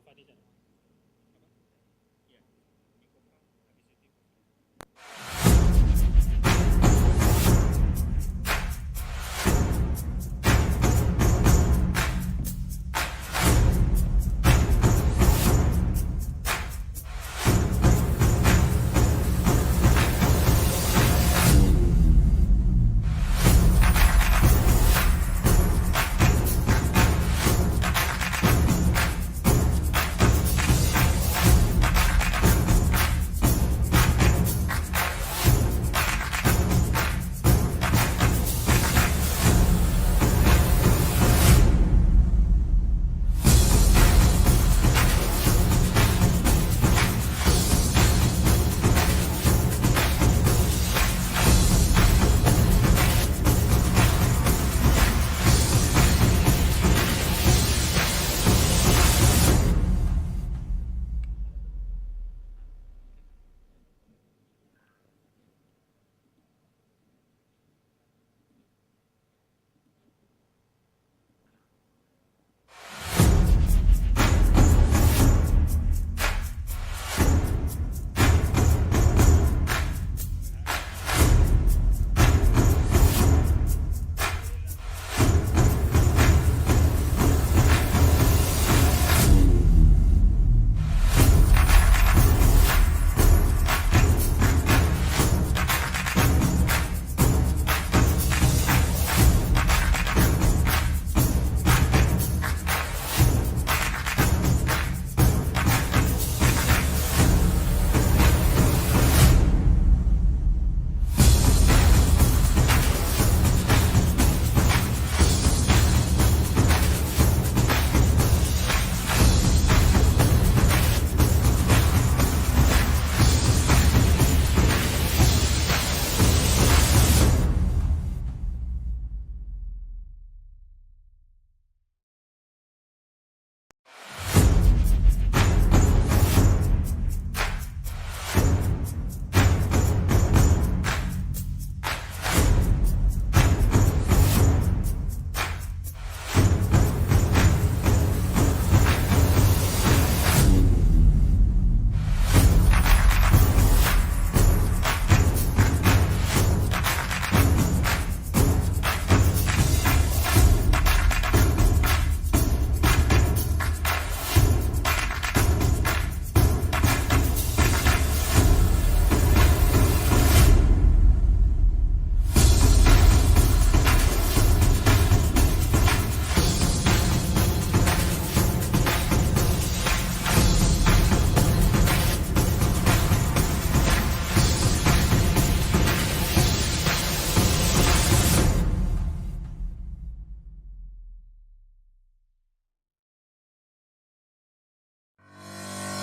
ICoFA di sana. Iya, ICoFA habis itu ICoFA.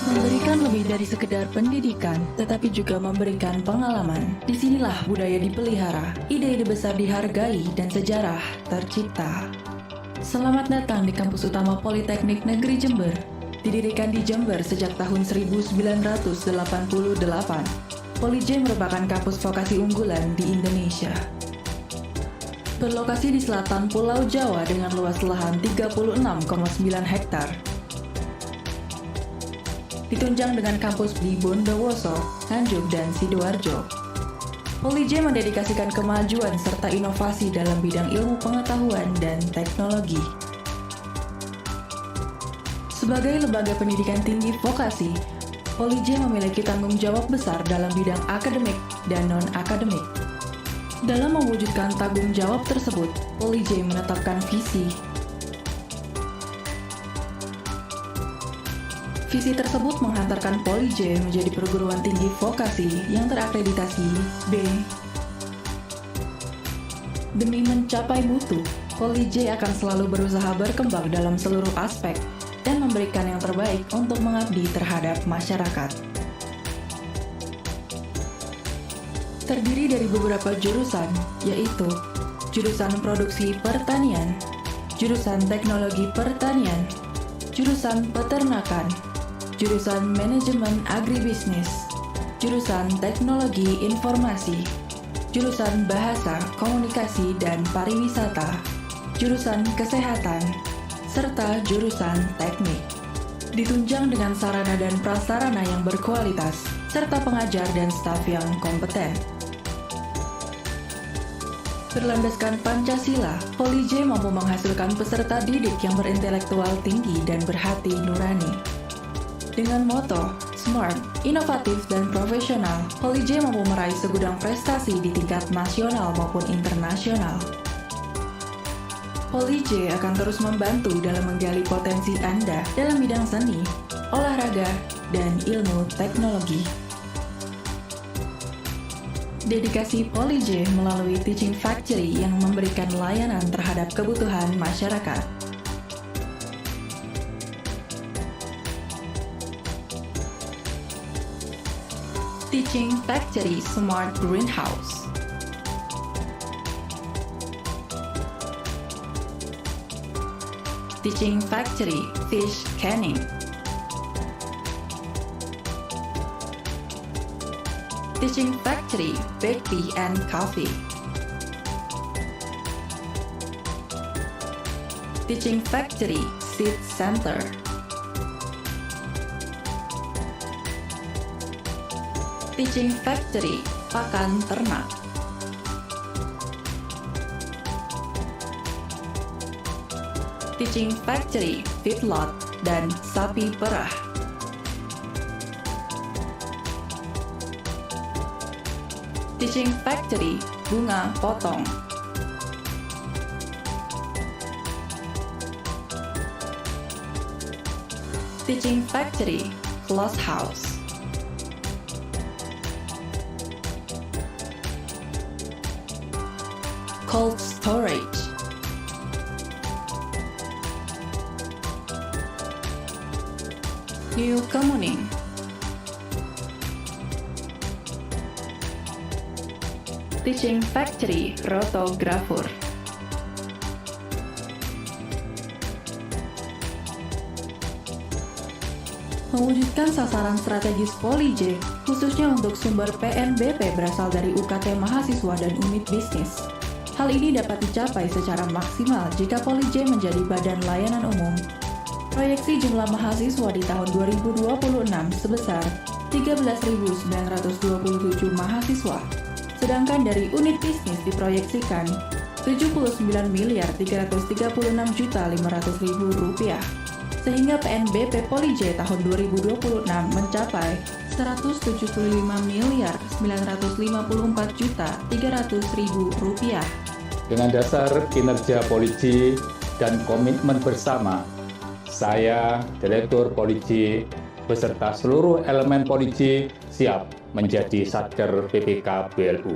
Memberikan lebih dari sekedar pendidikan, tetapi juga memberikan pengalaman. Disinilah budaya dipelihara, ide-ide besar dihargai, dan sejarah tercipta. Selamat datang di kampus utama Politeknik Negeri Jember. Didirikan di Jember sejak tahun 1988, Poli-J merupakan kampus vokasi unggulan di Indonesia. Berlokasi di selatan Pulau Jawa dengan luas lahan 36,9 hektar. Ditunjang dengan kampus di Bondowoso, Nganjuk, dan Sidoarjo. Poli-J mendedikasikan kemajuan serta inovasi dalam bidang ilmu pengetahuan dan teknologi. Sebagai lembaga pendidikan tinggi vokasi, Poli-J memiliki tanggung jawab besar dalam bidang akademik dan non-akademik. Dalam mewujudkan tanggung jawab tersebut, Poli-J menetapkan visi. Visi tersebut menghantarkan Poli-J menjadi perguruan tinggi vokasi yang terakreditasi B. Demi mencapai mutu, Poli-J akan selalu berusaha berkembang dalam seluruh aspek dan memberikan yang terbaik untuk mengabdi terhadap masyarakat. Terdiri dari beberapa jurusan, yaitu jurusan produksi pertanian, jurusan teknologi pertanian, jurusan peternakan, jurusan manajemen agribisnis, jurusan teknologi informasi, jurusan bahasa, komunikasi, dan pariwisata, jurusan kesehatan, serta jurusan teknik. ditunjang dengan sarana dan prasarana yang berkualitas, serta pengajar dan staf yang kompeten. Berlandaskan Pancasila, Poli J mampu menghasilkan peserta didik yang berintelektual tinggi dan berhati nurani. Dengan moto smart, inovatif, dan profesional, Poli J mampu meraih segudang prestasi di tingkat nasional maupun internasional. Poli J akan terus membantu dalam menggali potensi Anda dalam bidang seni, olahraga, dan ilmu teknologi. Dedikasi Poli J melalui Teaching Factory yang memberikan layanan terhadap kebutuhan masyarakat. Teaching Factory Smart Greenhouse. Teaching Factory Fish Canning. Teaching Factory Bakery and Coffee. Teaching Factory Seed Center. Teaching Factory Pakan Ternak. Teaching Factory Feedlot dan Sapi Perah. Teaching Factory Bunga Potong. Teaching Factory Closed House. Cold Storage. New Communing. Teaching Factory Rotografur. Mewujudkan sasaran strategis Poli J, khususnya untuk sumber PNBP berasal dari UKT mahasiswa dan unit bisnis. Hal ini dapat dicapai secara maksimal jika Poli J menjadi badan layanan umum. Proyeksi jumlah mahasiswa di tahun 2026 sebesar 13.927 mahasiswa. Sedangkan dari unit bisnis diproyeksikan 79.336.500.000 rupiah, sehingga PNBP Poli J tahun 2026 mencapai 175.954.300.000 rupiah. Dengan dasar kinerja Poli J dan komitmen bersama, saya, Direktur Poli J, beserta seluruh elemen Poli J siap menjadi Satker PPK BLU.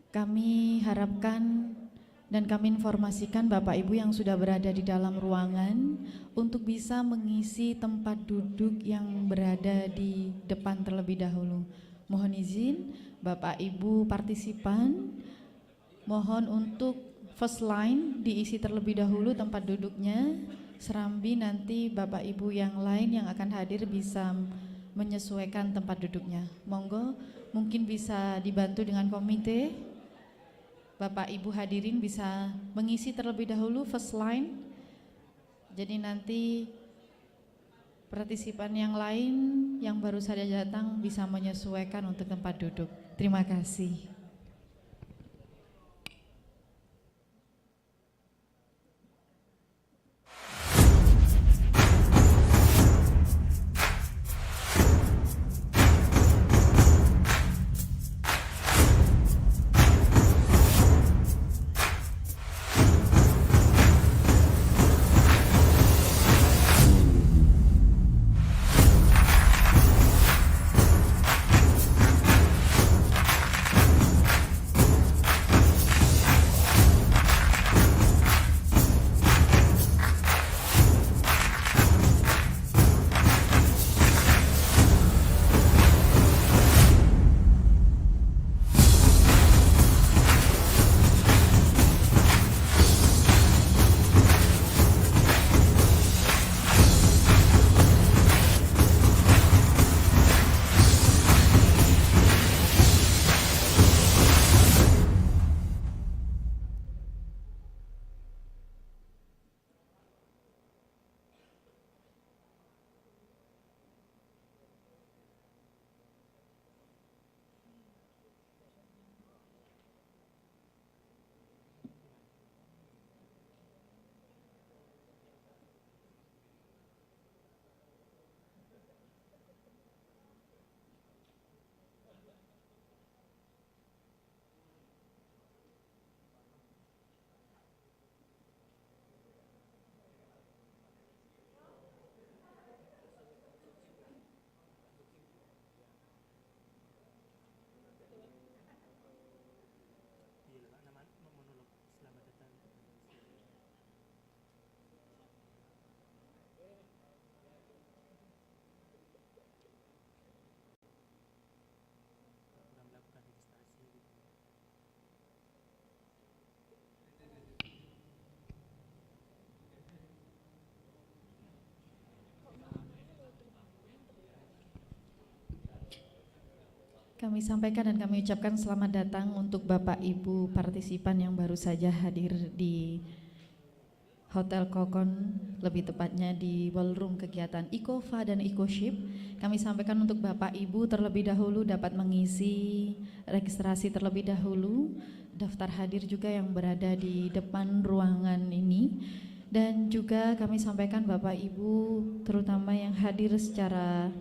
Kami harapkan dan kami informasikan Bapak Ibu yang sudah berada di dalam ruangan untuk bisa mengisi tempat duduk yang berada di depan terlebih dahulu. Mohon izin Bapak Ibu partisipan, mohon untuk first line diisi terlebih dahulu tempat duduknya, serambi nanti Bapak Ibu yang lain yang akan hadir bisa menyesuaikan tempat duduknya. Monggo, mungkin bisa dibantu dengan komite. Bapak Ibu hadirin bisa mengisi terlebih dahulu first line. Jadi nanti partisipan yang lain yang baru saja datang bisa menyesuaikan untuk tempat duduk. Terima kasih. Kami sampaikan dan kami ucapkan selamat datang untuk Bapak Ibu partisipan yang baru saja hadir di Hotel Kokon, lebih tepatnya di ballroom kegiatan ICoFA dan ICoSHIP. Kami sampaikan untuk Bapak Ibu terlebih dahulu dapat mengisi registrasi terlebih dahulu, daftar hadir juga yang berada di depan ruangan ini. Dan juga kami sampaikan Bapak Ibu terutama yang hadir secara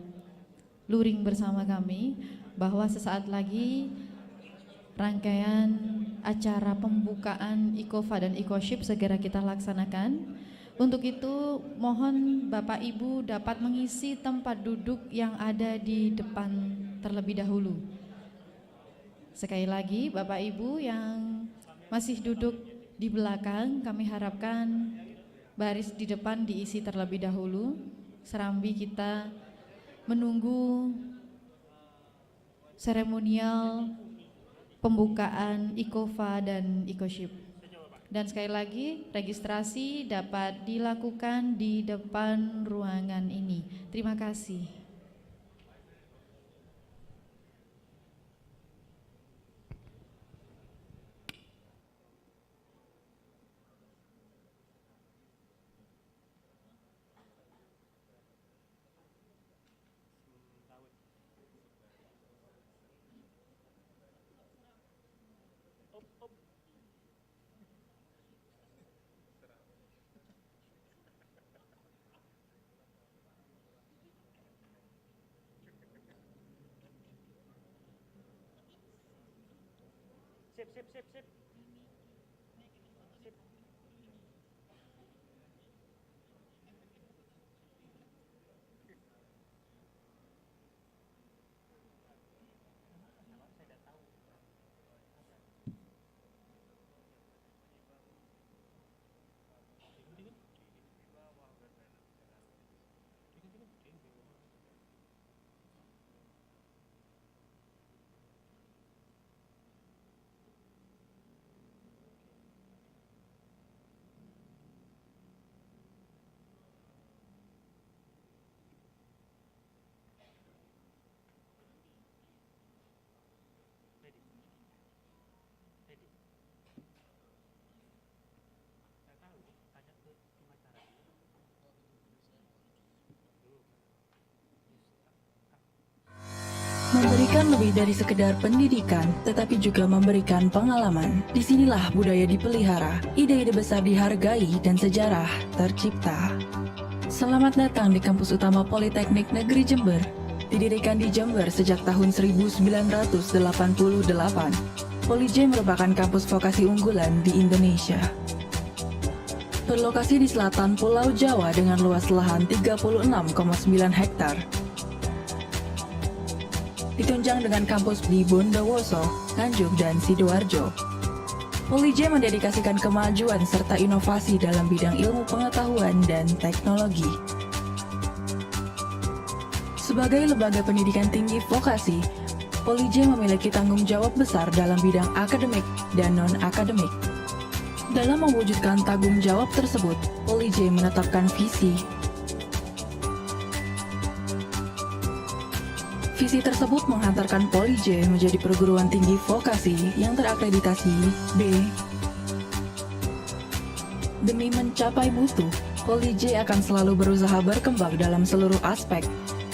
luring bersama kami bahwa sesaat lagi rangkaian acara pembukaan ICoFA dan ICoSHIP segera kita laksanakan. Untuk itu mohon Bapak Ibu dapat mengisi tempat duduk yang ada di depan terlebih dahulu. Sekali lagi Bapak Ibu yang masih duduk di belakang, kami harapkan baris di depan diisi terlebih dahulu. Serambi kita menunggu seremonial pembukaan ICoFA dan ICoSHIP. Dan sekali lagi registrasi dapat dilakukan di depan ruangan ini. Terima kasih. Sip. Mewujudkan lebih dari sekedar pendidikan, tetapi juga memberikan pengalaman. Disinilah budaya dipelihara, ide-ide besar dihargai, dan sejarah tercipta. Selamat datang di kampus utama Politeknik Negeri Jember. Didirikan di Jember sejak tahun 1988, Poli-J merupakan kampus vokasi unggulan di Indonesia. Berlokasi di selatan Pulau Jawa dengan luas lahan 36,9 hektar. Ditunjang dengan kampus di Bondowoso, Nganjuk, dan Sidoarjo. Poli-J mendedikasikan kemajuan serta inovasi dalam bidang ilmu pengetahuan dan teknologi. Sebagai lembaga pendidikan tinggi vokasi, Poli-J memiliki tanggung jawab besar dalam bidang akademik dan non-akademik. Dalam mewujudkan tanggung jawab tersebut, Poli-J menetapkan visi. Visi tersebut menghantarkan Poli-J menjadi perguruan tinggi vokasi yang terakreditasi B. Demi mencapai mutu, Poli-J akan selalu berusaha berkembang dalam seluruh aspek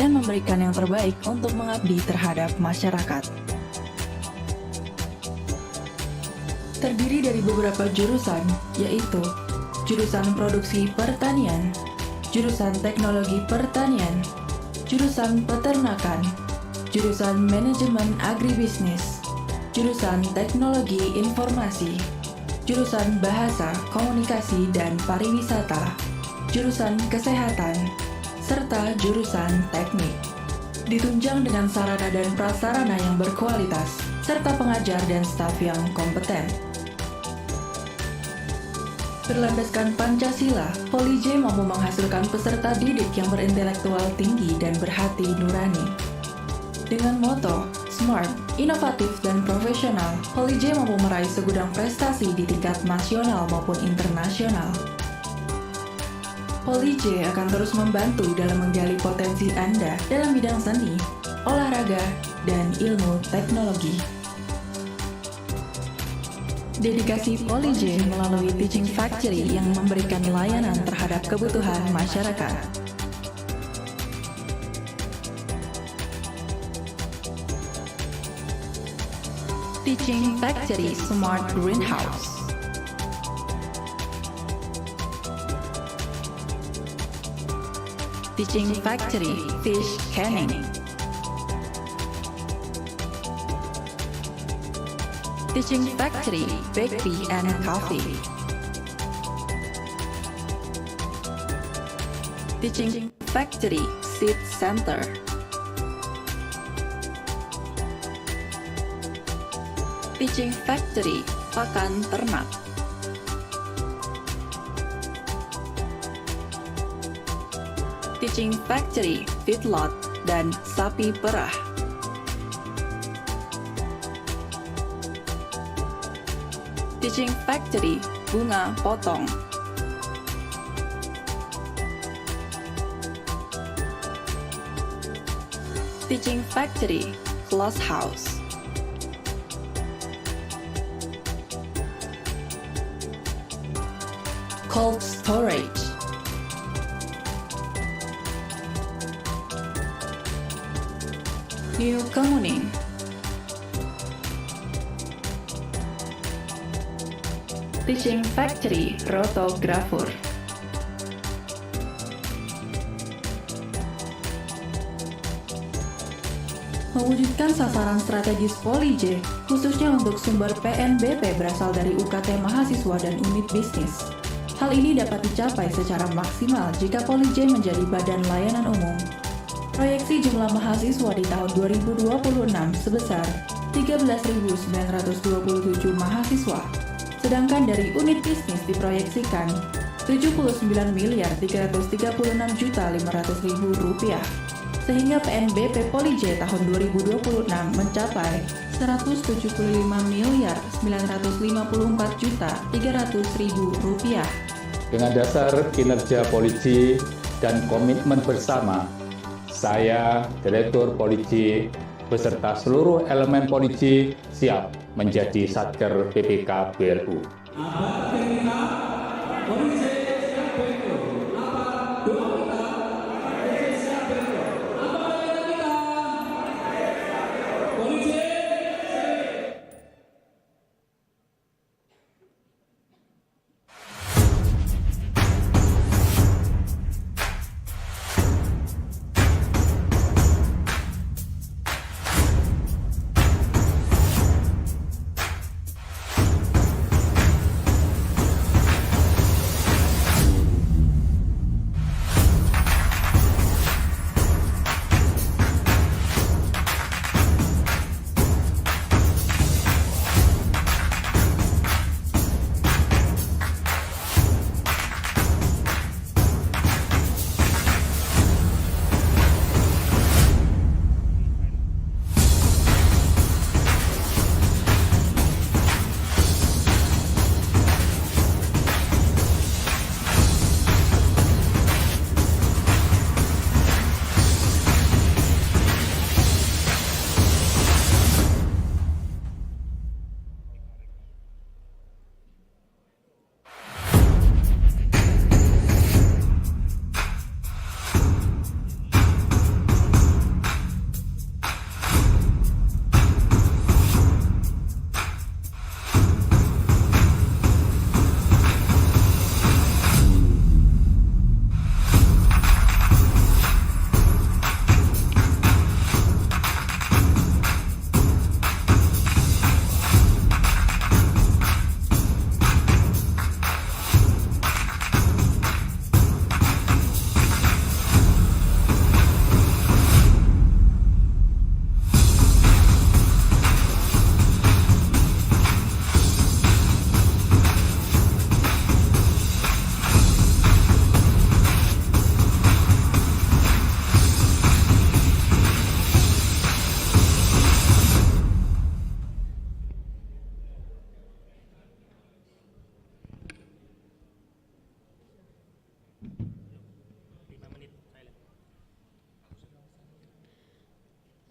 dan memberikan yang terbaik untuk mengabdi terhadap masyarakat. Terdiri dari beberapa jurusan, yaitu jurusan produksi pertanian, jurusan teknologi pertanian, jurusan peternakan, jurusan manajemen agribisnis, jurusan teknologi informasi, jurusan bahasa, komunikasi, dan pariwisata, jurusan kesehatan, serta jurusan teknik. Ditunjang dengan sarana dan prasarana yang berkualitas, serta pengajar dan staf yang kompeten. Berlandaskan Pancasila, Poli-J mampu menghasilkan peserta didik yang berintelektual tinggi dan berhati nurani. Dengan moto smart, inovatif, dan profesional, Poli-J mampu meraih segudang prestasi di tingkat nasional maupun internasional. Poli-J akan terus membantu dalam menggali potensi Anda dalam bidang seni, olahraga, dan ilmu teknologi. Dedikasi Poli-J melalui Teaching Factory yang memberikan layanan terhadap kebutuhan masyarakat. Teaching Factory Smart Greenhouse. Teaching Factory Fish Canning. Teaching Factory Bakery and Coffee. Teaching Factory Seed Center. Teaching Factory Pakan Ternak. Teaching Factory Feedlot dan Sapi Perah. Teaching Factory Bunga Potong. Teaching Factory Glass House. Cold Storage. New Communing. Teaching Factory Rotographer. Mewujudkan sasaran strategis Poli-J, khususnya untuk sumber PNBP berasal dari UKT mahasiswa dan unit bisnis. Hal ini dapat dicapai secara maksimal jika Poli-J menjadi badan layanan umum. Proyeksi jumlah mahasiswa di tahun 2026 sebesar 13.927 mahasiswa, sedangkan dari unit bisnis diproyeksikan 79.336.500.000 rupiah, sehingga PNBP Poli-J tahun 2026 mencapai 175.954.300.000 rupiah. Dengan dasar kinerja Poli-J dan komitmen bersama, saya, Direktur Poli-J, beserta seluruh elemen Poli-J siap menjadi Satker PPK BLU.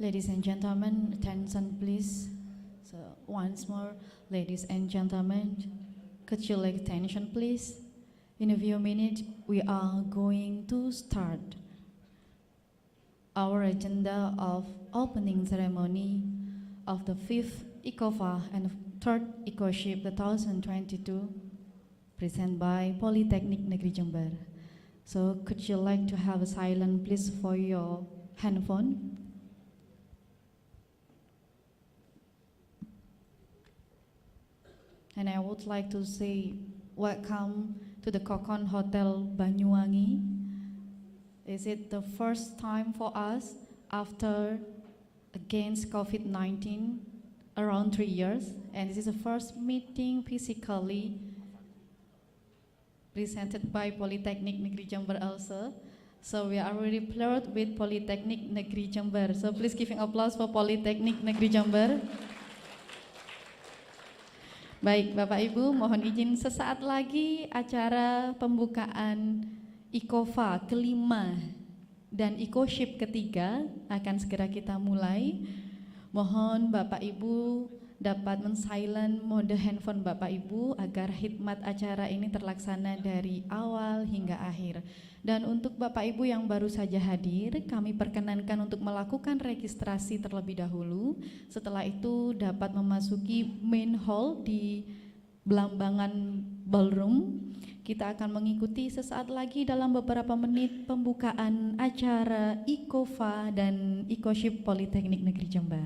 Ladies and gentlemen, attention please. So once more, ladies and gentlemen, could you like attention please? In a few minutes, we are going to start our agenda of opening ceremony of the 5th ICoFA and 3rd ICoSHIP 2022 presented by Politeknik Negeri Jember. So could you like to have a silence please for your handphone? And I would like to say welcome to the Kokon Hotel Banyuwangi. Is it the first time for us after against COVID-19 around 3 years? And this is the first meeting physically presented by Politeknik Negeri Jember also. So we are really proud with Politeknik Negeri Jember. So please giving applause for Politeknik Negeri Jember. Baik, Bapak Ibu, mohon izin sesaat lagi acara pembukaan ICoFA kelima dan ICoSHIP ketiga akan segera kita mulai. Mohon Bapak Ibu dapat men-silent mode handphone Bapak Ibu agar hikmat acara ini terlaksana dari awal hingga akhir. Dan untuk Bapak Ibu yang baru saja hadir, kami perkenankan untuk melakukan registrasi terlebih dahulu. Setelah itu dapat memasuki main hall di Bambangan Ballroom. Kita akan mengikuti sesaat lagi dalam beberapa menit pembukaan acara ICoFA dan ICoSHIP Politeknik Negeri Jember.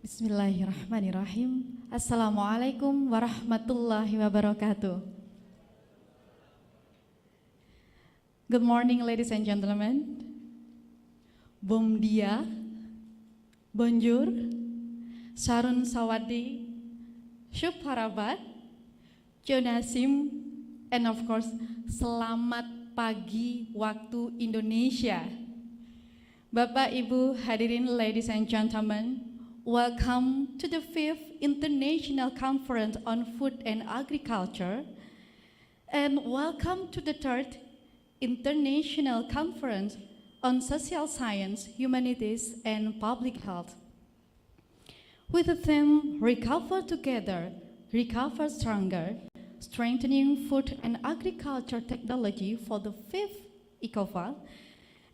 Bismillahirrahmanirrahim. Assalamualaikum warahmatullahi wabarakatuh. Good morning, ladies and gentlemen. Bom dia, bonjour, Sarun Sawadi, Syup Harabat, Jonasim, and of course, selamat pagi waktu Indonesia. Bapak, Ibu, hadirin, ladies and gentlemen, welcome to the 5th International Conference on Food and Agriculture, and welcome to the 3rd International Conference on Social Science, Humanities, and Public Health. With the theme, Recover Together, Recover Stronger, Strengthening Food and Agriculture Technology for the 5th ICoFA,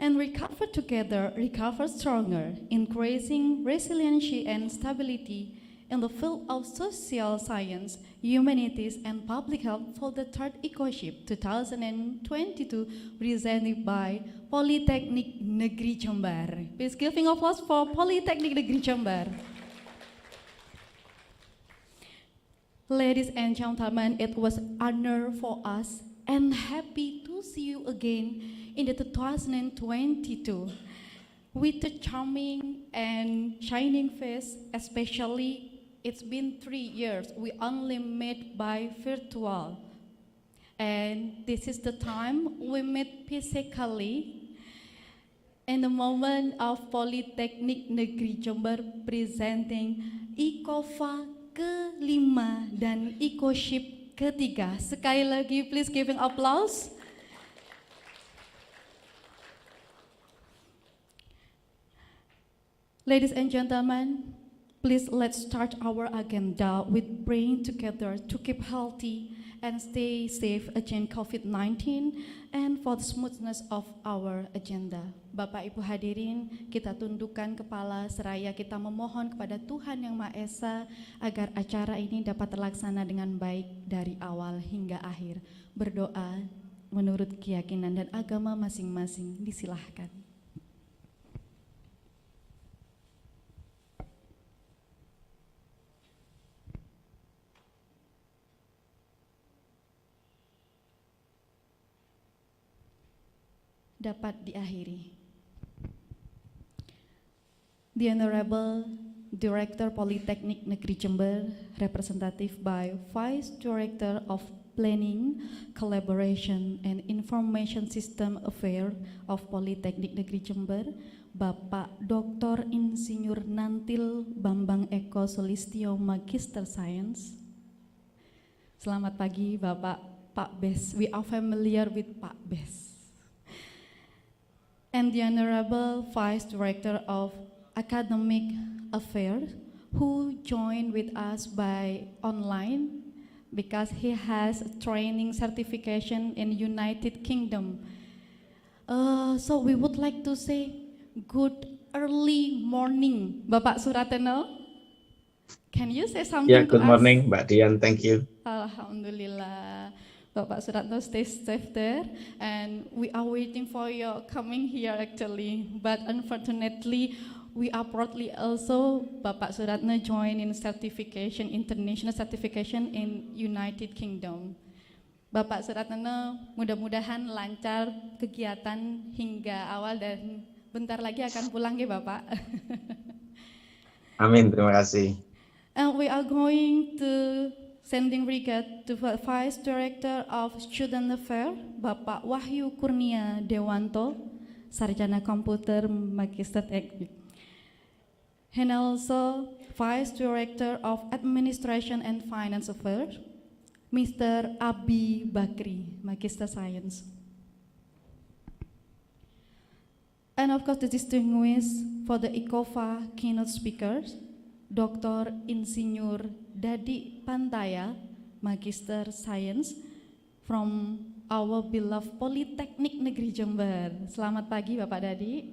and Recover Together, Recover Stronger, Increasing Resiliency and Stability in the field of social science, humanities, and public health for the third ICoSHIP 2022, presented by Politeknik Negeri Jember. Please giving applause for Politeknik Negeri Jember. Ladies and gentlemen, it was an honor for us and happy to see you again in the 2022 with a charming and shining face. Especially, it's been 3 years we only met by virtual, and this is the time we met physically in the moment of Politeknik Negeri Jember presenting ICoFA ke-5 dan ICoSHIP ke-3. Sekali lagi, please giving applause. Ladies and gentlemen, please let's start our agenda with praying together to keep healthy and stay safe against COVID-19 and for the smoothness of our agenda. Bapak Ibu hadirin, kita tundukkan kepala seraya kita memohon kepada Tuhan Yang Maha Esa agar acara ini dapat terlaksana dengan baik dari awal hingga akhir. Berdoa menurut keyakinan dan agama masing-masing, disilahkan. Dapat diakhiri. The Honorable Director Politeknik Negeri Jember, representative by Vice Director of Planning, Collaboration and Information System Affairs of Politeknik Negeri Jember, Bapak Dr. Insinyur Nantil Bambang Eko Solistio Magister Science. Selamat pagi Bapak Pak Bes. We are familiar with Pak Bes. And the Honorable Vice Director of Academic Affairs, who joined with us by online because he has a training certification in United Kingdom. So we would like to say good early morning, Bapak Surateno. Can you say something to us? Yeah, good morning, Mbak Dian. Thank you. Alhamdulillah. Bapak Suratno, stay safe there, and we are waiting for your coming here actually, but unfortunately, we are proudly also, Bapak Suratno joined in certification, international certification in United Kingdom. Bapak Suratno, mudah-mudahan lancar kegiatan hingga awal dan bentar lagi akan pulang ya Bapak. Amin, terima kasih. And we are going to sending regard to Vice Director of Student Affairs, Bapak Wahyu Kurnia Dewanto, Sarjana Komputer Magister Teknik. And also Vice Director of Administration and Finance Affairs, Mr. Abi Bakri, Magister Science. And of course the distinguished for the ICoFA keynote speakers, Dr. Insinyur Dadik Pantaya, Magister Science from our beloved Politeknik Negeri Jember. Selamat pagi Bapak Dadik.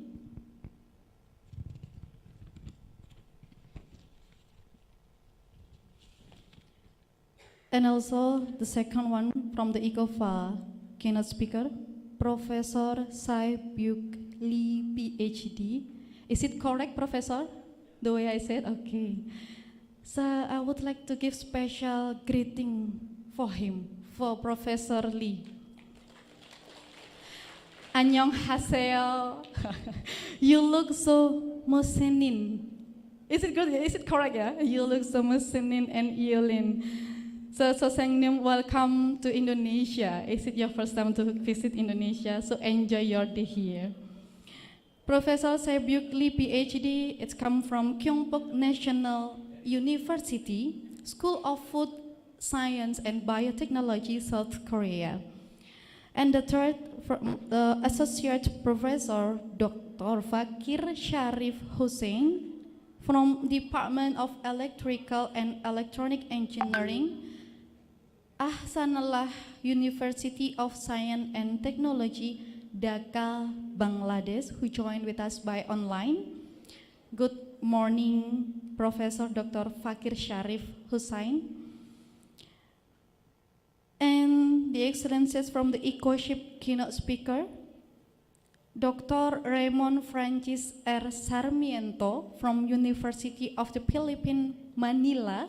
And also the second one from the ICoFA keynote speaker, Professor Sae-Byuk, Ph.D. Is it correct, Professor? The way I said? Okay. So I would like to give special greeting for him, for Professor Lee. Annyeonghaseyo. You look so Mosenin. Is it good? Is it correct? Yeah. You look so Mosenin and Yulin. So Sangnim, welcome to Indonesia. Is it your first time to visit Indonesia? So enjoy your day here. Professor Sae-Byuk, Ph.D. It's come from Kyungpook National University, School of Food Science and Biotechnology, South Korea. And the third, the Associate Professor, Dr. Fakir Sharif Hossain, from Department of Electrical and Electronic Engineering, Ahsanullah University of Science and Technology, Dhaka, Bangladesh, who joined with us by online. Good morning, Professor Dr. Fakir Sharif Hossain, and the excellencies from the ICoSHIP keynote speaker, Dr. Raymond Francis R. Sarmiento from University of the Philippines, Manila,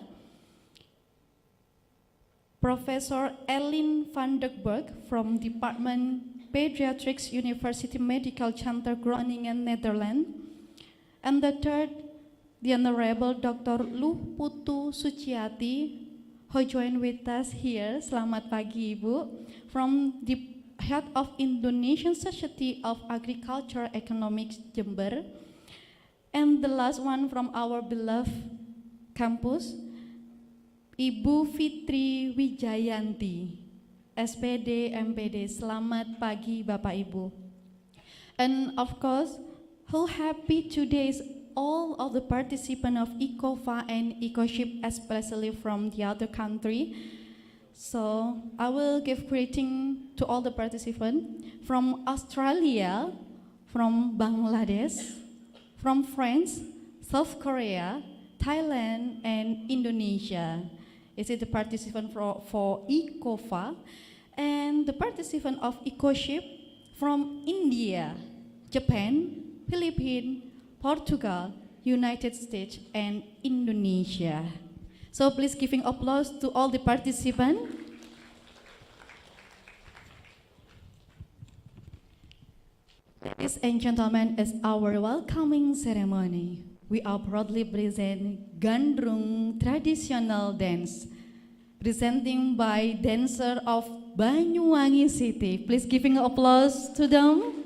Professor Ellen van der Berg from Department Pediatrics University Medical Center Groningen, Netherlands, and the third, the Honorable Dr. Luh Putu Suciati, who joined with us here. Selamat pagi, Ibu, from the Head of Indonesian Society of Agriculture Economics Jember, and the last one from our beloved campus, Ibu Fitri Wijayanti, SPD, MPD. Selamat pagi Bapak Ibu. And of course, how happy today is all of the participants of ICoFA and ICoSHIP, especially from the other country. So I will give greeting to all the participants from Australia, from Bangladesh, from France, South Korea, Thailand, and Indonesia. Is it the participant for ICoFA, and the participant of ICoSHIP from India, Japan, Philippines, Portugal, United States, and Indonesia. So please giving applause to all the participants. Ladies and gentlemen, as our welcoming ceremony, we are proudly present Gandrung traditional dance, presenting by dancer of Banyuwangi City. Please giving applause to them.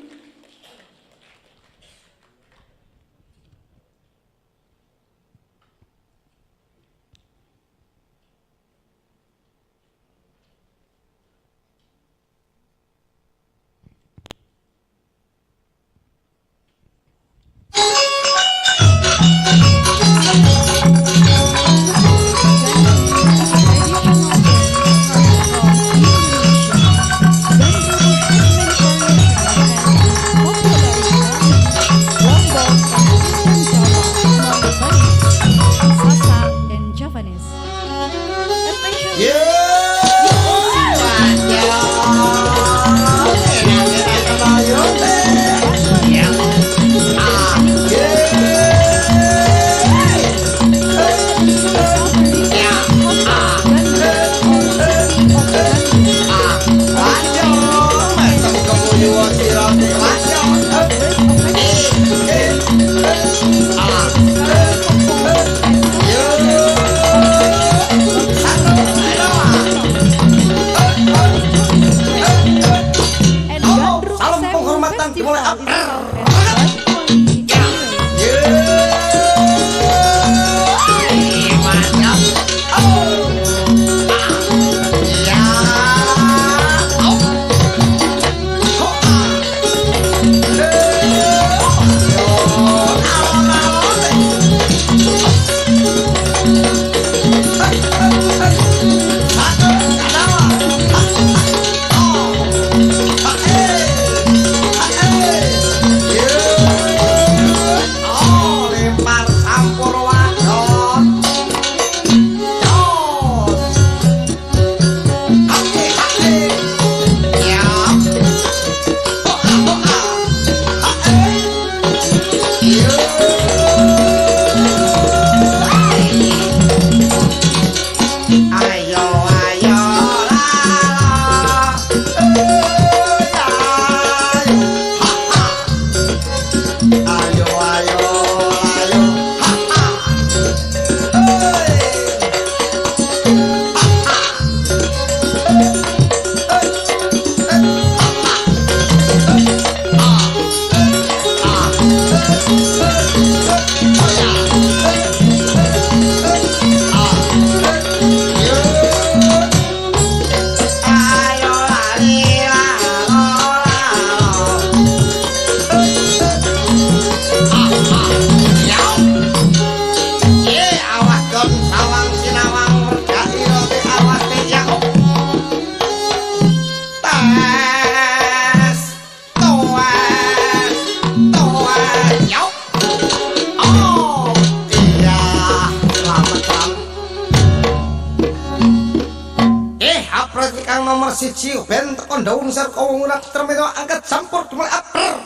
kang nomor 1 ben teko daun sarka wong ora termino angkat campur dumel aper.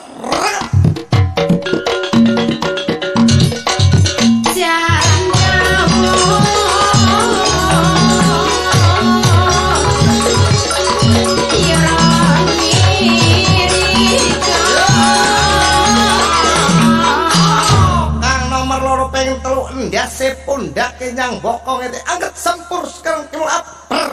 Ndase pundake nyang bokong itu angkat sempur sekarang kemu aper.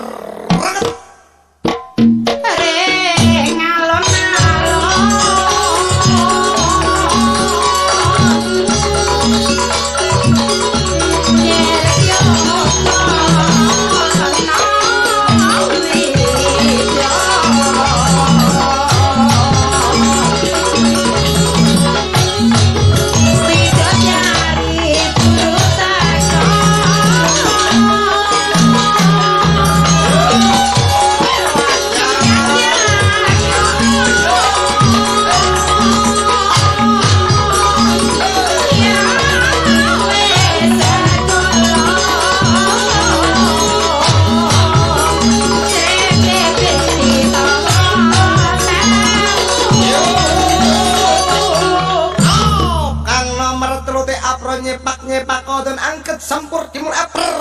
Nyepak dan angkat sampur timur aper.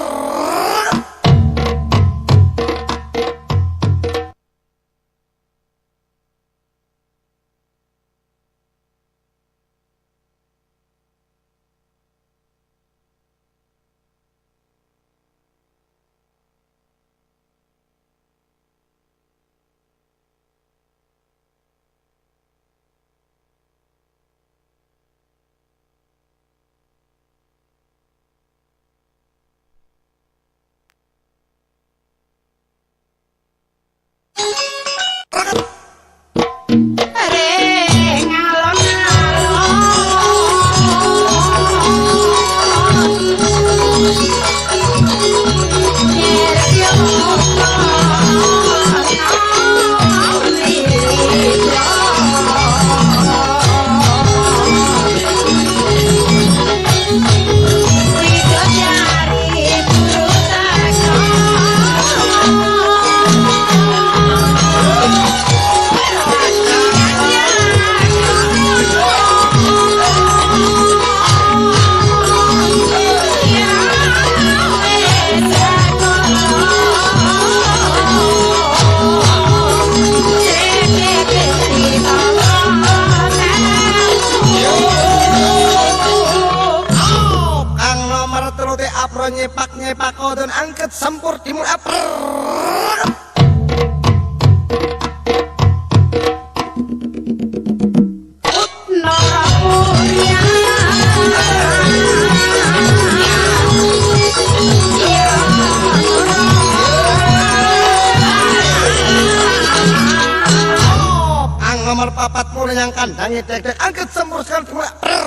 Nyepak dan angkat sampur timur aper. Ang nomor 4 mulai yang kandangnya dek-dek angkat sampur sekarang timur aper.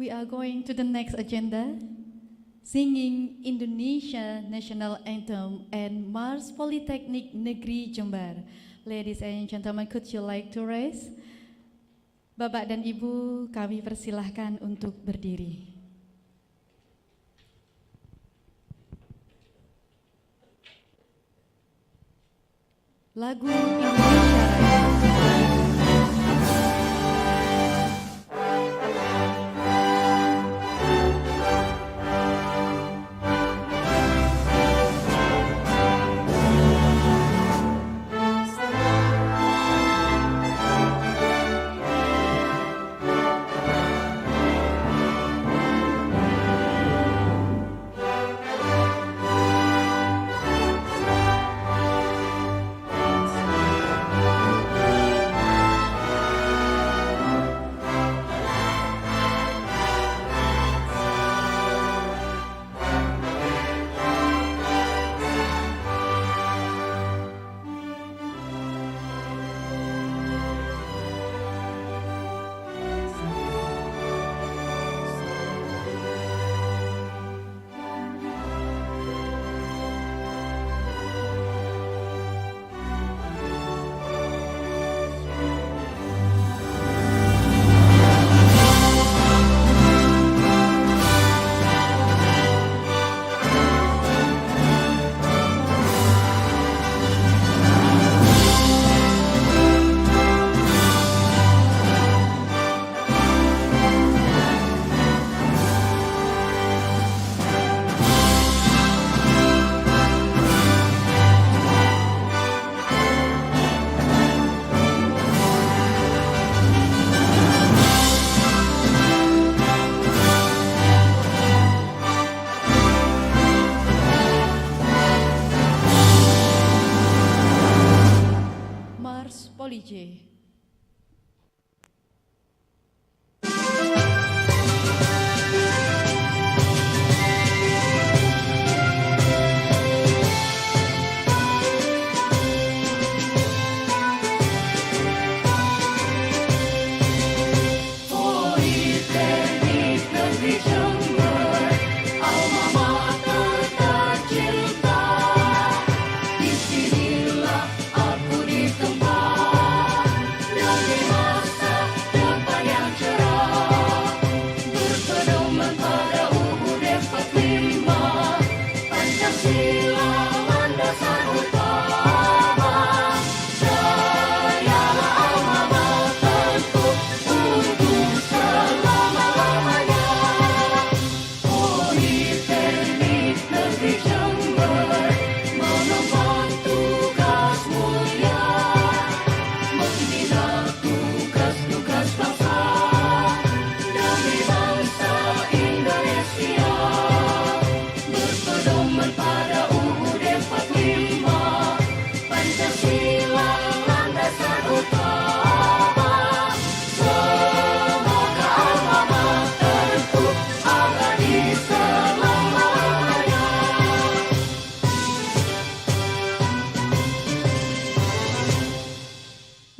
We are going to the next agenda, singing Indonesia National Anthem and March Politeknik Negeri Jember. Ladies and gentlemen, could you like to raise? Bapak dan Ibu, kami persilahkan untuk berdiri. Lagu Indonesia Raya.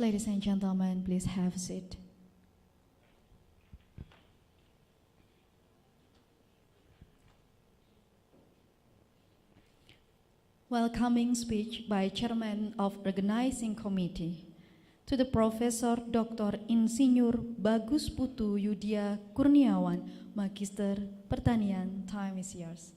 Ladies and gentlemen, please have a seat. Welcoming speech by Chairman of Organizing Committee to the Professor Dr. Insinyur Bagus Putu Yudhia Kurniawan, Magister Pertanian. Time is yours.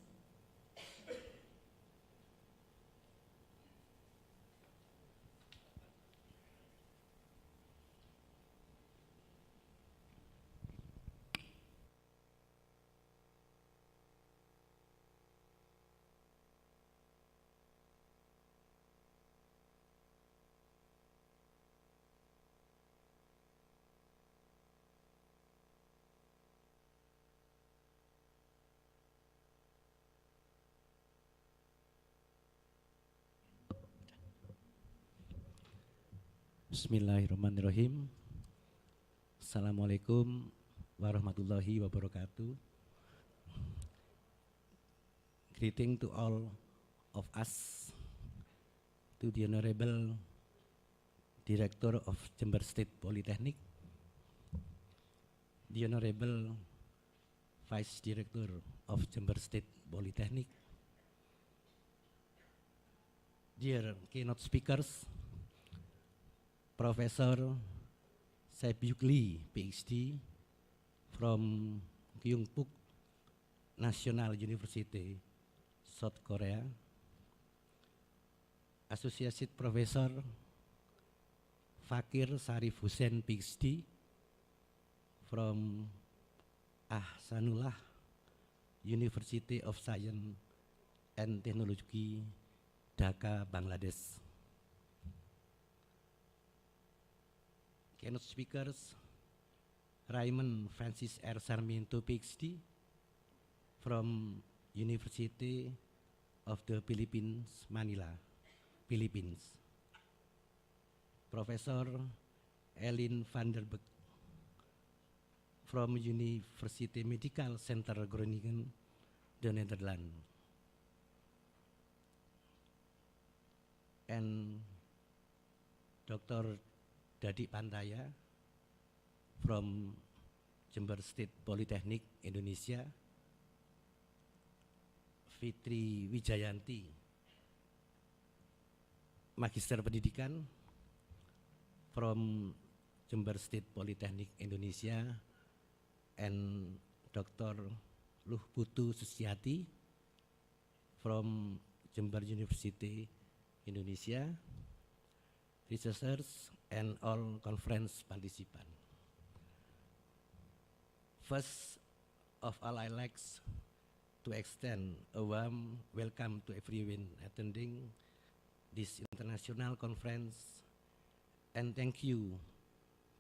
Bismillahirrahmanirrahim. Assalamualaikum warahmatullahi wabarakatuh. Greeting to all of us, to the Honorable Director of Jember State Polytechnic, the Honorable Vice Director of Jember State Polytechnic, dear keynote speakers, Professor Sae-Byuk Ph.D. from Kyungpuk National University, South Korea, Associate Professor Fakir Sharif Hossain Ph.D. from Ahsanullah University of Science and Technology, Dhaka, Bangladesh. Keynote speakers, Raymond Francis R. Sarmiento Ph.D. from University of the Philippines, Manila, Philippines. Professor Ellen van der Beek from University Medical Center Groningen, the Netherlands. And Dr. Dadik Pantaya from Jember State Politeknik Indonesia, Fitri Wijayanti, Magister Pendidikan from Jember State Politeknik Indonesia, and Dr. Putu from Jember University, Indonesia, researchers, and all conference participants. First of all, I'd like to extend a warm welcome to everyone attending this international conference, and thank you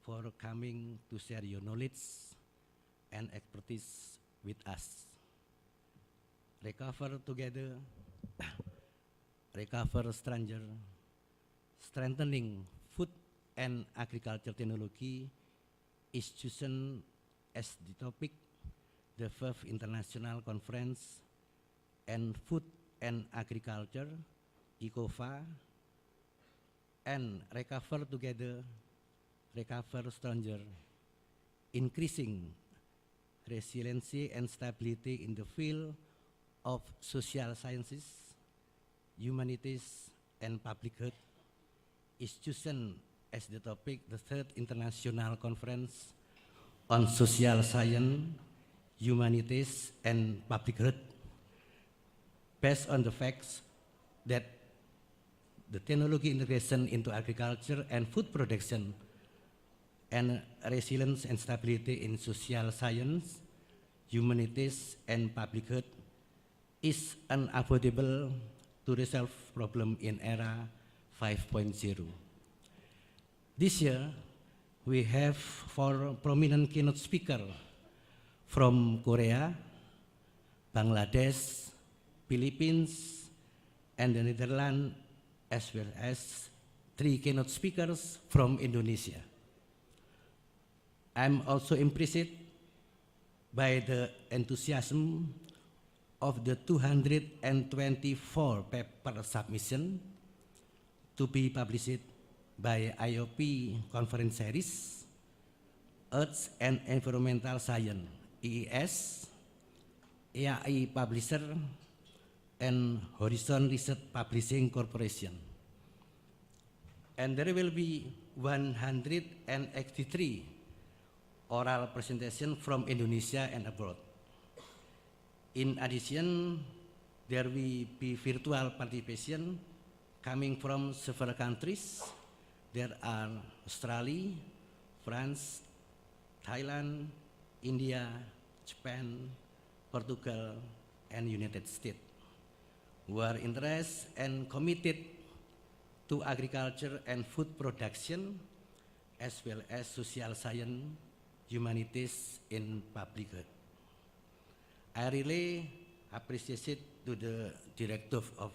for coming to share your knowledge and expertise with us. Recover together, recover stranger, strengthening food and agriculture technology is chosen as the topic, the 5th International Conference and Food and Agriculture, ICoFA, and recover together, recover stronger, increasing resiliency and stability in the field of social sciences, humanities, and public health is chosen as the topic, the 3rd International Conference on Social Science, Humanities, and Public Health, based on the facts that the technology integration into agriculture and food production and resilience and stability in social science, humanities, and public health is unavoidable to resolve problem in era 5.0. This year, we have 4 prominent keynote speakers from Korea, Bangladesh, Philippines, and the Netherlands, as well as 3 keynote speakers from Indonesia. I'm also impressed by the enthusiasm of the 224 paper submission to be published by IOP Conference Series, Earth and Environmental Science, EES, EAI Publisher, and Horizon Research Publishing Corporation. And there will be 183 oral presentation from Indonesia and abroad. In addition, there will be virtual participation coming from several countries. There are Australia, France, Thailand, India, Japan, Portugal, and United States, who are interested and committed to agriculture and food production, as well as social science, humanities, in public health. I really appreciate to the director of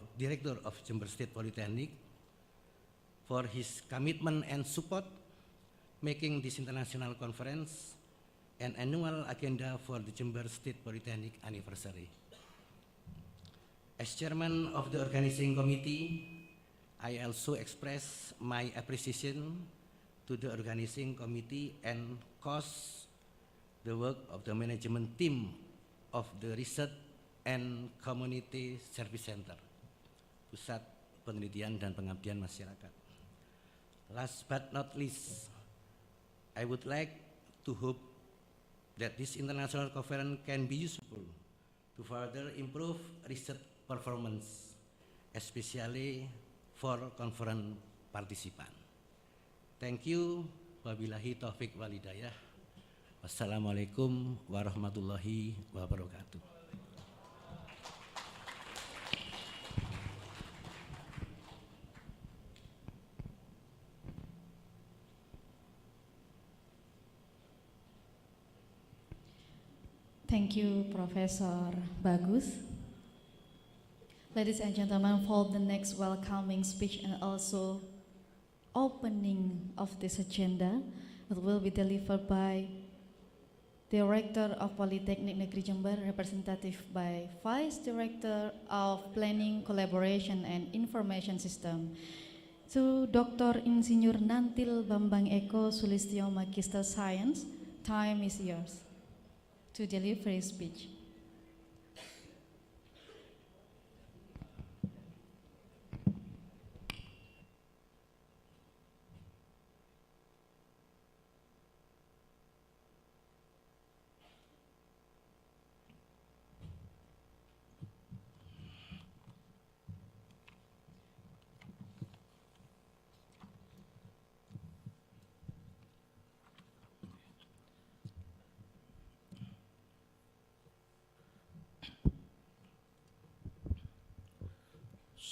Jember State Polytechnic for his commitment and support, making this international conference an annual agenda for the Jember State Polytechnic anniversary. As chairman of the organizing committee, I also express my appreciation to the organizing committee and the work of the management team of the Research and Community Service Center, Pusat Penelitian dan Pengabdian Masyarakat. Last but not least, I would like to hope that this international conference can be useful to further improve research performance, especially for conference participants. Thank you. Wabillahi taufik walhidayah. Wassalamualaikum warahmatullahi wabarakatuh. Thank you, Professor Bagus. Ladies and gentlemen, for the next welcoming speech and also opening of this agenda, it will be delivered by Director of Politeknik Negeri Jember, representative by Vice Director of Planning, Collaboration and Information System, to Dr. Insinyur Nantil Bambang Eko Sulistyo Magister Science. Time is yours to deliver his speech.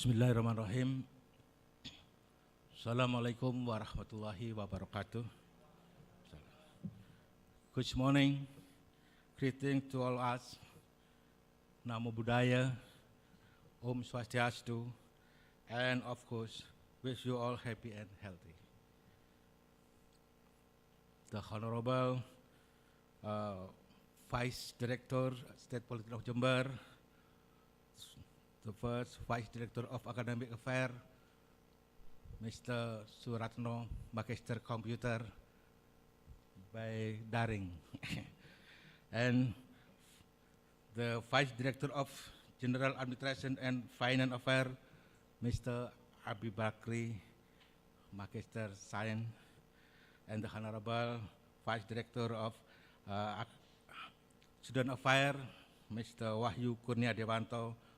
Bismillahirrahmanirrahim. Assalamualaikum warahmatullahi wabarakatuh. Good morning, greeting to all us. Namo Buddhaya, Om Swastiastu, and of course, wish you all happy and healthy. The Honorable Vice Director, State Politeknik Jember, the first Vice Director of Academic Affairs, Mr. Suratno, Magister Computer by Daring, and the Vice Director of General Administration and Finance Affairs, Mr. Abi Bakri, Magister Science, and the Honorable Vice Director of Student Affairs, Mr. Wahyu Kurniawan,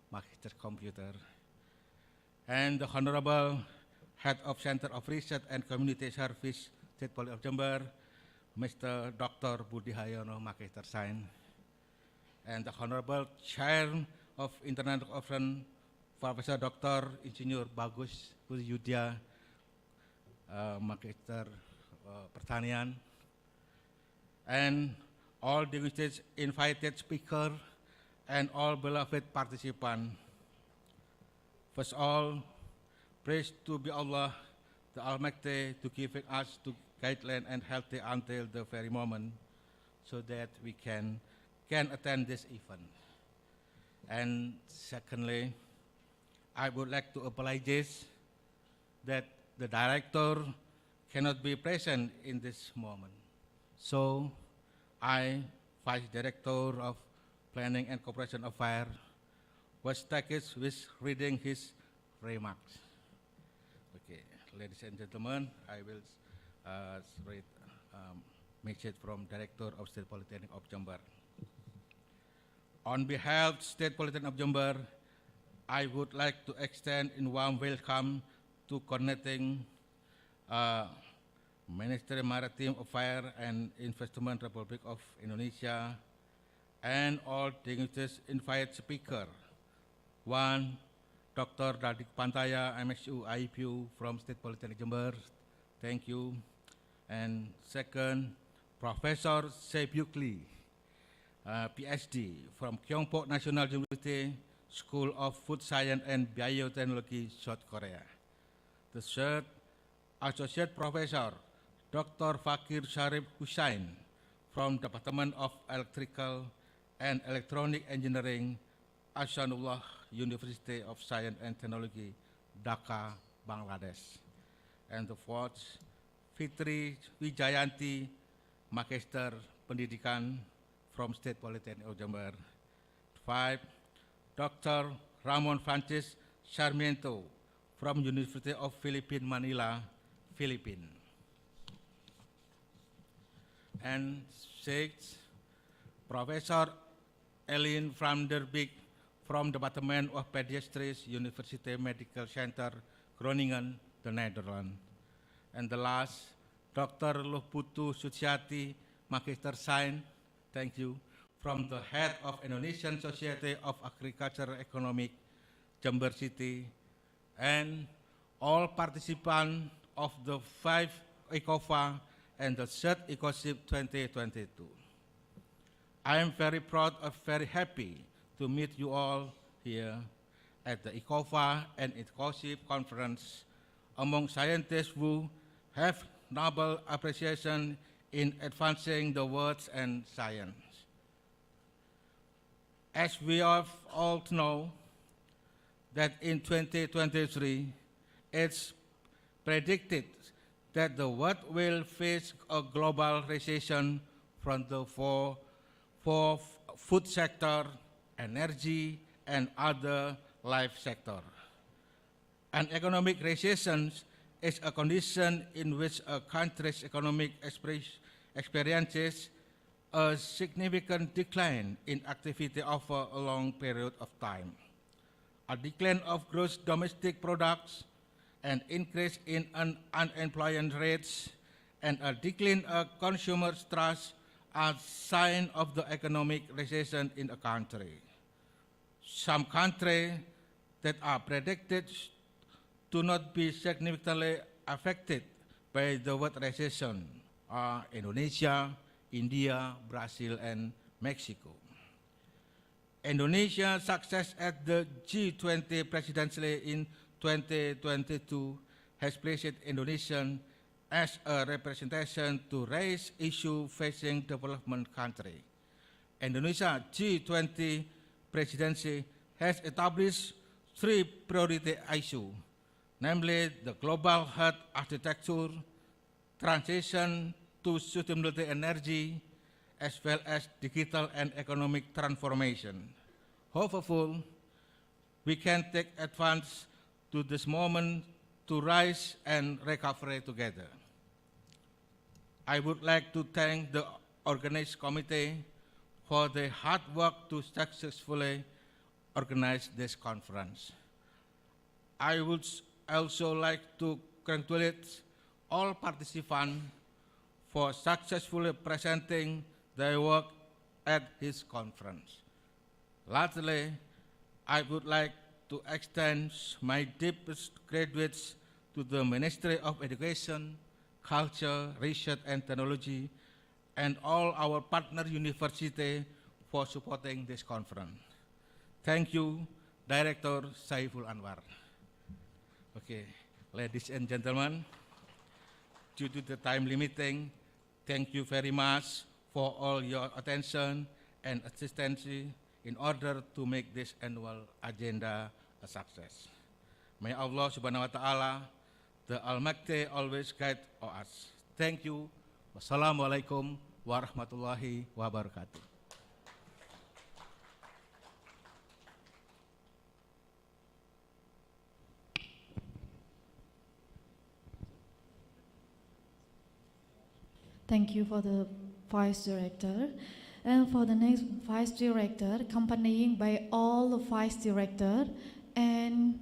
Magister Computer, and the Honorable Head of Center of Research and Community Service, State Politeknik of Jember, Mr. Dr. Budi Hayono, Magister Science, and the Honorable Chair of International Conference, Professor Dr. Insinyur Bagus Yudhia, Magister Pertanian, and all distinguished invited speakers, and all beloved participants. First of all, praise to be Allah, the Almighty, to giving us to guideline and healthy until the very moment, so that we can attend this event. And secondly, I would like to apologize that the director cannot be present in this moment. So I, Vice Director of Planning and Cooperation Affairs, was tasked with reading his remarks. Okay, ladies and gentlemen, I will read message from Director of State Politeknik of Jember. On behalf of State Politeknik of Jember, I would like to extend a warm welcome to connecting Ministry Maritime Affairs and Investment Republic of Indonesia, and all distinguished invited speakers. One, Dr. Dadik Pantaya, MSU IPU from State Politeknik Jember, thank you. And second, Professor Sae-Byuk, Ph.D. from Kyongpo National University, School of Food Science and Biotechnology, South Korea. The third, Associate Professor Dr. Fakir Sharif Hossain from Department of Electrical and Electronic Engineering, Ahsanullah University of Science and Technology, Dhaka, Bangladesh. And the fourth, Fitri Wijayanti, Magister Pendidikan from State Politeknik of Jember. 5, Dr. Ramon Francis Sarmiento from University of Philippines, Manila, Philippines. And 6, Professor Ellen van der Beek from Department of Pediatry, University Medical Center, Groningen, the Netherlands. And the last, Dr. Putu Suciati, Magister Science, thank you, from the head of Indonesian Society of Agricultural Economic, Jember City, and all participants of the 5 ICoFA and the 3rd ICoSHIP 2022. I am very proud and very happy to meet you all here at the ICoFA and ICoSHIP conference among scientists who have noble appreciation in advancing the words and science. As we all know, that in 2023, it's predicted that the world will face a global recession from the four food sector, energy, and other life sector. An economic recession is a condition in which a country's economic experiences a significant decline in activity over a long period of time. A decline of gross domestic products, an increase in unemployment rates, and a decline of consumer trust are signs of the economic recession in a country. Some countries that are predicted to not be significantly affected by the word recession are Indonesia, India, Brazil, and Mexico. Indonesia's success at the G20 presidency in 2022 has placed Indonesia as a representation to raise issues facing development countries. Indonesia G20 presidency has established 3 priority issues, namely the global health architecture, transition to sustainable energy, as well as digital and economic transformation. Hopefully, we can take advantage to this moment to rise and recover together. I would like to thank the organizing committee for their hard work to successfully organize this conference. I would also like to congratulate all participants for successfully presenting their work at this conference. Lastly, I would like to extend my deepest gratitude to the Ministry of Education, Culture, Research and Technology, and all our partner universities for supporting this conference. Thank you, Director Saiful Anwar. Okay, ladies and gentlemen, due to the time limiting, thank you very much for all your attention and assistance in order to make this annual agenda a success. May Allah subhanahu wa ta'ala, the Almighty, always guide us. Thank you. Wassalamualaikum warahmatullahi wabarakatuh. Thank you for the Vice Director. And for the next Vice Director, accompanying by all the Vice Director and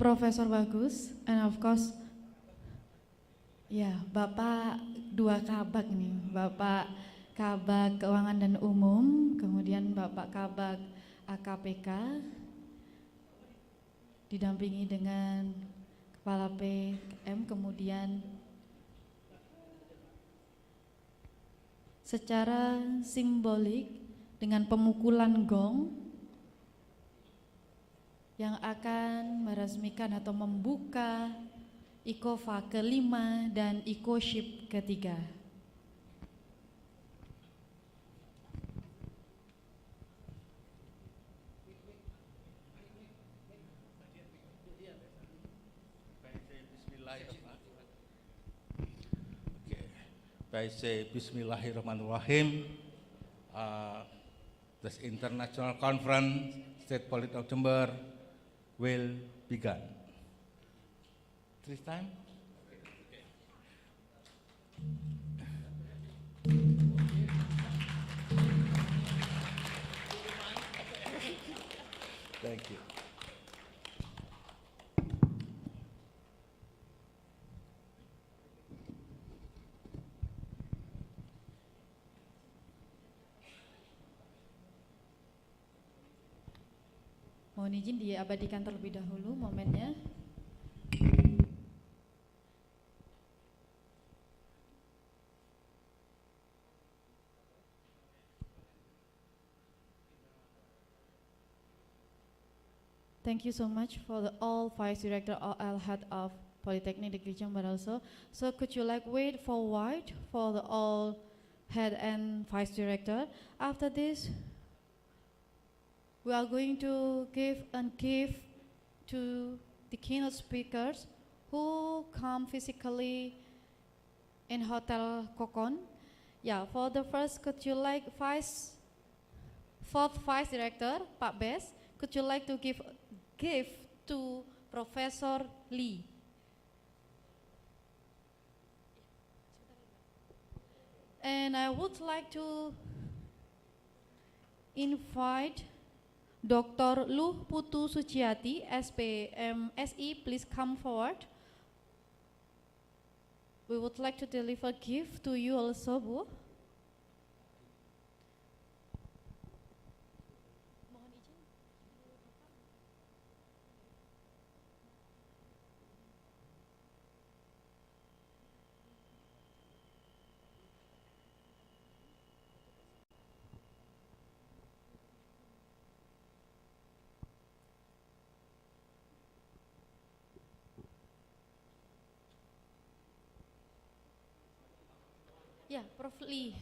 Profesor Bagus, and of course, ya, Bapak 2 Kabak nih, Bapak Kabak Keuangan dan Umum, kemudian Bapak Kabak AKPK, didampingi dengan Kepala PM, kemudian secara simbolik dengan pemukulan gong yang akan meresmikan atau membuka ICoFA ke-5 dan ICoSHIP ke-3. I say Bismillahirrahmanirrahim. this international conference, State Politeknik Jember, will begin. This time? Thank you. Mohon izin diabadikan terlebih dahulu momennya. Thank you so much for all Vice Director or Head of Politeknik Negeri Jember also. So could you wait forward for the all Head and Vice Director. After this, we are going to give a gift to the keynote speakers who come physically in Hotel Kokon. Yeah, for the first, could you fourth Vice Director, Pak Bes, could you like to give gift to Professor Lee? And I would like to invite Dr. Luh Putu Suciati, SP, M.Si, please come forward. We would like to deliver gift to you also, Bu. Ya, Prof. Lee.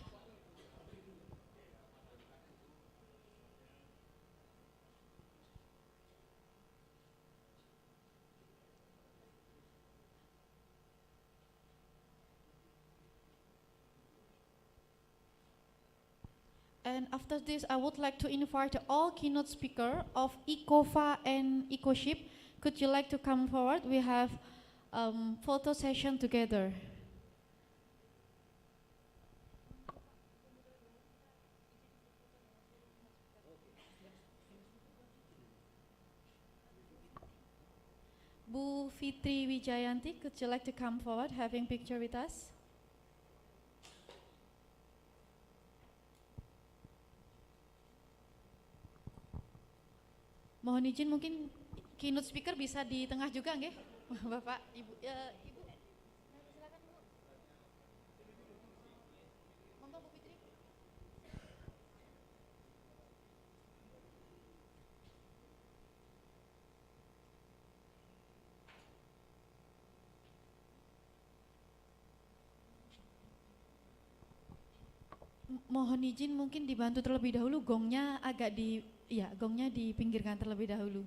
And after this, I would like to invite all keynote speaker of ICoFA and ICoSHIP. Could you like to come forward? We have photo session together. Bu Fitri Wijayanti, could you like to come forward, having picture with us? Mohon izin, mungkin keynote speaker bisa di tengah juga, nggih? Bapak, Ibu, Ibu, silakan Bu. Monggo Bu Fitri. Mohon izin mungkin dibantu terlebih dahulu, gongnya agak gongnya dipinggirkan terlebih dahulu.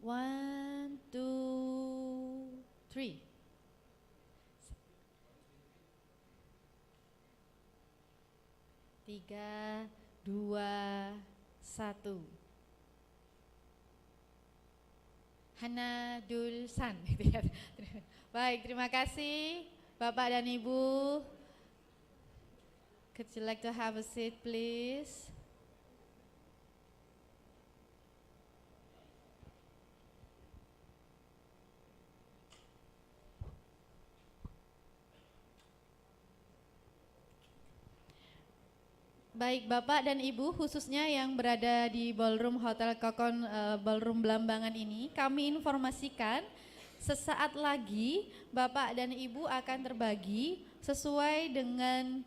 One, two, three. Tiga, dua, satu. Hana Dul San. Baik, terima kasih Bapak dan Ibu. Could you like to have a seat, please? Baik Bapak dan Ibu, khususnya yang berada di ballroom Hotel Kokon, ballroom Blambangan ini, kami informasikan sesaat lagi Bapak dan Ibu akan terbagi sesuai dengan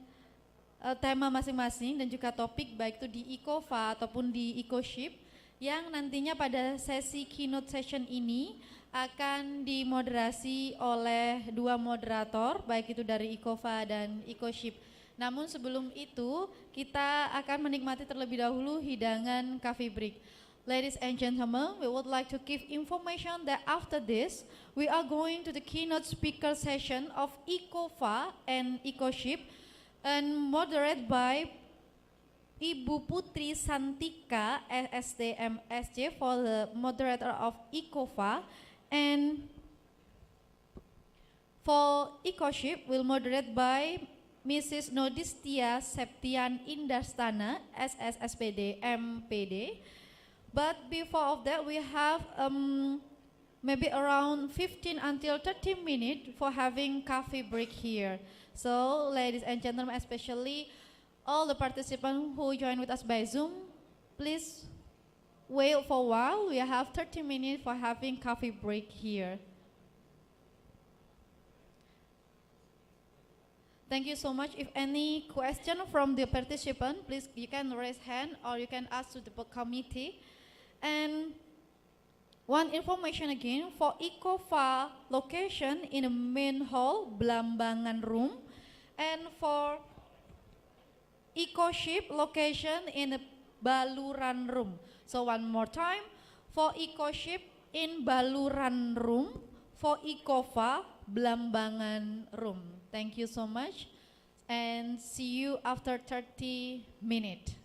tema masing-masing dan juga topik baik itu di ICoFA ataupun di ICoSHIP yang nantinya pada sesi keynote session ini akan dimoderasi oleh 2 moderator baik itu dari ICoFA dan ICoSHIP. Namun sebelum itu kita akan menikmati terlebih dahulu hidangan coffee break. Ladies and gentlemen, we would like to give information that after this, we are going to the keynote speaker session of ICoFA and ICoSHIP and moderated by Ibu Putri Santika, SSD, MSc for the moderator of ICoFA, and for ICoSHIP will moderate by Mrs. Nodistia Septian Indastana, SS, SPD, MPD. But before of that, we have maybe around 15 until 30 minutes for having coffee break here. So, ladies and gentlemen, especially all the participants who join with us by Zoom, please wait for a while. We have 30 minutes for having coffee break here. Thank you so much. If any question from the participant, please you can raise hand or you can ask to the committee. And one information again, for ICoFA location in the main hall, Blambangan room, and for ICoSHIP location in the Baluran room. So one more time, for ICoSHIP in Baluran room, for ICoFA Blambangan room. Thank you so much and see you after 30 minutes.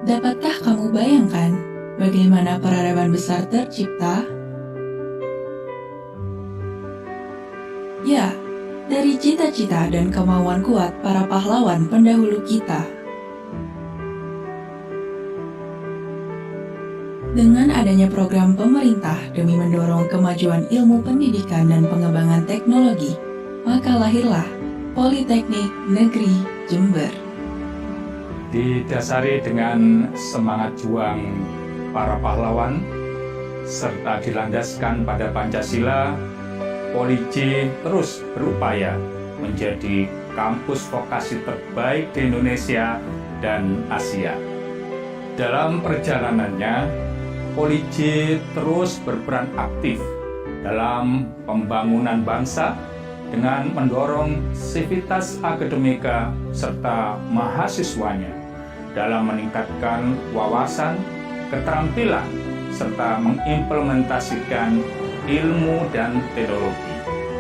Dapatkah kamu bayangkan bagaimana peradaban besar tercipta? Ya, dari cita-cita dan kemauan kuat para pahlawan pendahulu kita. Dengan adanya program pemerintah demi mendorong kemajuan ilmu pendidikan dan pengembangan teknologi, maka lahirlah Politeknik Negeri Jember. Didasari dengan semangat juang para pahlawan, serta dilandaskan pada Pancasila, Poliji terus berupaya menjadi kampus vokasi terbaik di Indonesia dan Asia. Dalam perjalanannya, Poliji terus berperan aktif dalam pembangunan bangsa dengan mendorong sivitas akademika serta mahasiswanya dalam meningkatkan wawasan, keterampilan, serta mengimplementasikan ilmu dan teknologi.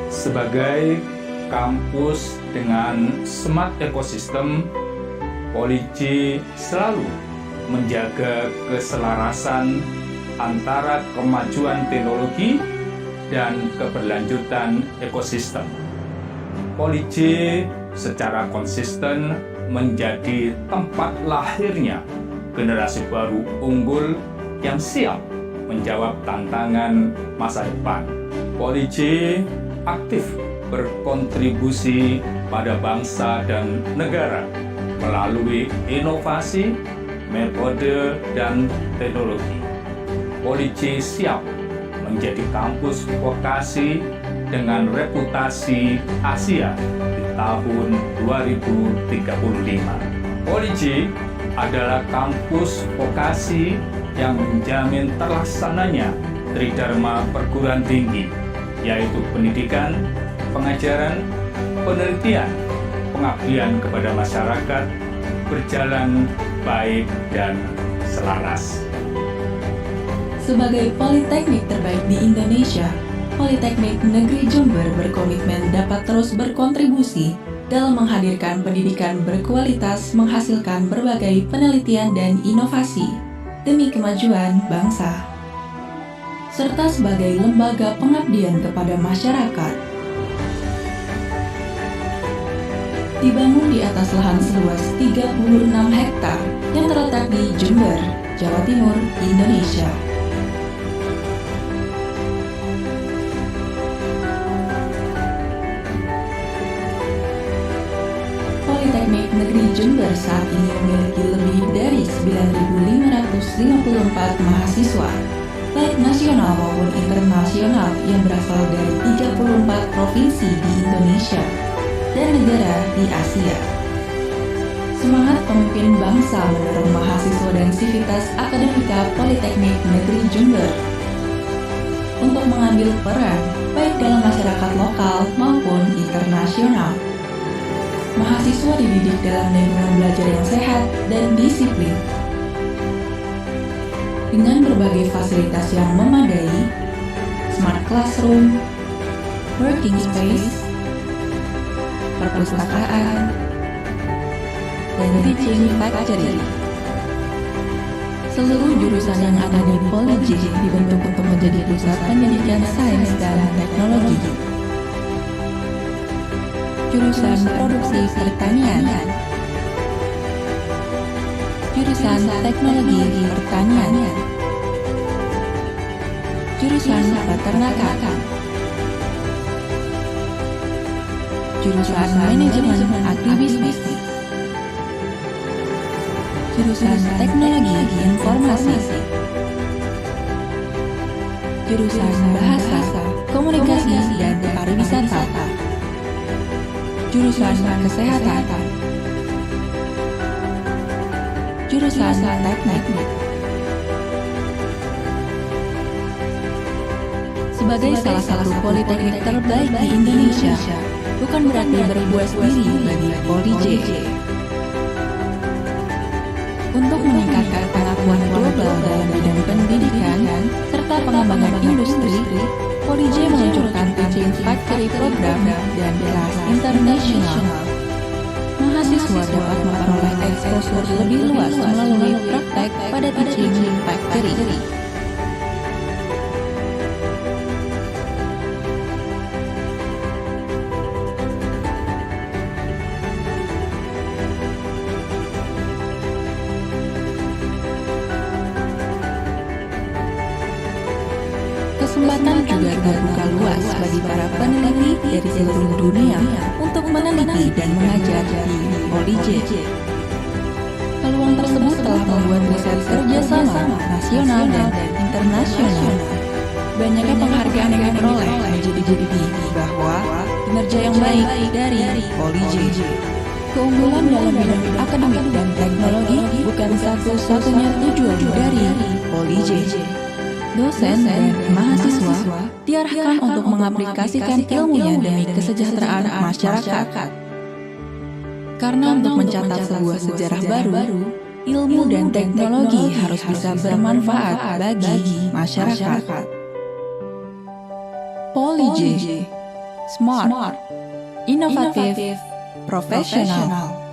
Sebagai kampus dengan smart ekosistem, Poliji selalu menjaga keselarasan antara kemajuan teknologi dan keberlanjutan ekosistem. Poliji secara konsisten menjadi tempat lahirnya generasi baru unggul yang siap menjawab tantangan masa depan. Poliji aktif berkontribusi pada bangsa dan negara melalui inovasi, metode, dan teknologi. Poliji siap menjadi kampus vokasi dengan reputasi Asia di tahun 2035. Poliji adalah kampus vokasi yang menjamin terlaksananya tridharma perguruan tinggi, yaitu pendidikan, pengajaran, penelitian, pengabdian kepada masyarakat, berjalan baik dan selaras. Sebagai politeknik terbaik di Indonesia, Politeknik Negeri Jember berkomitmen dapat terus berkontribusi dalam menghadirkan pendidikan berkualitas, menghasilkan berbagai penelitian dan inovasi demi kemajuan bangsa, serta sebagai lembaga pengabdian kepada masyarakat. Dibangun di atas lahan seluas 36 hektar yang terletak di Jember, Jawa Timur, Indonesia. Politeknik Negeri Jember saat ini memiliki lebih dari 9.554 mahasiswa, baik nasional maupun internasional yang berasal dari 34 provinsi di Indonesia dan negara di Asia. Semangat pemimpin bangsa mendorong mahasiswa dan sivitas akademika Politeknik Negeri Jember untuk mengambil peran baik dalam masyarakat lokal maupun internasional. Mahasiswa dididik dalam lingkungan belajar yang sehat dan disiplin. Dengan berbagai fasilitas yang memadai, smart classroom, working space, perpustakaan, dan teaching factory. Seluruh jurusan yang ada di Poliji dibentuk untuk menjadi pusat pendidikan sains dan teknologi. Jurusan produksi pertanian, jurusan teknologi pertanian, jurusan peternakan, jurusan manajemen agribisnis, jurusan teknologi informasi, jurusan bahasa, komunikasi, dan pariwisata, jurusan kesehatan, jurusan teknik. Sebagai salah satu politeknik terbaik di Indonesia, bukan berarti berbuat diri bagi Poliji. Untuk meningkatkan pengakuan global dalam bidang pendidikan serta pengembangan industri, Poliji meluncurkan Teaching Factory Program dan kelas internasional. Mahasiswa dapat memperoleh eksposur lebih luas melalui praktek pada Teaching Factory. Kesempatan juga terbuka luas bagi para peneliti dari seluruh dunia untuk meneliti dan mengajar di Poliji. Peluang tersebut telah membuat riset kerjasama nasional dan internasional. Banyaknya penghargaan yang diperoleh menjadi bukti bahwa kinerja yang baik dari Poliji. Keunggulan dalam bidang akademik dan teknologi bukan satu-satunya tujuan dari Poliji. Dosen dan mahasiswa diarahkan untuk mengaplikasikan ilmunya demi kesejahteraan masyarakat. Karena untuk mencatat sebuah sejarah baru, Ilmu dan teknologi harus bisa bermanfaat bagi masyarakat. Poli-J, smart, inovatif, profesional.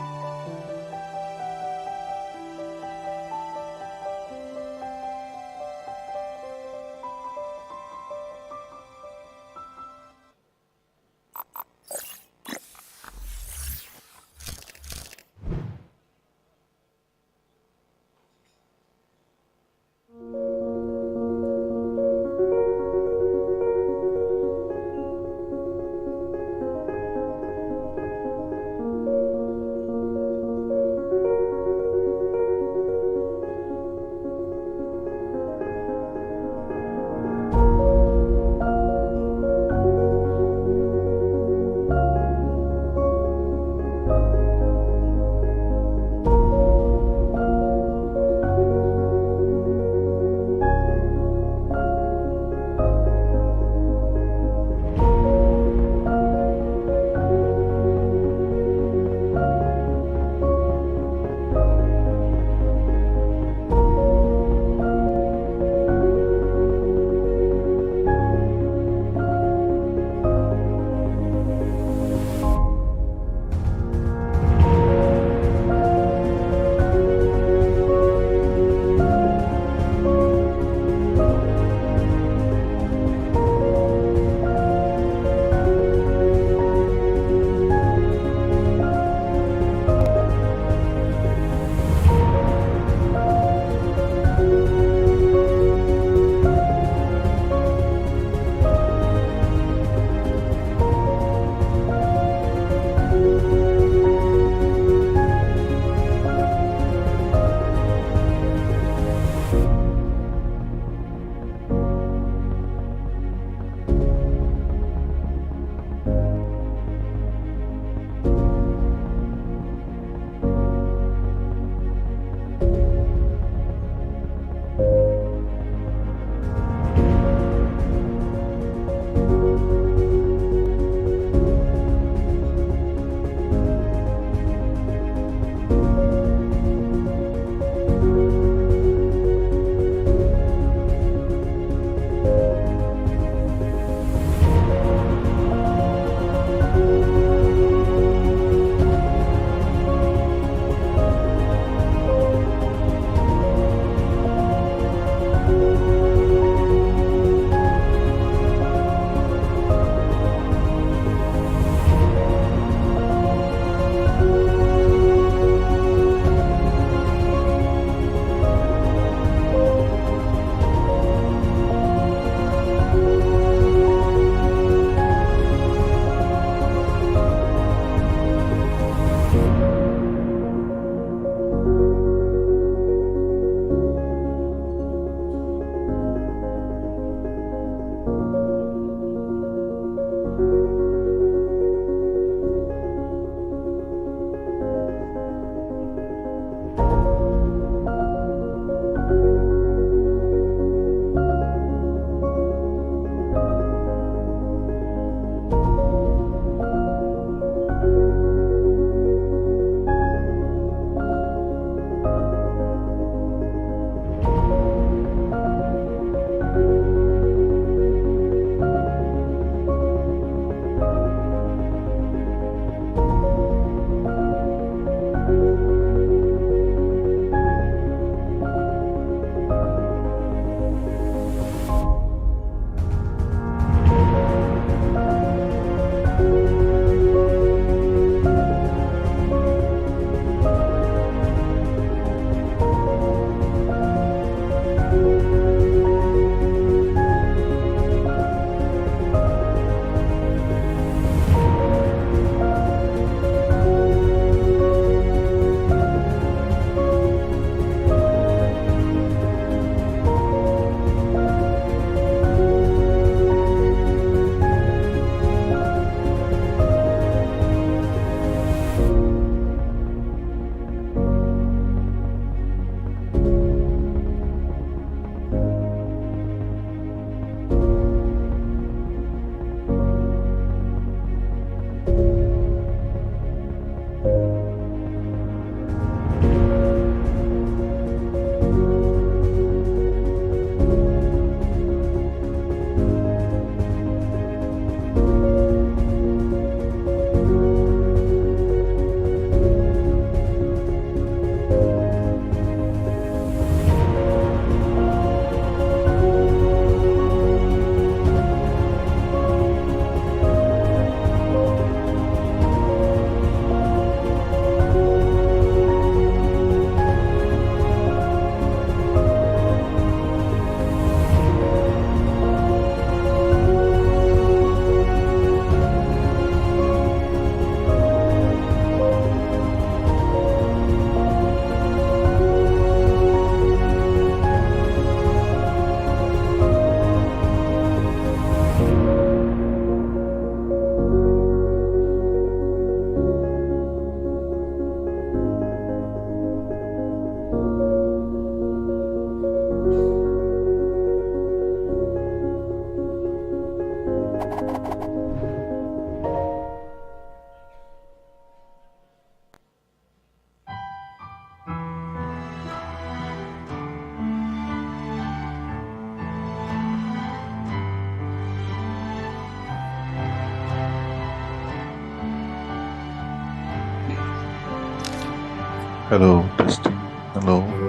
Hello, testing. Hello.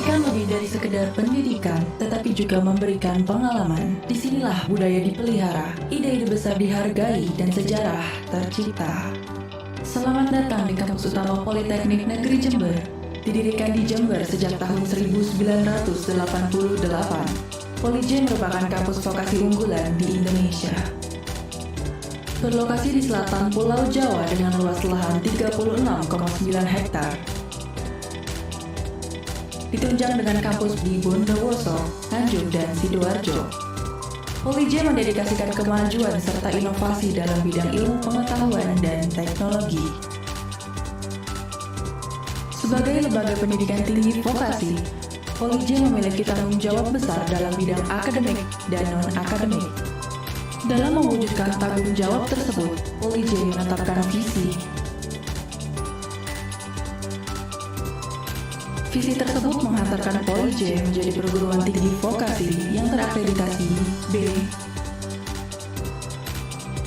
Pendidikan lebih dari sekedar pendidikan, tetapi juga memberikan pengalaman. Disinilah budaya dipelihara, ide-ide besar dihargai, dan sejarah tercipta. Selamat datang di kampus utama Politeknik Negeri Jember. Didirikan di Jember sejak tahun 1988, Poli J merupakan kampus vokasi unggulan di Indonesia. Berlokasi di selatan Pulau Jawa dengan luas lahan 36,9 hektar. Ditunjang dengan kampus di Bondowoso, Tanjung, dan Sidoarjo. Poli J mendedikasikan kemajuan serta inovasi dalam bidang ilmu pengetahuan dan teknologi. Sebagai lembaga pendidikan tinggi vokasi, Poli J memiliki tanggung jawab besar dalam bidang akademik dan non-akademik. Dalam mewujudkan tanggung jawab tersebut, Poli J menetapkan visi. Visi tersebut menghantarkan Poli J menjadi perguruan tinggi vokasi yang terakreditasi B.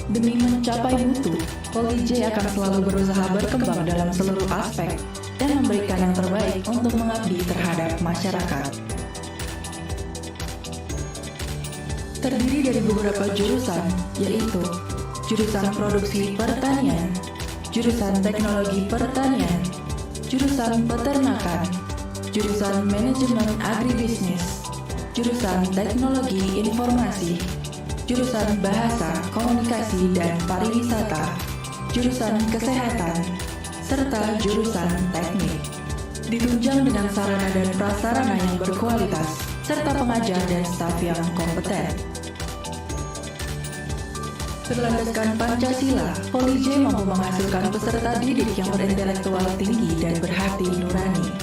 Demi mencapai mutu, Poli J akan selalu berusaha berkembang dalam seluruh aspek dan memberikan yang terbaik untuk mengabdi terhadap masyarakat. Terdiri dari beberapa jurusan, yaitu jurusan produksi pertanian, jurusan teknologi pertanian, jurusan peternakan, jurusan manajemen agribisnis, jurusan teknologi informasi, jurusan bahasa, komunikasi, dan pariwisata, jurusan kesehatan, serta jurusan teknik. Ditunjang dengan sarana dan prasarana yang berkualitas, serta pengajar dan staf yang kompeten. Berlandaskan Pancasila, Poli J mampu menghasilkan peserta didik yang berintelektual tinggi dan berhati nurani.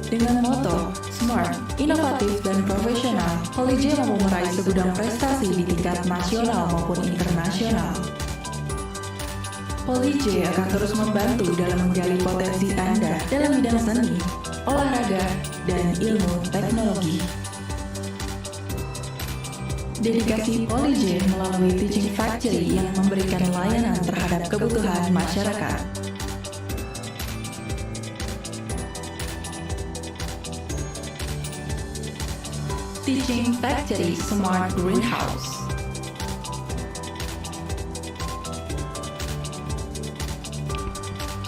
Dengan moto smart, inovatif, dan profesional, Poli J mampu meraih segudang prestasi di tingkat nasional maupun internasional. Poli J akan terus membantu dalam menggali potensi Anda dalam bidang seni, olahraga, dan ilmu teknologi. Dedikasi Poli J melalui Teaching Factory yang memberikan layanan terhadap kebutuhan masyarakat. Teaching Factory Smart Greenhouse.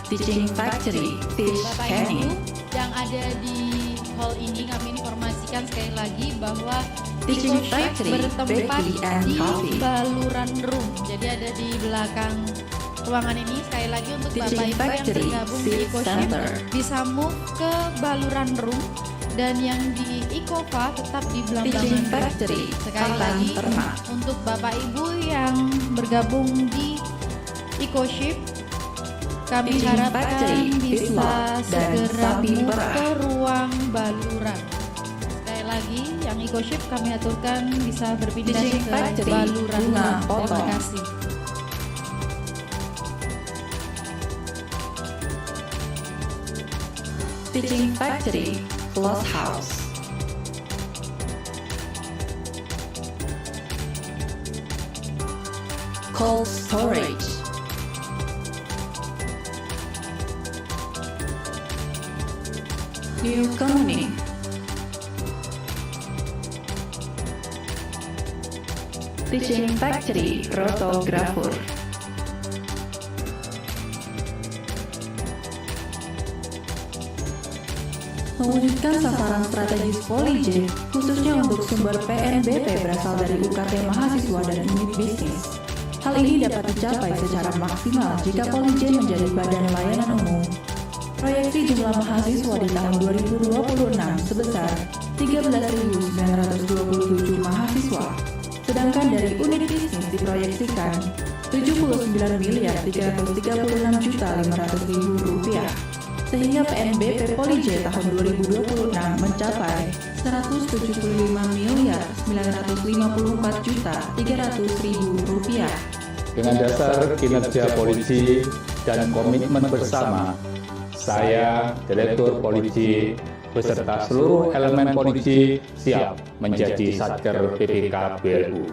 Teaching Factory Fish Bapak Canning. Ibu yang ada di hall ini, kami informasikan sekali lagi bahwa Teaching ICoSHIP Factory bertempat Bakery and di Coffee. Baluran Room. Jadi ada di belakang ruangan ini. Sekali lagi untuk Teaching Bapak Ibu yang Factory tergabung di Seed ICoSHIP Center. bisa move ke Baluran Room, dan yang di ICoFA tetap di Teaching Bambang. Factory Sekali Pakan lagi Ternak. untuk Bapak Ibu yang bergabung di ICoSHIP, kami Teaching harapkan Factory, bisa Feedlot, dan segera Sapi move Perah. ke ruang baluran. Sekali lagi, yang ICoSHIP kami aturkan bisa berpindah Teaching ke Factory, baluran. Bunga Terima Potong. kasih. Teaching Factory Floss House. Cold Storage. New Company. Teaching Factory Rotographer. Mewujudkan sasaran strategis Poli J, khususnya untuk sumber PNBP berasal dari UKT mahasiswa dan unit bisnis. Hal ini dapat dicapai secara maksimal jika Poli J menjadi badan layanan umum. Proyeksi jumlah mahasiswa di tahun 2026 sebesar 13.927 mahasiswa, sedangkan dari unit bisnis diproyeksikan 79.336.500.000 rupiah, sehingga PNBP Poli J tahun 2026 mencapai 175.954.300.000 rupiah. Dengan dasar kinerja polisi dan komitmen bersama, saya, Direktur Polisi, beserta seluruh elemen polisi siap menjadi Satker PPK BLU.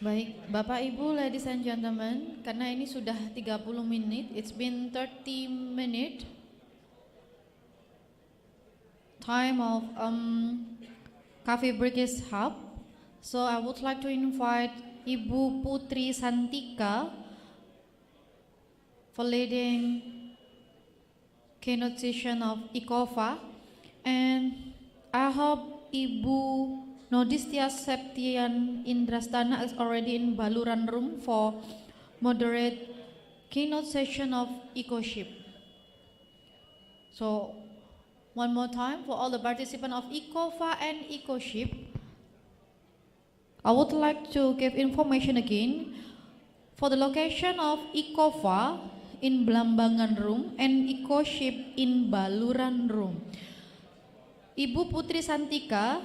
Baik, Bapak Ibu, ladies and gentlemen, karena ini sudah 30 menit, it's been 30 minute time of coffee break is up. So I would like to invite Ibu Putri Santika for leading keynote session of ICoFA, and I hope Ibu Nodistia Septian Indrastana is already in Baluran room for moderate keynote session of ICoSHIP. So one more time for all the participants of ICoFA and ICoSHIP, I would like to give information again for the location of ICoFA in Blambangan room and ICoSHIP in Baluran room. Ibu Putri Santika,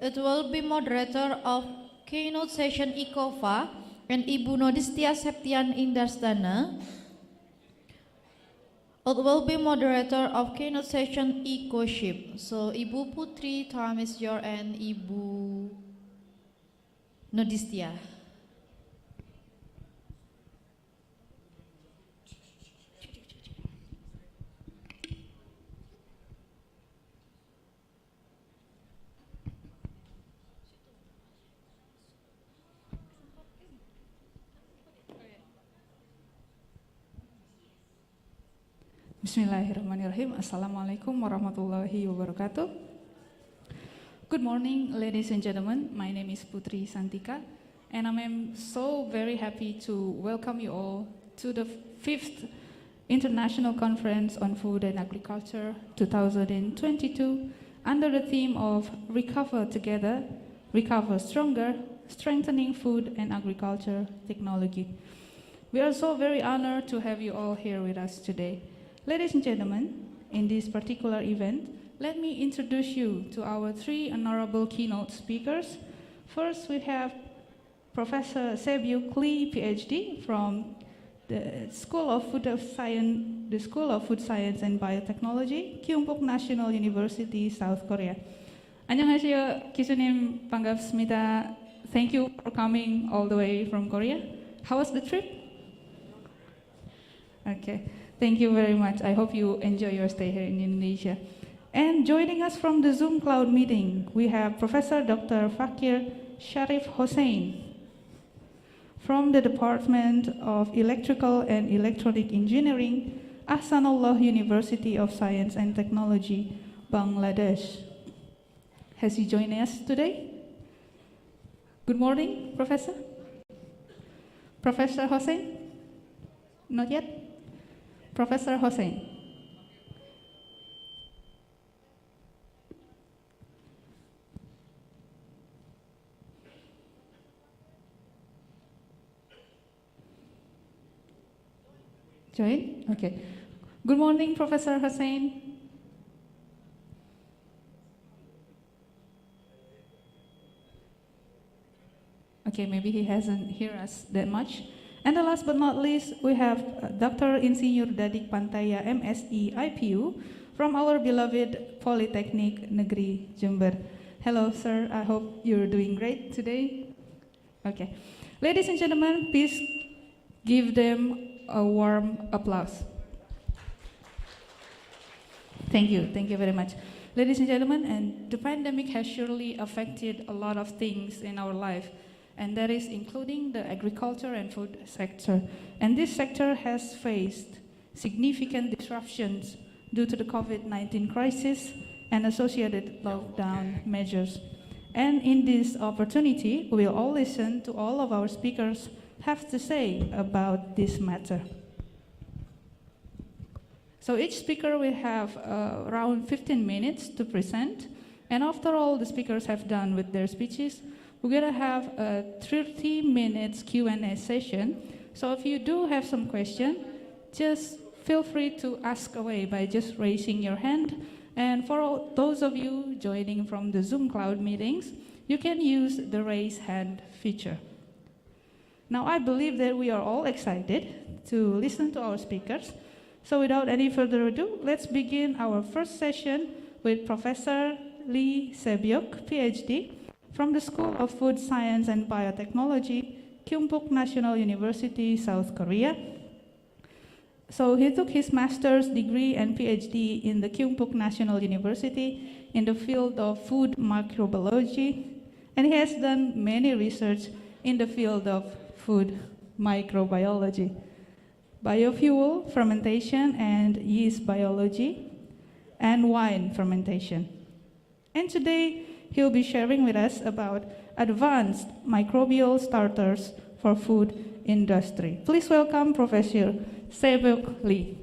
it will be moderator of keynote session ICoFA, and Ibu Nodistia Septian Indarstana, it will be moderator of keynote session ICoSHIP. So Ibu Putri, time is your and Ibu Nodistia. Bismillahirrahmanirrahim. Assalamualaikum warahmatullahi wabarakatuh. Good morning, ladies and gentlemen. My name is Putri Santika, and I am so very happy to welcome you all to the 5th International Conference on Food and Agriculture 2022 under the theme of Recover Together, Recover Stronger, Strengthening Food and Agriculture Technology. We are so very honored to have you all here with us today. Ladies and gentlemen, in this particular event, let me introduce you to our 3 honorable keynote speakers. First, we have Professor Sae-Byuk, Ph.D. from the School of Food Science and Biotechnology, Kyungpook National University, South Korea. 안녕하세요, 교수님 반갑습니다. Thank you for coming all the way from Korea. How was the trip? Okay. Thank you very much. I hope you enjoy your stay here in Indonesia. And joining us from the Zoom cloud meeting, we have Professor Dr. Fakir Sharif Hossain from the Department of Electrical and Electronic Engineering, Ahsanullah University of Science and Technology, Bangladesh. Has he joined us today? Good morning, Professor. Professor Hossain? Not yet? Professor Hossain. Join? Okay. Good morning, Professor Hossain. Okay, maybe he hasn't heard us that much. And the last but not least, we have Dr. Insinyur Dadik Pantaya, M.Si, IPU, from our beloved Politeknik Negeri Jember. Hello, sir. I hope you're doing great today. Okay. Ladies and gentlemen, please give them a warm applause. Thank you. Thank you very much. Ladies and gentlemen, and the pandemic has surely affected a lot of things in our life, and that is including the agriculture and food sector. And this sector has faced significant disruptions due to the COVID-19 crisis and associated lockdown measures. And in this opportunity, we will all listen to all of our speakers have to say about this matter. So each speaker will have around 15 minutes to present, and after all the speakers have done with their speeches, we're gonna have a 30 minutes Q&A session. So if you do have some question, just feel free to ask away by just raising your hand. And for all those of you joining from the Zoom cloud meetings, you can use the raise hand feature. Now I believe that we are all excited to listen to our speakers. So without any further ado, let's begin our first session with Professor Sae-Byuk, Ph.D. from the School of Food Science and Biotechnology, Kyungpook National University, South Korea. So he took his master's degree and Ph.D. in the Kyungpook National University in the field of food microbiology, and he has done many research in the field of food microbiology, biofuel fermentation and yeast biology, and wine fermentation. And today, he'll be sharing with us about advanced microbial starters for food industry. Please welcome Professor Sae-Byuk Lee.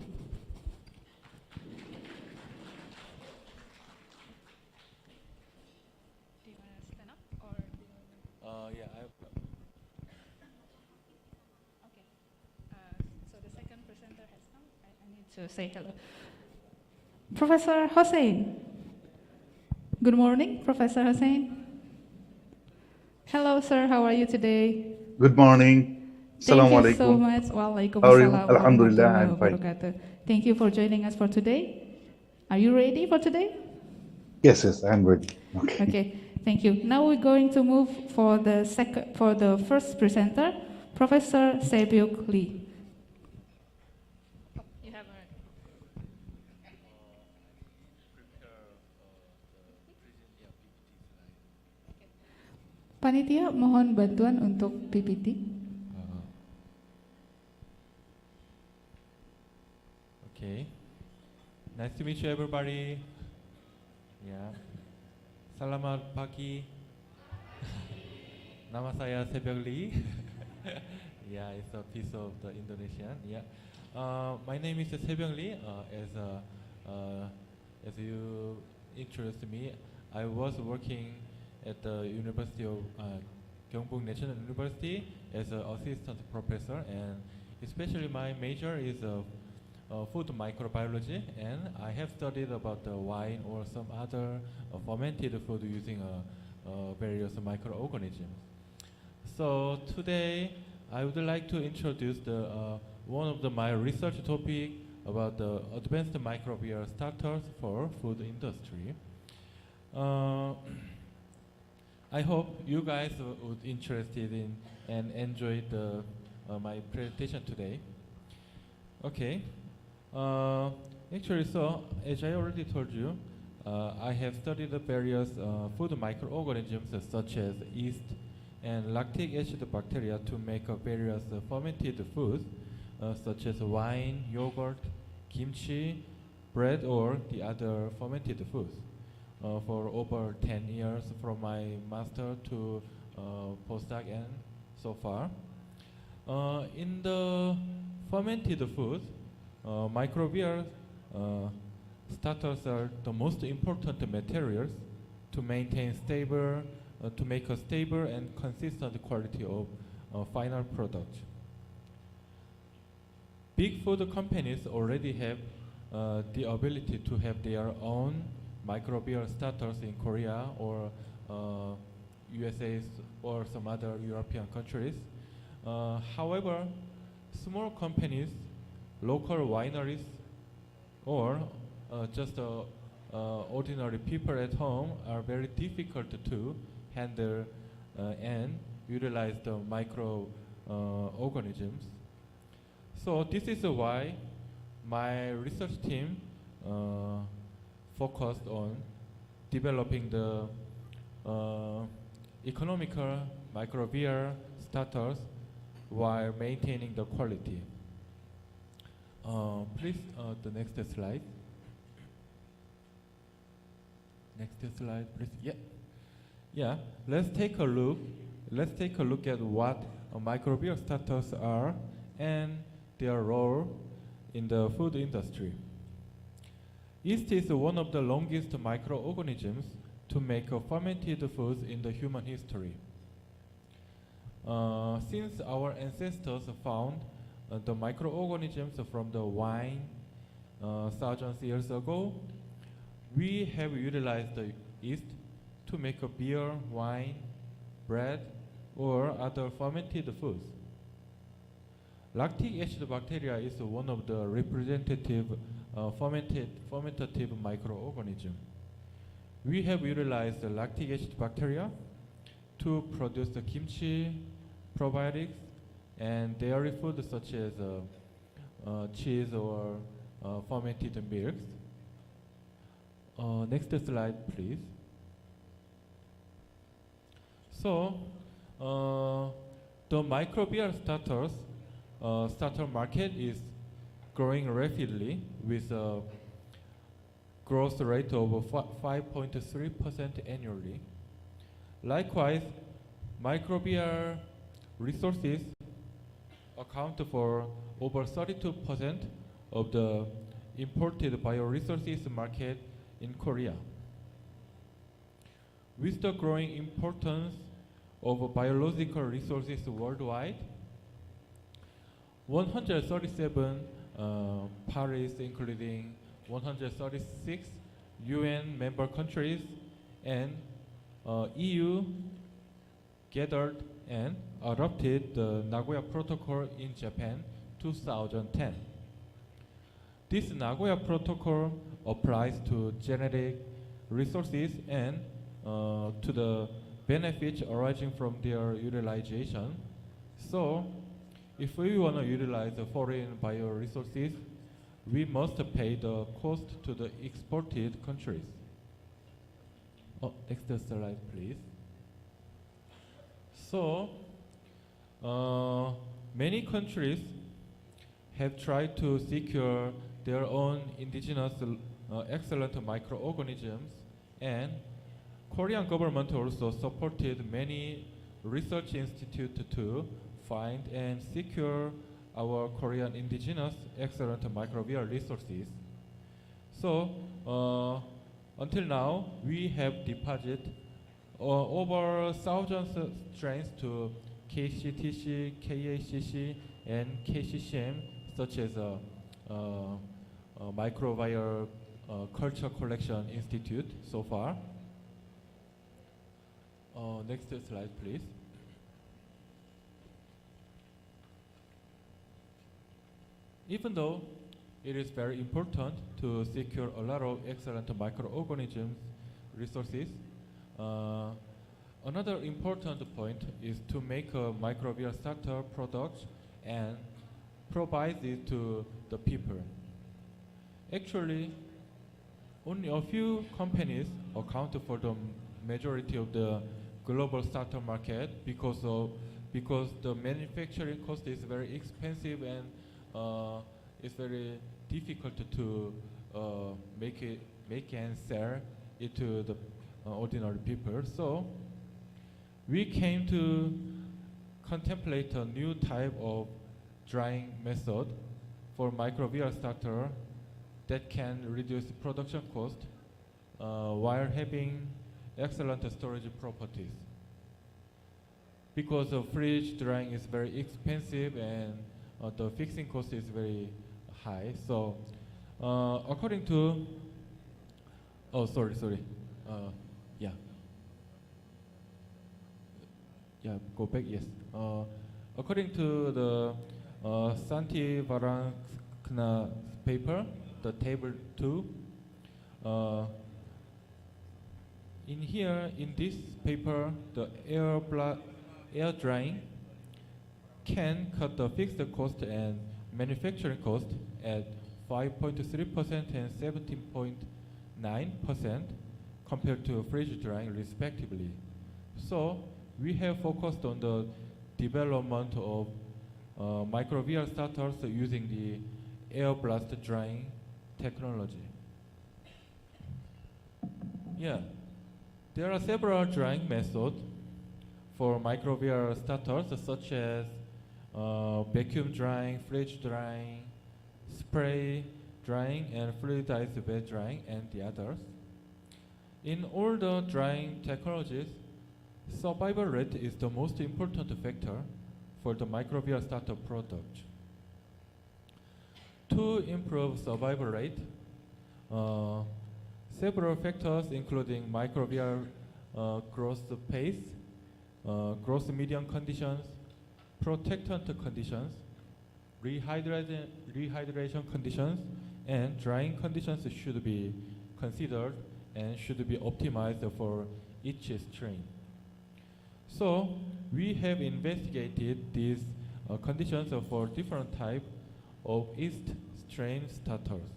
So the second presenter has come. I need to say hello. Professor Hossain. Good morning, Professor Hossain. Hello, sir. How are you today? Good morning. Thank you so Assalamualaikum. much. How are you? Waalaikumsalam Alhamdulillah, warahmatullahi I'm fine. wabarakatuh. Thank you for joining us for today. Are you ready for today? Yes, I'm ready. Okay. Okay, thank you. Now we're going to move for the first presenter, Professor Sae-Byuk Lee. Panitia, mohon bantuan untuk PPT. Okay. Nice to meet you, everybody. Yeah. Selamat pagi. Nama saya Sae-Byuk Lee. Yeah, it's a piece of the Indonesian. Yeah. My name is Sae-Byuk Lee. As you introduced me, I was working at the University of Kyungpook National University as an assistant professor, and especially my major is food microbiology, and I have studied about the wine or some other fermented food using various microorganisms. So today I would like to introduce one of my research topic about the advanced microbial starters for food industry. I hope you guys would interested in and enjoy my presentation today. Okay. Actually, so as I already told you, I have studied the various food microorganisms such as yeast and lactic acid bacteria to make various fermented foods such as wine, yogurt, kimchi, bread, or the other fermented foods. For over 10 years from my master to postdoc and so far. In the fermented foods, microbial starters are the most important materials to maintain to make a stable and consistent quality of final product. Big food companies already have the ability to have their own microbial starters in Korea or USA or some other European countries. However, small companies, local wineries, or just ordinary people at home are very difficult to handle and utilize the microorganisms. So this is why my research team focused on developing the economical microbial starters while maintaining the quality. Please, the next slide. Next slide, please. Yeah. Let's take a look. Let's take a look at what microbial starters are and their role in the food industry. Yeast is one of the longest microorganisms to make fermented foods in the human history. Since our ancestors found the microorganisms from the wine thousands of years ago, we have utilized the yeast to make a beer, wine, bread, or other fermented foods. Lactic acid bacteria is one of the representative fermentative microorganisms. We have utilized the lactic acid bacteria to produce the kimchi, probiotics, and dairy food such as cheese or fermented milks. Next slide, please. So, the microbial starter market is growing rapidly with a growth rate of 5.3% annually. Likewise, microbial resources account for over 32% of the imported bioresources market in Korea. With the growing importance of biological resources worldwide, 137 parties, including 136 UN member countries and EU, gathered and adopted the Nagoya Protocol in Japan 2010. This Nagoya Protocol applies to genetic resources and to the benefits arising from their utilization. So, if we want to utilize the foreign bioresources, we must pay the cost to the exported countries. Next slide, please. So, many countries have tried to secure their own indigenous excellent microorganisms, and Korean government also supported many research institutes to find and secure our Korean indigenous excellent microbial resources. So, until now, we have deposited over thousands of strains to KCTC, KACC, and KCCM, such as Microbial Culture Collection Institute so far. Next slide, please. Even though it is very important to secure a lot of excellent microorganisms resources, another important point is to make a microbial starter product and provide it to the people. Actually, only a few companies account for the majority of the global starter market because the manufacturing cost is very expensive and it's very difficult to make and sell it to the ordinary people. So we came to contemplate a new type of drying method for microbial starter that can reduce production cost while having excellent storage properties. Because the fridge drying is very expensive and the fixing cost is very high. So according to, go back, yes. According to the Santi Varankna paper, the table 2, in this paper, the air drying can cut the fixed cost and manufacturing cost at 5.3% and 17.9% compared to fridge drying respectively. So we have focused on the development of microbial starters using the air blast drying technology. Yeah, there are several drying methods for microbial starters such as vacuum drying, fridge drying, spray drying, and fluidized bed drying, and the others. In all the drying technologies, survival rate is the most important factor for the microbial starter product. To improve survival rate, several factors including microbial growth pace, growth medium conditions, protectant conditions, rehydration conditions, and drying conditions should be considered and should be optimized for each strain. So we have investigated these conditions for different type of yeast strain starters.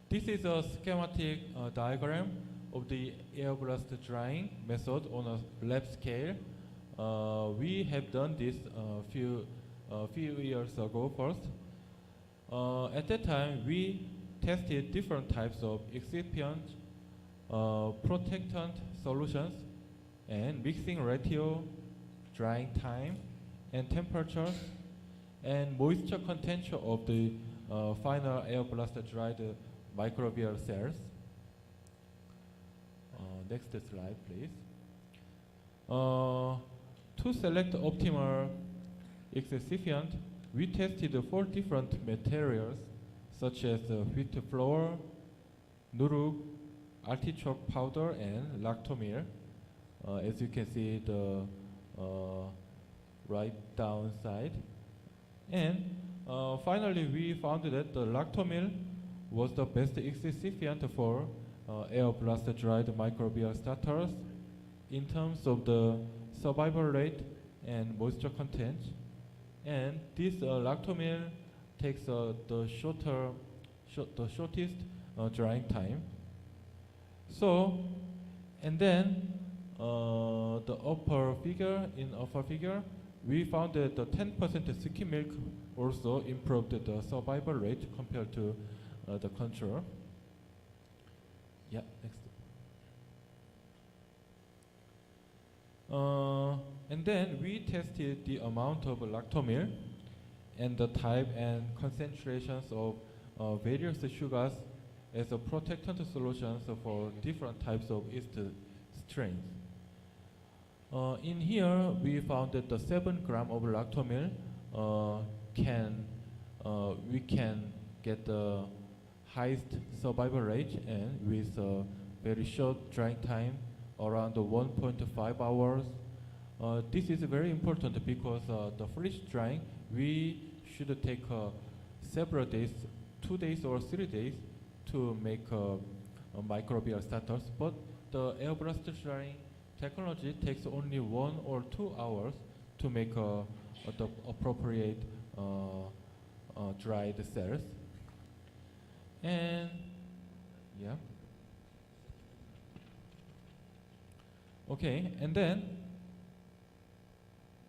This is a schematic diagram of the air blast drying method on a lab scale. We have done this few years ago first. At that time, we tested different types of excipient, protectant solutions, and mixing ratio, drying time, and temperatures, and moisture content of the final air blast dried microbial cells. Next slide, please. To select optimal excipient, we tested 4 different materials such as wheat flour, nuruk, artichoke powder, and lactomil. As you can see, the right down side. And finally, we found that the lactomil was the best excipient for air blast dried microbial starters in terms of the survival rate and moisture content. And this lactomil takes the shortest drying time. So, and then the upper figure, we found that the 10% skim milk also improved the survival rate compared to the control. Yeah, next. And then we tested the amount of lactomil and the type and concentrations of various sugars as a protectant solutions for different types of yeast strains. In here, we found that the 7 gram of lactomil we can get the highest survival rate and with a very short drying time around 1.5 hours. This is very important because the freeze drying, we should take several days, 2 days or 3 days to make microbial starters, but the air blast drying technology takes only 1 or 2 hours to make the appropriate dried cells. And yeah. Okay, and then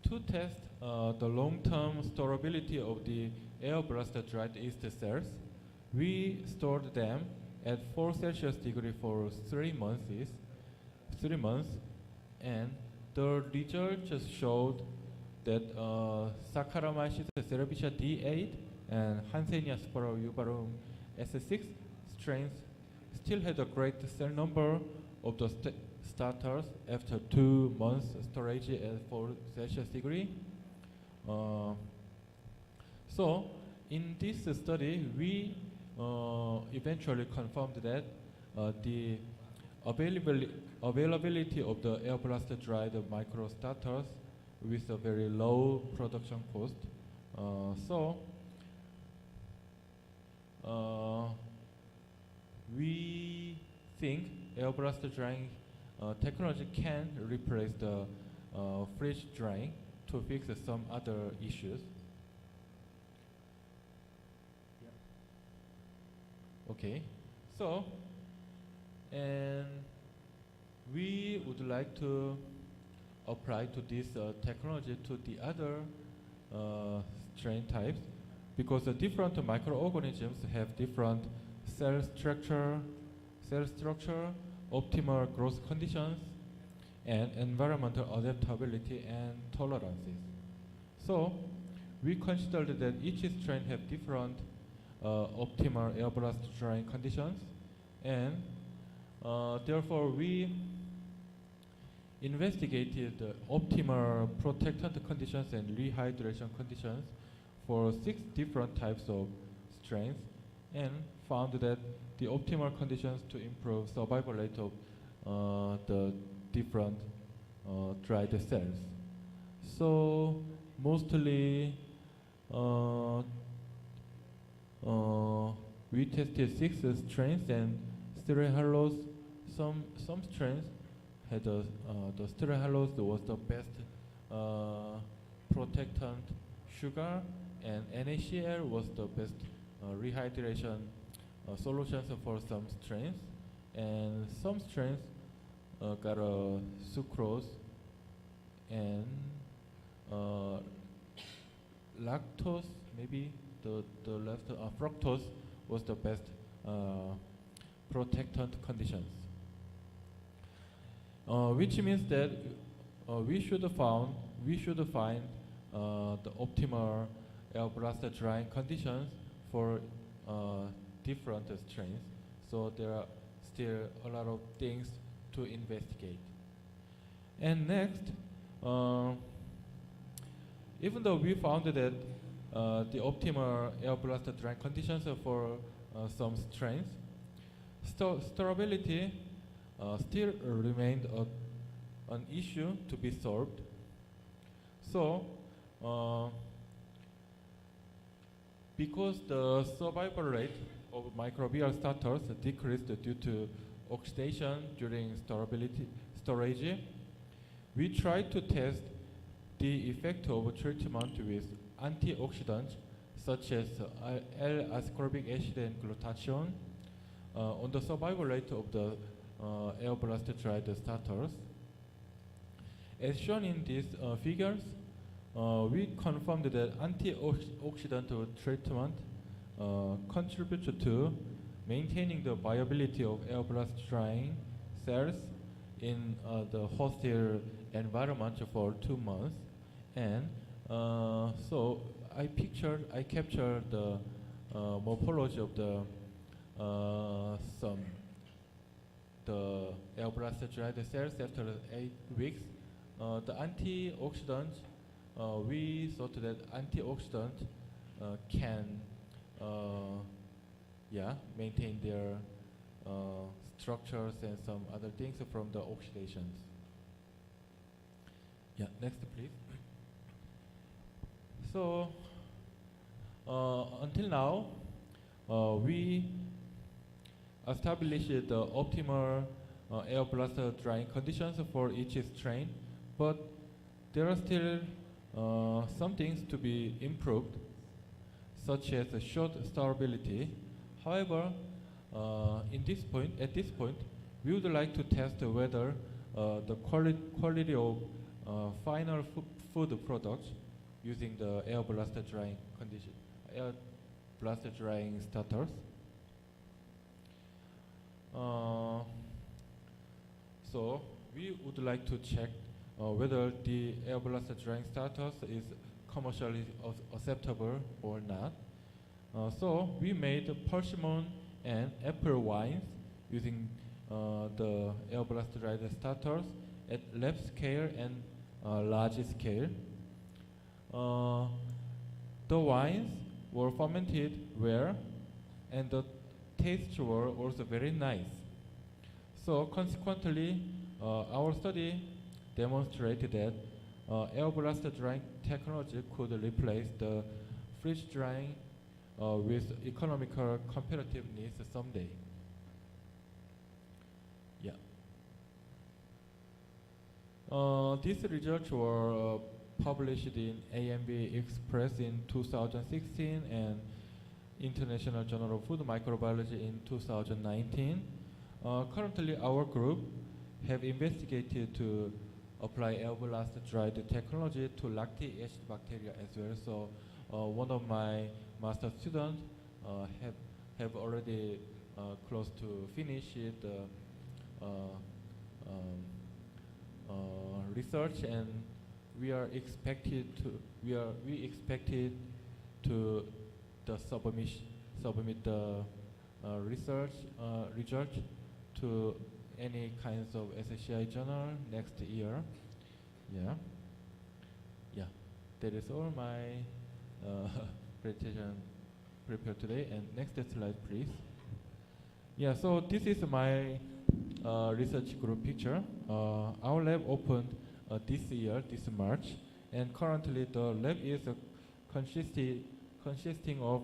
to test the long-term storability of the air blast dried yeast cells, we stored them at 4 Celsius degree for 3 months, and the results just showed that Saccharomyces cerevisiae D8 and Hansenia sporoeuvarum S6 strains still had a great cell number of the starters after 2 months storage at 4 Celsius degree. So in this study, we eventually confirmed that the availability of the air blast dried micro starters with a very low production cost. We think air blast drying technology can replace the freeze drying to fix some other issues. Okay, so, and we would like to apply to this technology to the other strain types, because the different microorganisms have different cell structure, optimal growth conditions, and environmental adaptability and tolerances. So we considered that each strain have different optimal air blast drying conditions, and therefore we investigated the optimal protectant conditions and rehydration conditions for 6 different types of strains, and found that the optimal conditions to improve survival rate of the different dried cells. So mostly we tested 6 strains and 3 halos. Some strains had the sterolhalose was the best protectant sugar, and NaCl was the best rehydration solutions for some strains, and some strains got a sucrose and lactose, maybe the left fructose was the best protectant conditions, which means that we should find the optimal air blast drying conditions for different strains. So there are still a lot of things to investigate. And next, even though we found that the optimal air blast drying conditions for some strains, storability still remained an issue to be solved. So, because the survival rate of microbial starters decreased due to oxidation during storage, we tried to test the effect of treatment with antioxidants such as L-ascorbic acid and glutathione on the survival rate of the air blast dried starters. As shown in these figures, we confirmed that antioxidant treatment contributed to maintaining the viability of air blast drying cells in the hostile environment for 2 months, and so I captured the morphology of the air blast dried cells after 8 weeks. The antioxidants, we thought that antioxidants can maintain their structures and some other things from the oxidations. Yeah, next please. So until now, we established the optimal air blast drying conditions for each strain, but there are still some things to be improved, such as short storability. However, at this point, we would like to test whether the quality of final food products using the air blast drying starters. So we would like to check whether the air blast drying starters is commercially acceptable or not. So we made persimmon and apple wines using the air blast dried starters at lab scale and large scale. The wines were fermented well, and the tastes were also very nice. So consequently, our study demonstrated that air blast drying technology could replace the freeze drying with economical competitiveness someday. Yeah. These results were published in AMB Express in 2016 and International Journal of Food Microbiology in 2019. Currently, our group have investigated to apply air blast dried technology to lactic acid bacteria as well. So one of my master students have already close to finish the research, and we expected to submit the research result to any kinds of SSCI journal next year. Yeah, that is all my presentation prepared today. And next slide, please. Yeah, so this is my research group picture. Our lab opened this year, this March, and currently the lab is consisting of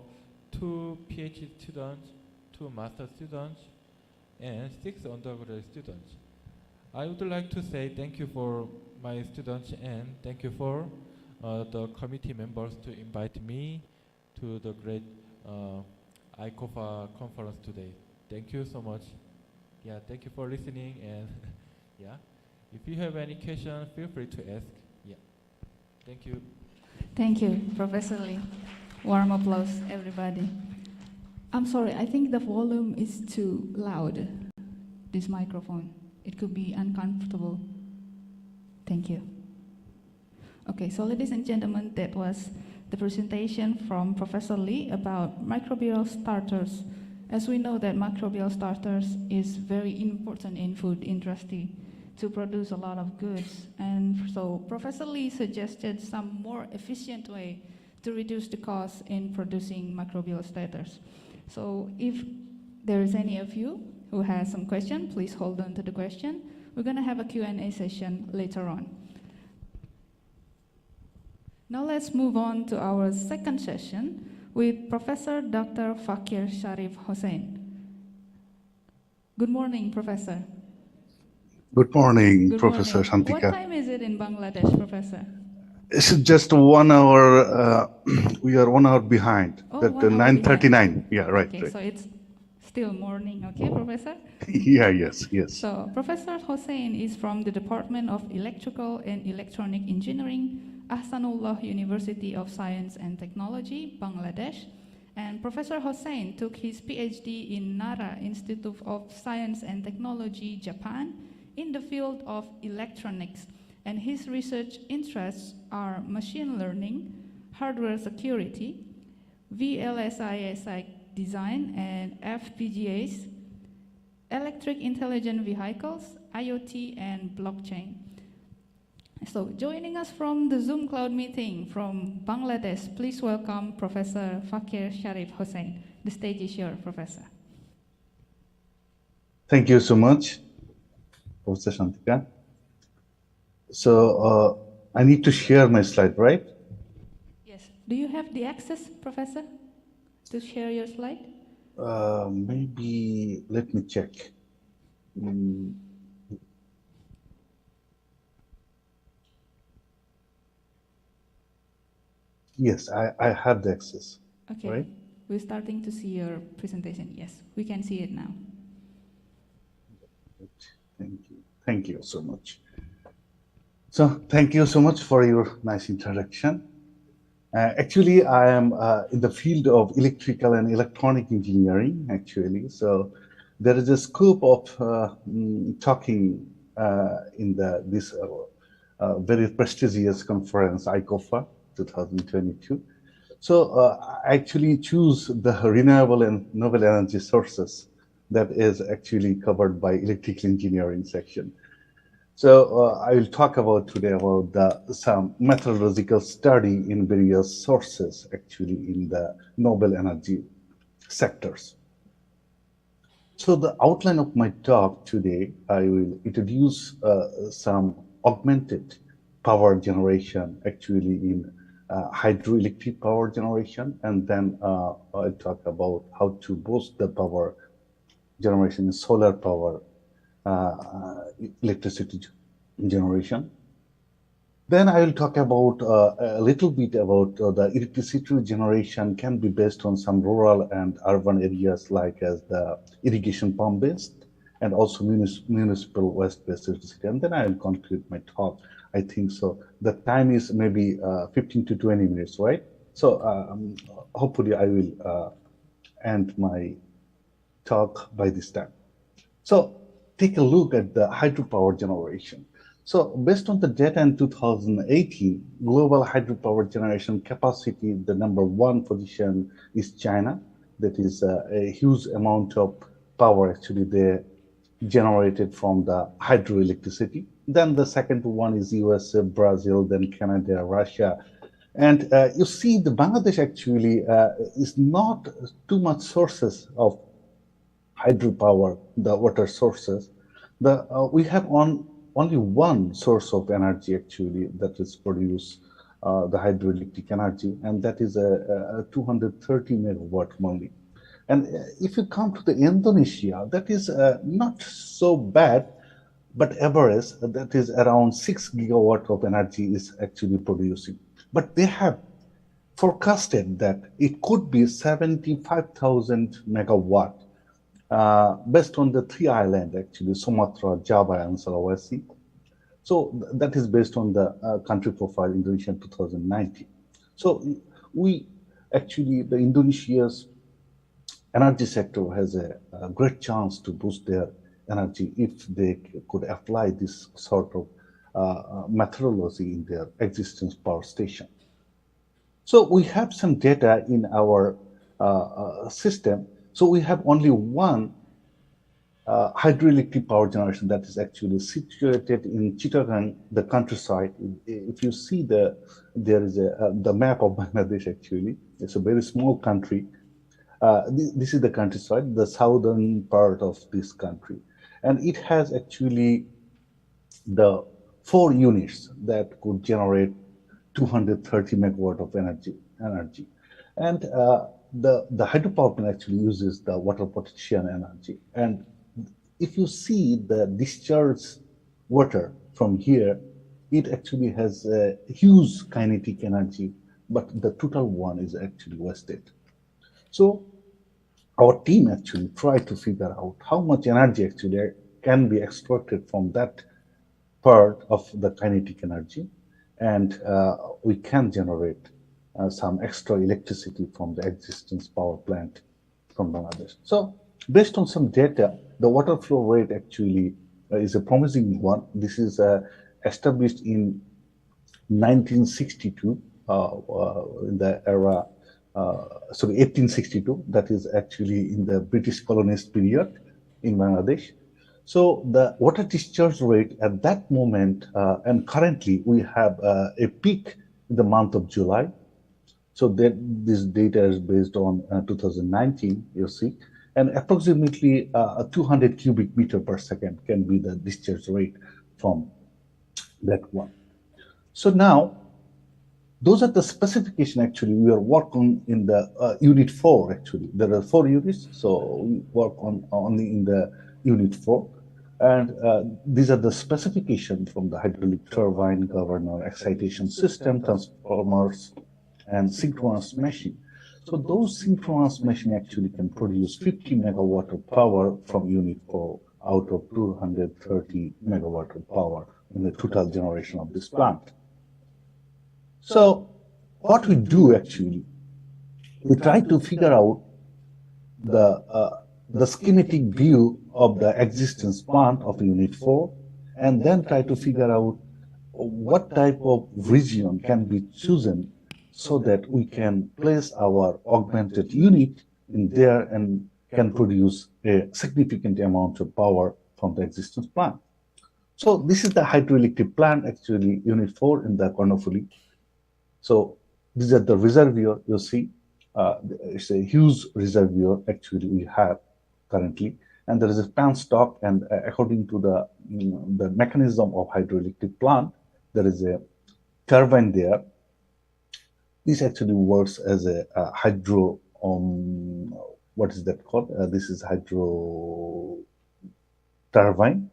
2 PhD students, 2 master students, and 6 undergraduate students. I would like to say thank you for my students and thank you for the committee members to invite me to the great ICoFA conference today. Thank you so much. Yeah, thank you for listening and yeah, if you have any question, feel free to ask. Yeah, thank you. Thank you, Professor Lee. Warm applause, everybody. I'm sorry, I think the volume is too loud, this microphone. It could be uncomfortable. Thank you. Okay, so ladies and gentlemen, that was the presentation from Professor Lee about microbial starters. As we know that microbial starters is very important in food industry to produce a lot of goods. And so Professor Lee suggested some more efficient way to reduce the cost in producing microbial starters. So if there is any of you who has some question, please hold on to the question. We're going to have a Q&A session later on. Now let's move on to our second session with Professor Dr. Fakir Sharif Hossain. Good morning, Professor. Good morning, Good Professor morning. Santika. What time is it in Bangladesh, Professor? It's just 1 hour, we are 1 hour behind. Oh, That 1 hour 9:39. behind. Yeah, right. Okay, right. so it's still morning, okay, Professor? Yeah, yes, yes. So Professor Hossain is from the Department of Electrical and Electronic Engineering, Ahsanullah University of Science and Technology, Bangladesh. And Professor Hossain took his Ph.D. in Nara Institute of Science and Technology, Japan, in the field of electronics. And his research interests are machine learning, hardware security, VLSI design and FPGAs, electric intelligent vehicles, IoT, and blockchain. So joining us from the Zoom cloud meeting from Bangladesh, please welcome Professor Fakir Sharif Hossain. The stage is yours, Professor. Thank you so much, Professor Shantika. So I need to share my slide, right? Yes. Do you have the access, Professor, to share your slide? Maybe, let me check. Yes, I have the access. Okay. Right? We're starting to see your presentation. Yes, we can see it now. Thank you. Thank you so much. So thank you so much for your nice introduction. Actually, I am in the field of electrical and electronic engineering, actually. So there is a scope of talking in this very prestigious conference, ICoFA 2022. So I actually choose the renewable and novel energy sources that is actually covered by electrical engineering section. So I will talk about today about some methodological study in various sources actually in the noble energy sectors. So the outline of my talk today, I will introduce some augmented power generation actually in hydroelectric power generation, and then I'll talk about how to boost the power generation in solar power electricity generation. Then I will talk about a little bit about the electricity generation can be based on some rural and urban areas like as the irrigation pump based and also municipal waste based electricity. And then I will conclude my talk. I think so. The time is maybe 15 to 20 minutes, right? So hopefully I will end my talk by this time. So take a look at the hydropower generation. So based on the data in 2018, global hydropower generation capacity, the #1 position is China. That is a huge amount of power actually they generated from the hydroelectricity. Then the second one is USA, Brazil, then Canada, Russia. And you see the Bangladesh actually is not too much sources of hydropower, the water sources. We have only one source of energy actually that is produce the hydroelectric energy, and that is a 230 megawatt only. And if you come to the Indonesia, that is not so bad, but average, that is around 6 gigawatt of energy is actually producing. But they have forecasted that it could be 75,000 megawatt based on the three islands, actually, Sumatra, Java, and Sulawesi. So that is based on the country profile Indonesia 2019. So we actually, the Indonesia's energy sector has a great chance to boost their energy if they could apply this sort of methodology in their existing power station. So we have some data in our system. So we have only one hydroelectric power generation that is actually situated in Chittagong, the countryside. If you see there is the map of Bangladesh. Actually, it's a very small country. This is the countryside, the southern part of this country, and it has actually the 4 units that could generate 230 megawatt of energy, and the hydropower plant actually uses the water potential energy. And if you see the discharge water from here, it actually has a huge kinetic energy, but the total one is actually wasted. So our team actually tried to figure out how much energy actually can be extracted from that part of the kinetic energy, and we can generate some extra electricity from the existing power plant from Bangladesh. So based on some data, the water flow rate actually is a promising one. This is established in 1962 in the era, 1862. That is actually in the British colonist period in Bangladesh. So the water discharge rate at that moment, and currently we have a peak in the month of July. So that this data is based on 2019, you see, and approximately 200 cubic meter per second can be the discharge rate from that one. So now, those are the specification actually we are working in the unit 4 actually. There are 4 units, so we work on only in the unit 4. And these are the specifications from the hydraulic turbine, governor, excitation system, transformers, and synchronous machine. So those synchronous machine actually can produce 50 megawatt of power from unit 4 out of 230 megawatt of power in the total generation of this plant. So what we do actually, we try to figure out the schematic view of the existence plant of unit 4, and then try to figure out what type of region can be chosen so that we can place our augmented unit in there and can produce a significant amount of power from the existence plant. So this is the hydroelectric plant, actually, unit 4 in the Kornofuli. So these are the reservoir you see. It's a huge reservoir actually we have currently, and there is a penstock, and according to the mechanism of hydroelectric plant, there is a turbine there. This actually works as a hydro, what is that called? This is hydro turbine.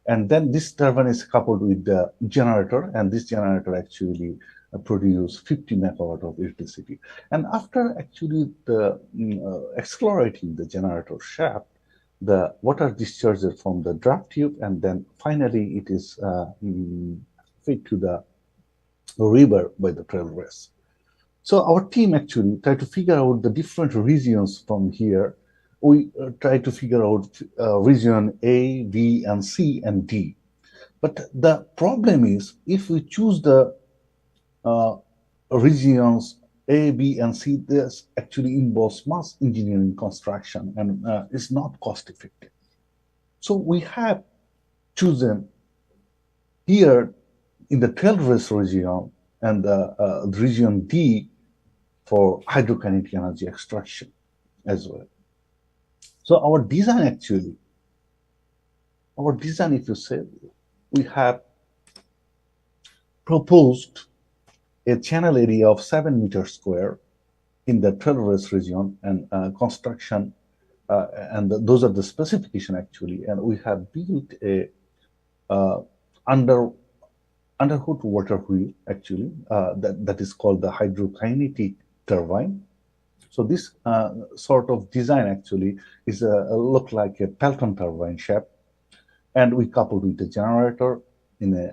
And then this turbine is coupled with the generator, and this generator actually produce 50 megawatt of electricity. And after actually the accelerating the generator shaft, the water discharges from the draft tube, and then finally it is fed to the river by the trail race. So our team actually tried to figure out the different regions from here. We try to figure out region A, B, and C, and D. But the problem is, if we choose the regions A, B, and C, this actually involves mass engineering construction, and it's not cost effective. So we have chosen here in the trail race region and the region D for hydrokinetic energy extraction as well. So our design actually, if you say, we have proposed a channel area of 7 meters square in the trail race region, and construction, and those are the specification actually. And we have built a underhood water wheel, actually, that is called the hydrokinetic turbine. So this sort of design actually is look like a Pelton turbine shape, and we coupled with the generator in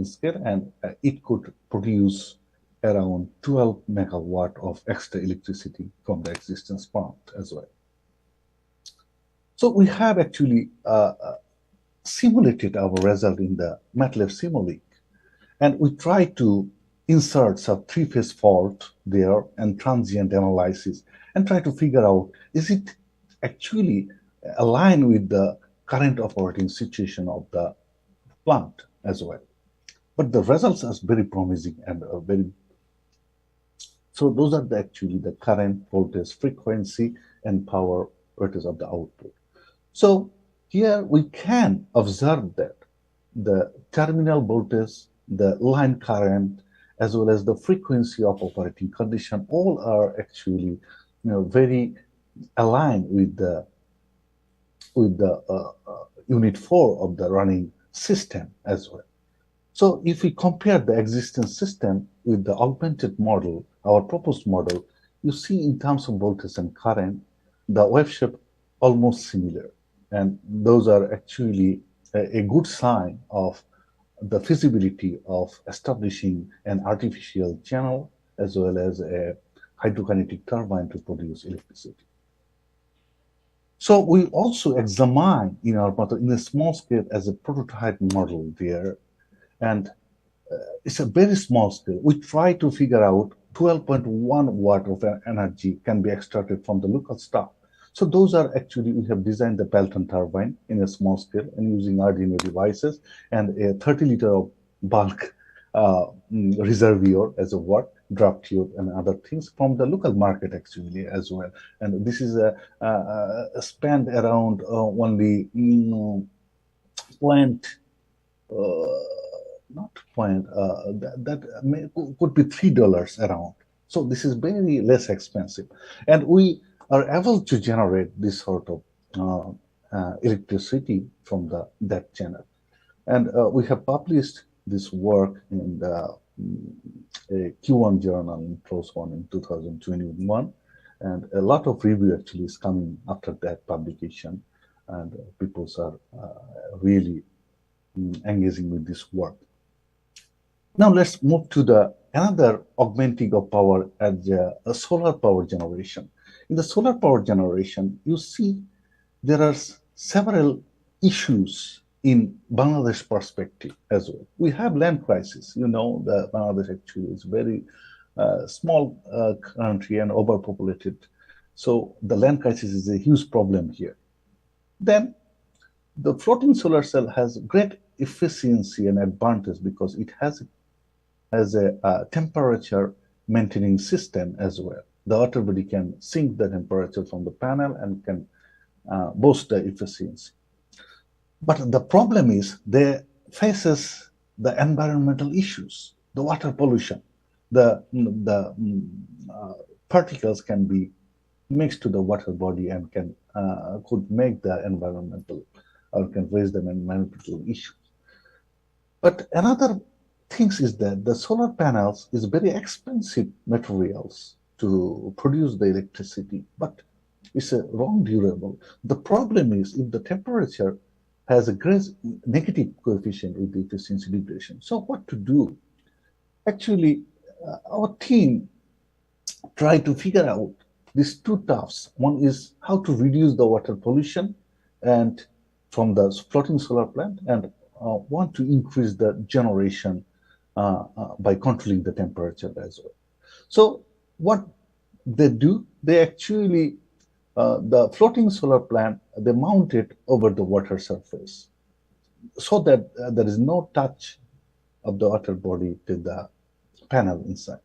scale, and it could produce around 12 megawatt of extra electricity from the existing plant as well. So we have actually simulated our result in the MATLAB Symbolic, and we try to insert some three-phase fault there and transient analysis and try to figure out, is it actually aligned with the current operating situation of the plant as well. But the results are very promising and so those are actually the current, voltage, frequency, and power voltage of the output. So here we can observe that the terminal voltage, the line current, as well as the frequency of operating condition, all are actually very aligned with the unit 4 of the running system as well. So if we compare the existing system with the augmented model, our proposed model, you see in terms of voltage and current, the wave shape almost similar. And those are actually a good sign of the feasibility of establishing an artificial channel as well as a hydrokinetic turbine to produce electricity. So we also examine in our model in a small scale as a prototype model there, and it's a very small scale. We try to figure out 12.1 watt of energy can be extracted from the local stock. So those are actually, we have designed the Pelton turbine in a small scale and using Arduino devices and a 30 liter of bulk reservoir as a watt, drop tube and other things from the local market actually as well. And this is spent around only could be $3 around. So this is very less expensive. And we are able to generate this sort of electricity from that channel. And we have published this work in the Q1 journal in PLOS ONE in 2021. And a lot of review actually is coming after that publication. And people are really engaging with this work. Now let's move to another augmenting of power as a solar power generation. In the solar power generation, you see there are several issues in Bangladesh perspective as well. We have land crisis. You know, the Bangladesh actually is very small country and overpopulated. So the land crisis is a huge problem here. Then the floating solar cell has great efficiency and advantage because it has a temperature maintaining system as well. The water body can sink the temperature from the panel and can boost the efficiency. But the problem is they faces the environmental issues, the water pollution. The particles can be mixed to the water body and could make the environmental or can raise the environmental issues. But another thing is that the solar panels is very expensive materials to produce the electricity, but it's a wrong durable. The problem is if the temperature has a great negative coefficient with the efficiency degradation. So what to do? Actually, our team tried to figure out these two tasks. One is how to reduce the water pollution and from the floating solar plant, and want to increase the generation by controlling the temperature as well. So what they do, they actually, the floating solar plant, they mount it over the water surface so that there is no touch of the water body to the panel inside.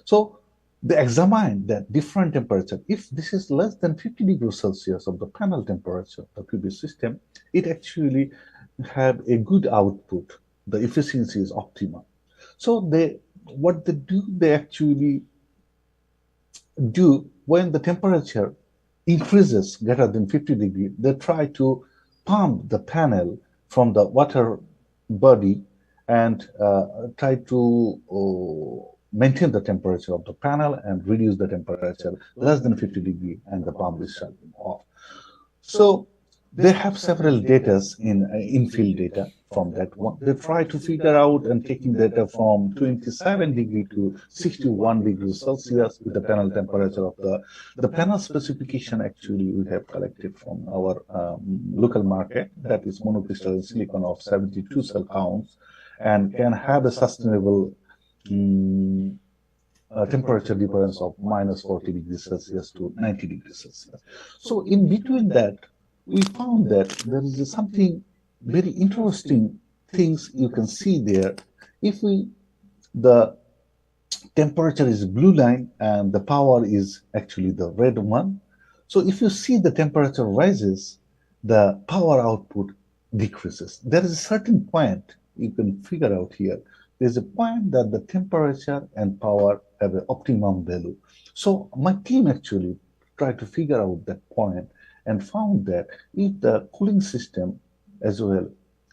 So they examine that different temperature. If this is less than 50 degrees Celsius of the panel temperature, the previous system, it actually have a good output. The efficiency is optimal. So what they do, they actually do when the temperature increases greater than 50 degrees, they try to pump the panel from the water body and try to maintain the temperature of the panel and reduce the temperature less than 50 degree, and the pump is shutting off. So they have several data in field data from that one. They try to figure out and taking data from 27 degree to 61 degrees Celsius with the panel temperature of the panel specification. Actually, we have collected from our local market, that is monocrystalline silicon of 72 cell counts, and can have a sustainable temperature difference of minus 40 degrees Celsius to 90 degrees Celsius. So in between that, we found that there is something very interesting things you can see there. If the temperature is blue line and the power is actually the red one. So if you see the temperature rises, the power output decreases. There is a certain point you can figure out here. There's a point that the temperature and power have an optimum value. So my team actually tried to figure out that point and found that if the cooling system as well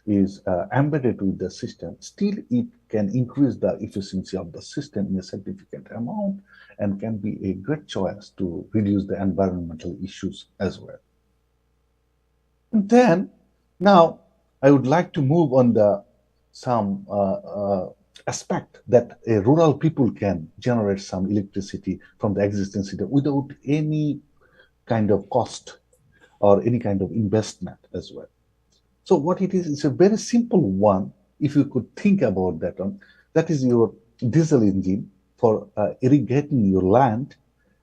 is embedded with the system, still it can increase the efficiency of the system in a significant amount and can be a great choice to reduce the environmental issues as well. And then now I would like to move on some aspect that a rural people can generate some electricity from the existing system without any kind of cost or any kind of investment as well. So what it is, it's a very simple one. If you could think about that one, that is your diesel engine for irrigating your land.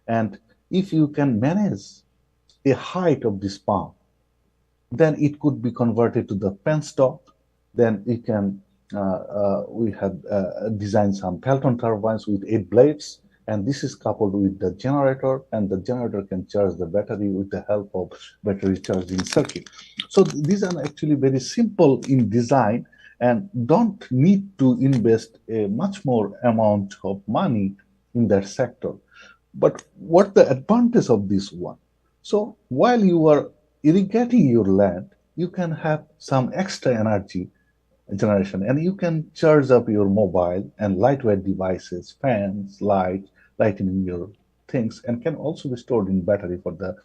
And if you can manage a height of this pump, then it could be converted to the penstock. Then you can, we have designed some Pelton turbines with 8 blades, and this is coupled with the generator, and the generator can charge the battery with the help of battery charging circuit. So these are actually very simple in design and don't need to invest a much more amount of money in that sector. But what the advantage of this one? So while you are irrigating your land, you can have some extra energy generation, and you can charge up your mobile and lightweight devices, fans, lights, lighting your things, and can also be stored in battery for the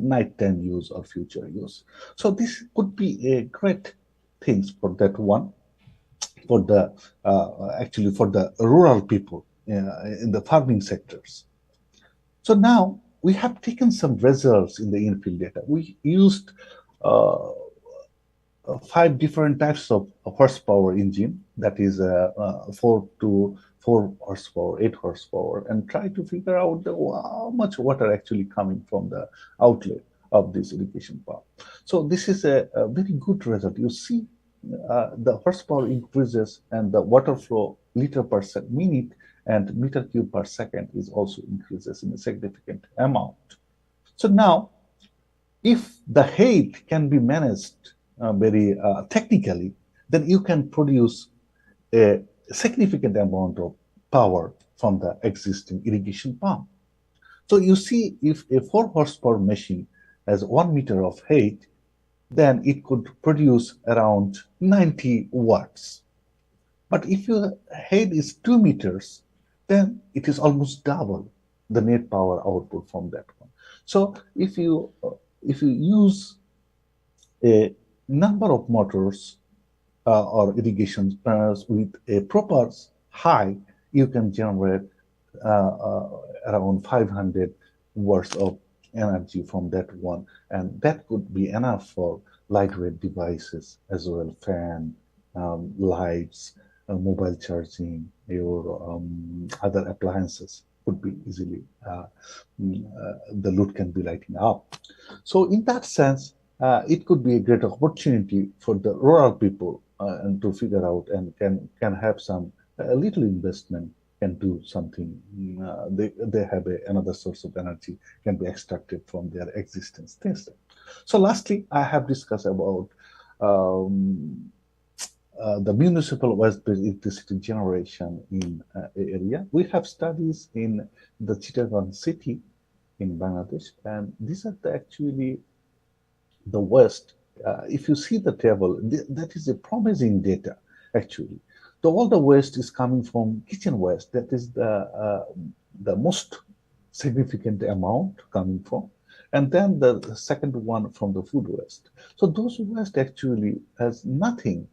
nighttime use or future use. So this could be a great thing for that one, for the actually for the rural people in the farming sectors. So now we have taken some results in the in-field data. We used 5 different types of horsepower engine, that is 4 to 4 horsepower, 8 horsepower, and try to figure out how much water actually coming from the outlet of this irrigation pump. So this is a very good result. You see the horsepower increases and the water flow liter per minute and meter cube per second is also increases in a significant amount. So now, if the height can be managed very technically, then you can produce a significant amount of power from the existing irrigation pump. So you see, if a 4 horsepower machine has 1 meter of height, then it could produce around 90 watts. But if your height is 2 meters, then it is almost double the net power output from that one. So if you use a number of motors or irrigation panels with a proper height, you can generate around 500 watts of energy from that one, and that could be enough for lightweight devices as well, fan, lights, mobile charging, your other appliances could be easily, the load can be lighting up. So in that sense, it could be a great opportunity for the rural people and to figure out and can have some a little investment, can do something. They have another source of energy can be extracted from their existence. Things. So lastly, I have discussed about the municipal waste-based electricity generation in area. We have studies in the Chittagong city in Bangladesh, and these are actually the waste. If you see the table, that is a promising data. actually. All the waste is coming from kitchen waste. That is the most significant amount coming from. And then the second one from the food waste. So those waste actually has nothing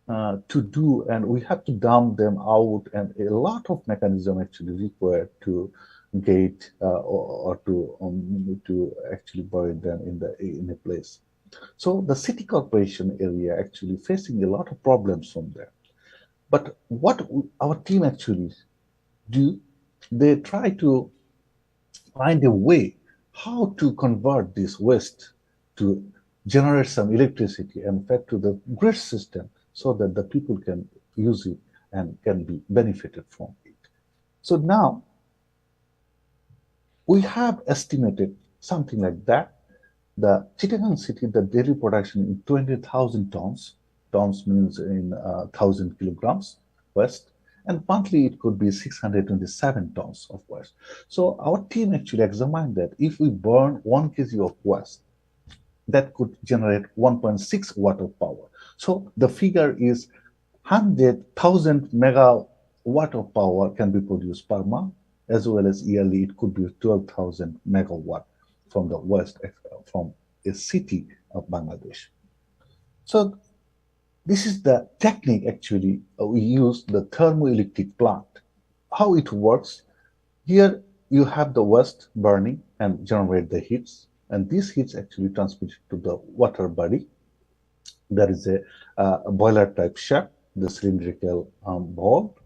to do, and we have to dump them out, and a lot of mechanism actually required to get or to actually bury them in a place. So the city corporation area actually facing a lot of problems from there. But what our team actually do, they try to find a way how to convert this waste to generate some electricity and fed to the grid system so that the people can use it and can be benefited from it. So now we have estimated something like that. The Chittagong city, the daily production in 20,000 tons. Tons means in 1,000 kilograms waste. And monthly it could be 627 tons of waste. So our team actually examined that if we burn 1 kg of waste, that could generate 1.6 watt of power. So the figure is 100,000 megawatt of power can be produced per month, as well as yearly it could be 12,000 megawatt from the waste from a city of Bangladesh. So this is the technique actually we use, the thermoelectric plant. How it works, here you have the waste burning and generate the heats, and these heats actually transmit to the water body. There is a boiler type shape, the cylindrical ball,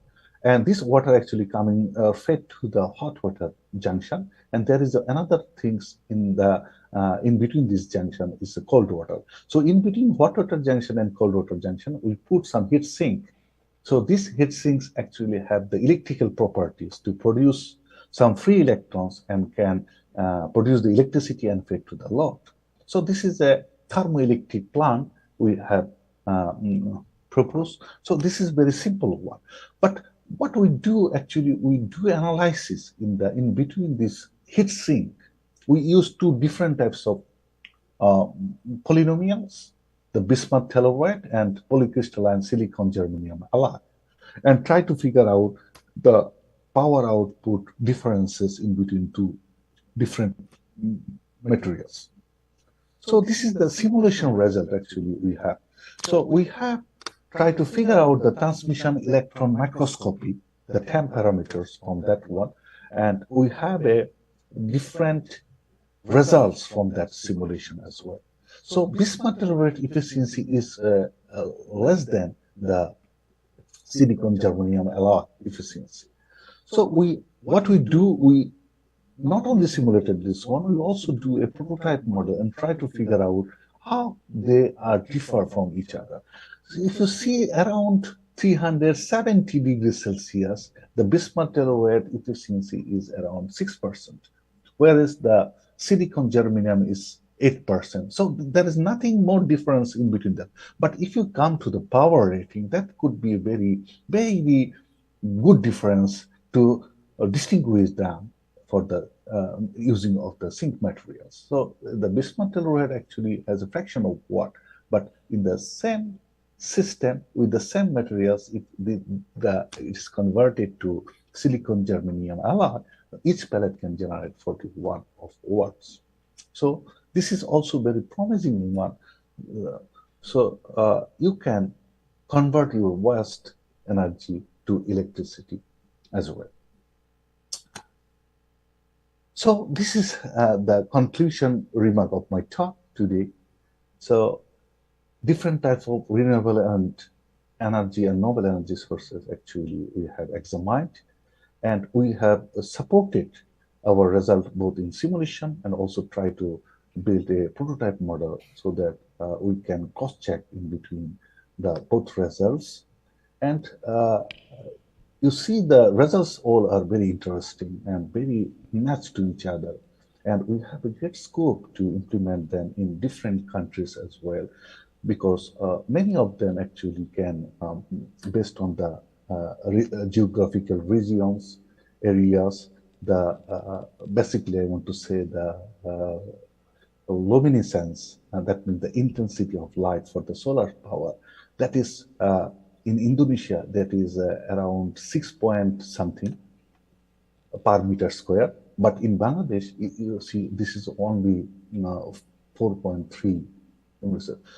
and this water actually coming fed to the hot water junction, and there is another things in the in between this junction is a cold water. So in between hot water junction and cold water junction, we put some heat sink. So these heat sinks actually have the electrical properties to produce some free electrons and can produce the electricity and feed to the load. So this is a thermoelectric plant we have proposed. So this is very simple one. But what we do actually, we do analysis in between this heat sink. We use two different types of polynomials, the bismuth telluride and polycrystalline silicon germanium alloy, and try to figure out the power output differences in between two different materials. So this is the simulation result actually we have. So we have tried to figure out the transmission electron microscopy, the 10 parameters on that one, and we have a different results from that simulation as well. So bismuth telluride efficiency is less than the silicon germanium alloy efficiency. So what we do, we not only simulated this one, we also do a prototype model and try to figure out how they are differ from each other. So if you see around 370 degrees Celsius, the bismuth telluride efficiency is around 6%, whereas the silicon germanium is 8%. So there is nothing more difference in between them. But if you come to the power rating, that could be a very, very good difference to distinguish them for the using of the zinc materials. So the bismuth telluride actually has a fraction of watt, but in the same system with the same materials, if it is converted to silicon germanium alloy, each pellet can generate 41 of watts. So this is also very promising one. So you can convert your waste energy to electricity as well. So this is the conclusion remark of my talk today. So different types of renewable energy and novel energy sources actually we have examined, and we have supported our result both in simulation and also try to build a prototype model so that we can cross check in between the both results. And you see the results all are very interesting and very matched to each other. And we have a great scope to implement them in different countries as well, because many of them actually can, based on the geographical regions, areas, basically I want to say the luminescence, and that means the intensity of light for the solar power, that is in Indonesia, that is around 6 point something per meter square. But in Bangladesh, you see, this is only 4.3.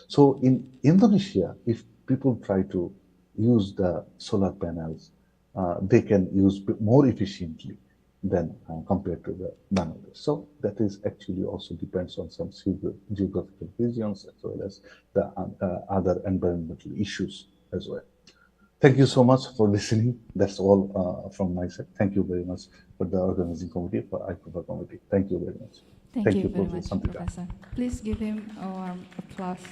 So in Indonesia, if people try to use the solar panels, they can use more efficiently than compared to the Bangladesh. So that is actually also depends on some geographical regions as well as the other environmental issues as well. Thank you so much for listening. That's all from my side. Thank you very much for the organizing committee, for ICoFA committee. Thank you very much. Thank you very Prof. much, Professor. Please give him a warm applause.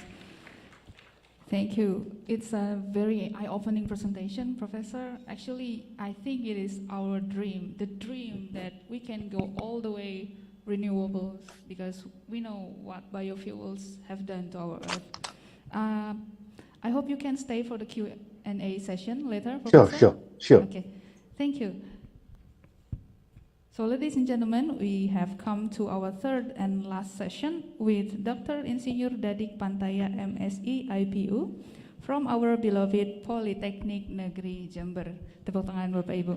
Thank you. It's a very eye-opening presentation, Professor. Actually, I think it is our dream, the dream that we can go all the way renewables, because we know what biofuels have done to our earth. I hope you can stay for the Q&A session later, Professor. Sure. Okay, thank you. So, ladies and gentlemen, we have come to our third and last session with Dr. Insinyur Dadik Pantaya, M.Si, IPU, from our beloved Politeknik Negeri Jember. Tepuk tangan Bapak Ibu.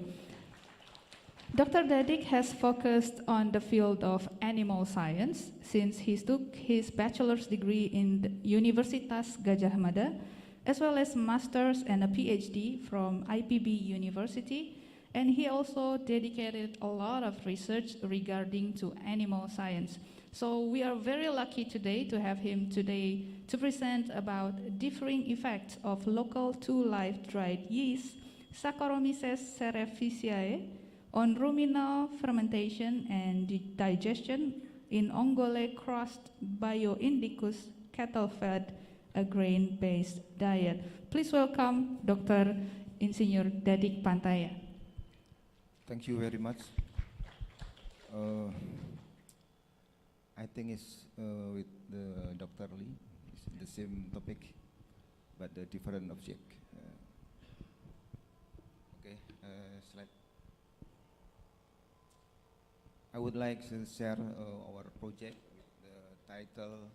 Dr. Dadik has focused on the field of animal science since he took his bachelor's degree in the Universitas Gadjah Mada, as well as master's and a Ph.D. from IPB University. And he also dedicated a lot of research regarding to animal science. So we are very lucky today to have him today to present about differing effects of local 2-life dried yeast, Saccharomyces cerevisiae, on ruminal fermentation and digestion in Ongole crossed Bioindicus cattle-fed, a grain-based diet. Please welcome Dr. Insinyur Dadik Pantaya. Thank you very much. I think it's with the Dr. Lee, it's the same topic, but the different object. Okay, slide. I would like to share our project with the title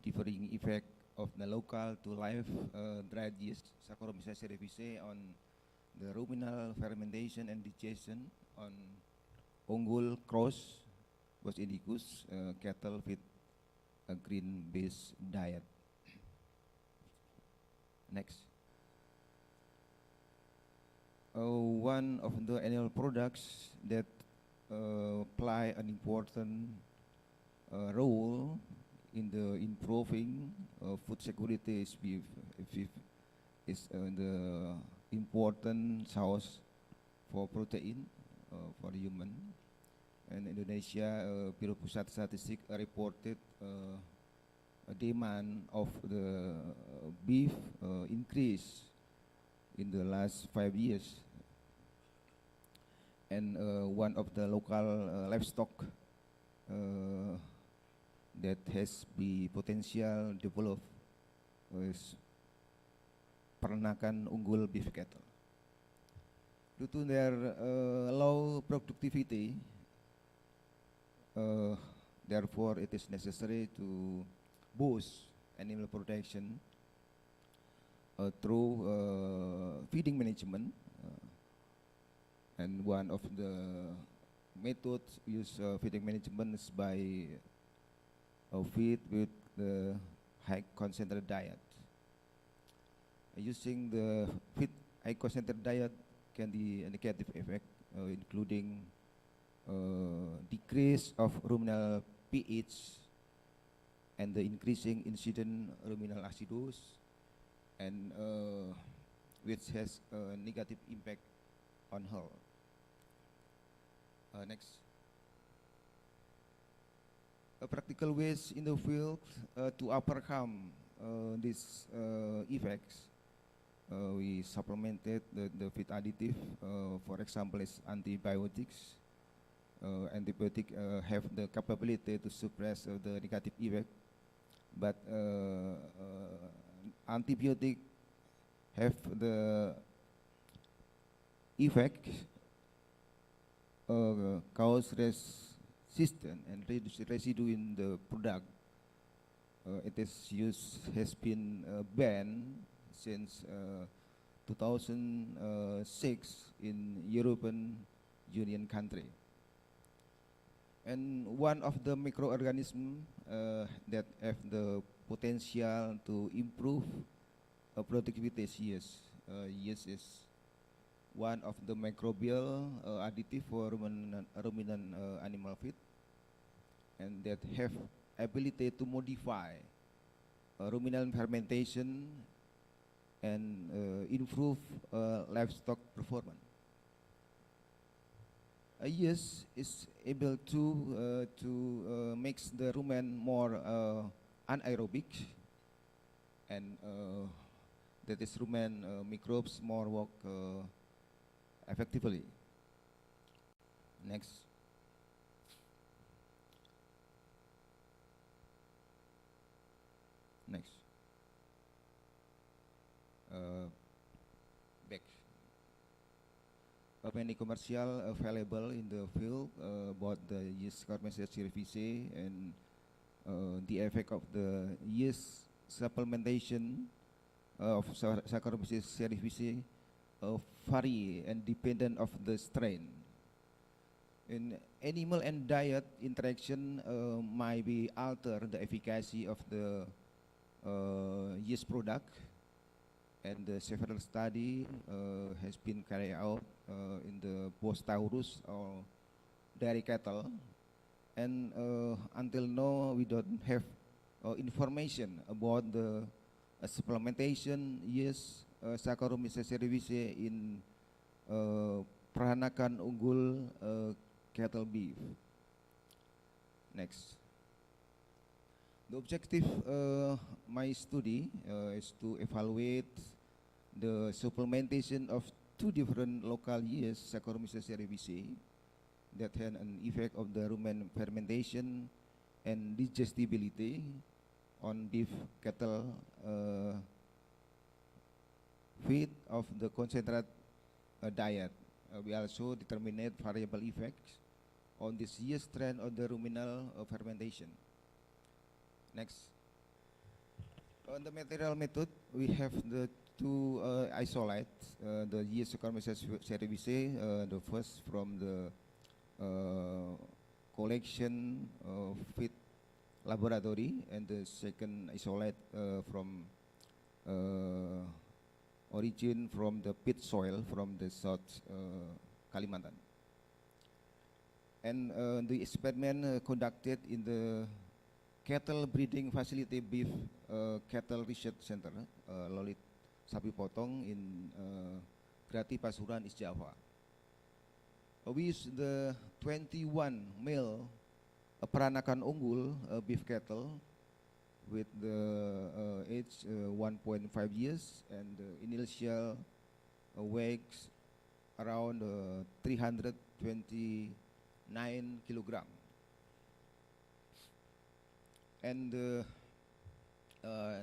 Differing Effect of the Local to Live Dried Yeast, Saccharomyces cerevisiae, on the ruminal fermentation and digestion on Ongole cross Bioindicus cattle with a grain-based diet. Next. One of the animal products that play an important role in the improving food security is beef. Beef is the important source for protein for the human. And Indonesia, Biro Pusat Statistik reported a demand of the beef increase in the last 5 years. And one of the local livestock that has the potential develop is peternakan unggul beef cattle. Due to their low productivity, therefore it is necessary to boost animal production through feeding management. And one of the methods use feeding management is by feed with the high concentrated diet. Using the high concentrated diet can be a negative effect, including decrease of ruminal pH and the increasing incident ruminal acidose, and which has a negative impact on health. Next. Practical ways in the field to overcome these effects. We supplemented the feed additive, for example, is antibiotics. Antibiotics have the capability to suppress the negative effect, but antibiotics have the effect cause resistance and reduce residue in the product. It is used, has been banned since 2006 in European Union country. And one of the microorganisms that have the potential to improve productivity is yeast. Yeast is one of the microbial additive for ruminant animal feed, and that have ability to modify ruminant fermentation and improve livestock performance. Yeast is able to makes the rumen more anaerobic, and that is rumen microbes more work effectively. Next. Next. Back. Many commercial available in the field about the yeast Saccharomyces cerevisiae and the effect of the yeast supplementation of Saccharomyces cerevisiae vary and dependent of the strain. In animal and diet interaction might be alter the efficacy of the yeast product, and the several study has been carried out in the post-Taurus or dairy cattle, and until now we don't have information about the supplementation yeast Saccharomyces cerevisiae in peranakan unggul cattle beef. Next. The objective my study is to evaluate the supplementation of two different local yeast Saccharomyces cerevisiae that had an effect of the rumen fermentation and digestibility on beef cattle feed of the concentrate diet. We also determinate variable effects on this yeast strain of the ruminal fermentation. Next. On the material method, we have the two isolates, the yeast Saccharomyces cerevisiae, the first from the collection feed laboratory, and the second isolate from origin from the pit soil from the South Kalimantan. And the experiment conducted in the cattle breeding facility beef cattle research center, Lolit Sapi Potong in Grati Pasuruan, East Java. We use the 21 male peranakan unggul beef cattle with the age 1.5 years and the initial weighs around 329 kilogram. And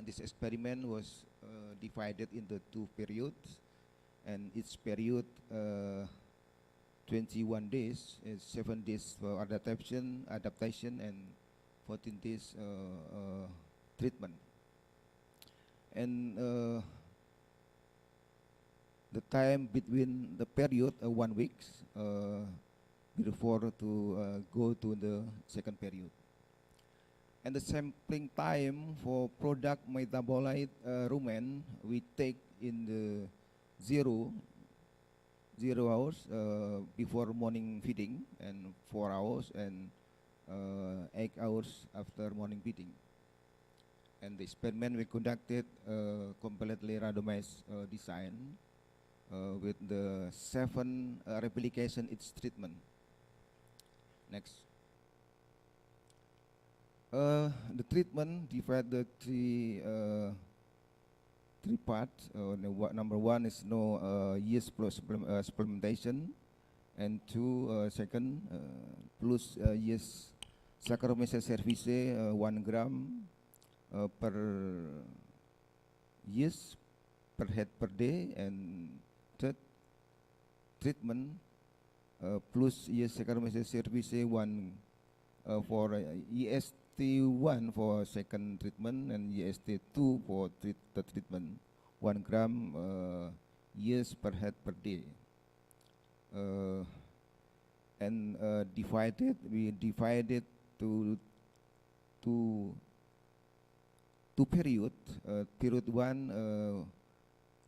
this experiment was divided into two periods, and each period 21 days, 7 days for adaptation, and 14 days treatment. And the time between the period 1 week before to go to the second period. And the sampling time for product metabolite rumen we take in the 0 hours before morning feeding, and 4 hours and 8 hours after morning feeding. And the experiment we conducted completely randomized design with the 7 replication each treatment. Next. The treatment divided three parts. Number 1 is no yeast plus supplementation, and 2 second plus yeast Saccharomyces cerevisiae 1 gram per yeast per head per day, and third treatment plus yeast Saccharomyces cerevisiae 1 for EST1 for second treatment, and EST2 for the treatment 1 gram years per head per day. And we divided to two period. Period 1,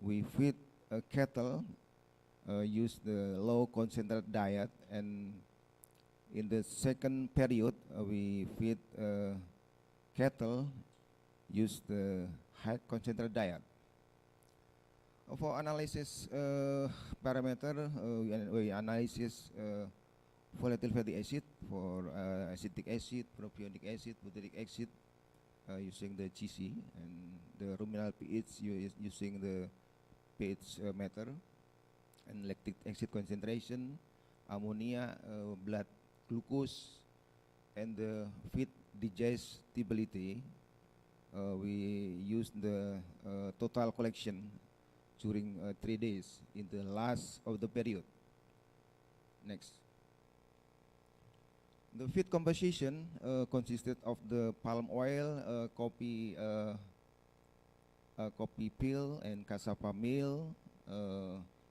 we feed cattle, use the low concentrated diet, and in the second period we feed cattle, use the high concentrated diet. For analysis parameter, we analysis volatile fatty acid for acetic acid, propionic acid, butyric acid, using the GC, and the ruminal pH using the pH meter, and lactic acid concentration, ammonia, blood glucose, and the feed digestibility. We use the total collection during 3 days in the last of the period. Next. The feed composition consisted of the palm oil, coffee peel, and cassava meal,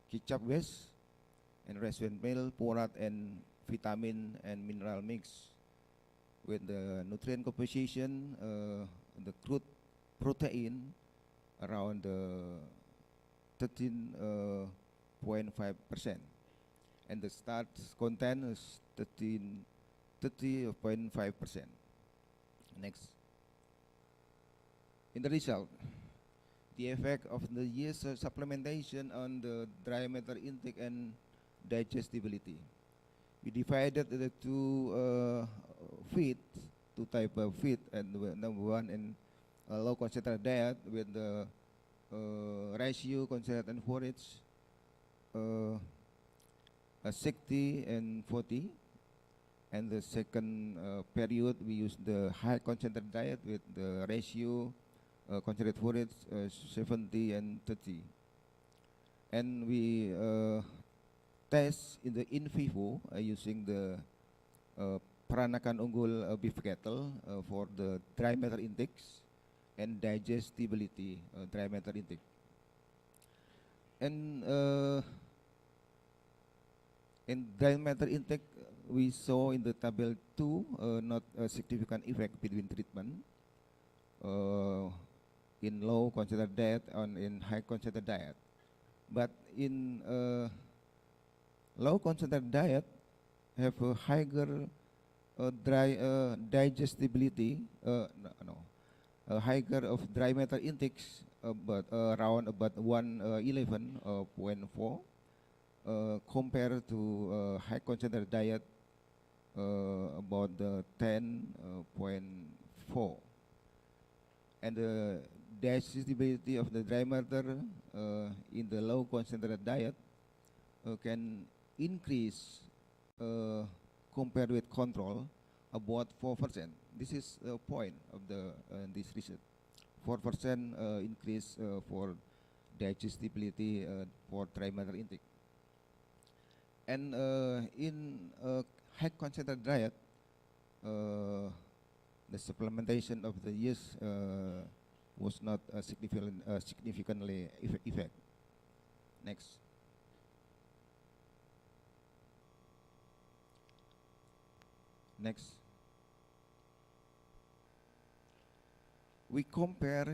ketchup waste, and restaurant meal, porat, and vitamin and mineral mix. With the nutrient composition, the crude protein around 13.5%, and the starch content is 30.5%. Next. In the result, the effect of the year's supplementation on the dry matter intake and digestibility. We divided the two type of feed, and number 1 in low concentrated diet with the ratio concentrated and forage 60 and 40, and the second period we use the high concentrated diet with the ratio concentrated forage 70 and 30, and we test in the in vivo using the peranakan unggul beef cattle for the dry matter intakes and digestibility dry matter intake. And in dry matter intake, we saw in the table 2 not a significant effect between treatment in low concentrated diet and in high concentrated diet. But in low concentrated diet have a higher dry digestibility, higher of dry matter intakes, but around about 111.4 compared to high concentrated diet about 10.4, and the digestibility of the dry matter in the low concentrated diet can increase compared with control about 4%. This is the point of this research. 4% increase for digestibility for dry matter intake. And in high concentrated diet, the supplementation of the yeast was not significantly effect. Next. Next. We compare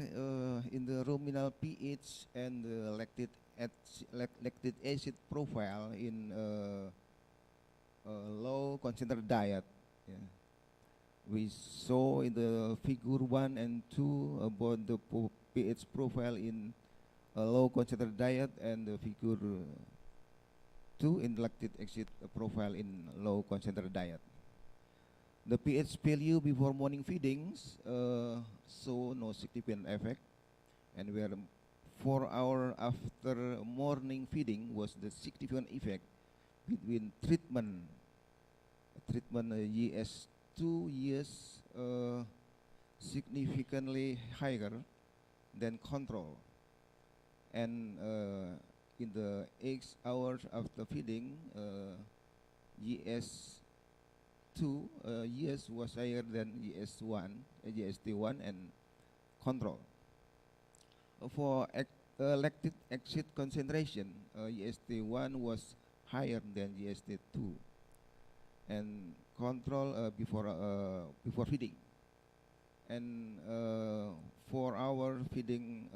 in the ruminal pH and the lactic acid profile in low concentrated diet. Yeah. We saw in the figure 1 and 2 about the pH profile in a low concentrated diet, and the figure 2 in lactic acid profile in low concentrated diet. The pH value before morning feedings saw no significant effect, and where 4 hours after morning feeding was the significant effect between treatment YS2 years significantly higher than control, and in the 8 hours after feeding YS2 years was higher than YST1 and control. For lactic acid concentration, EST1 was higher than EST2, and control before feeding, and 4-hour feeding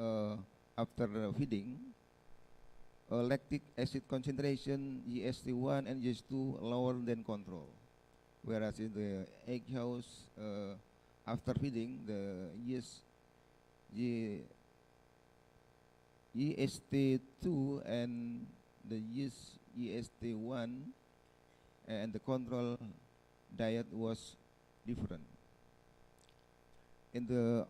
after feeding, lactic acid concentration EST1 and EST2 lower than control, whereas in the egg house after feeding the EST2 and the EST1 and the control diet was different. In the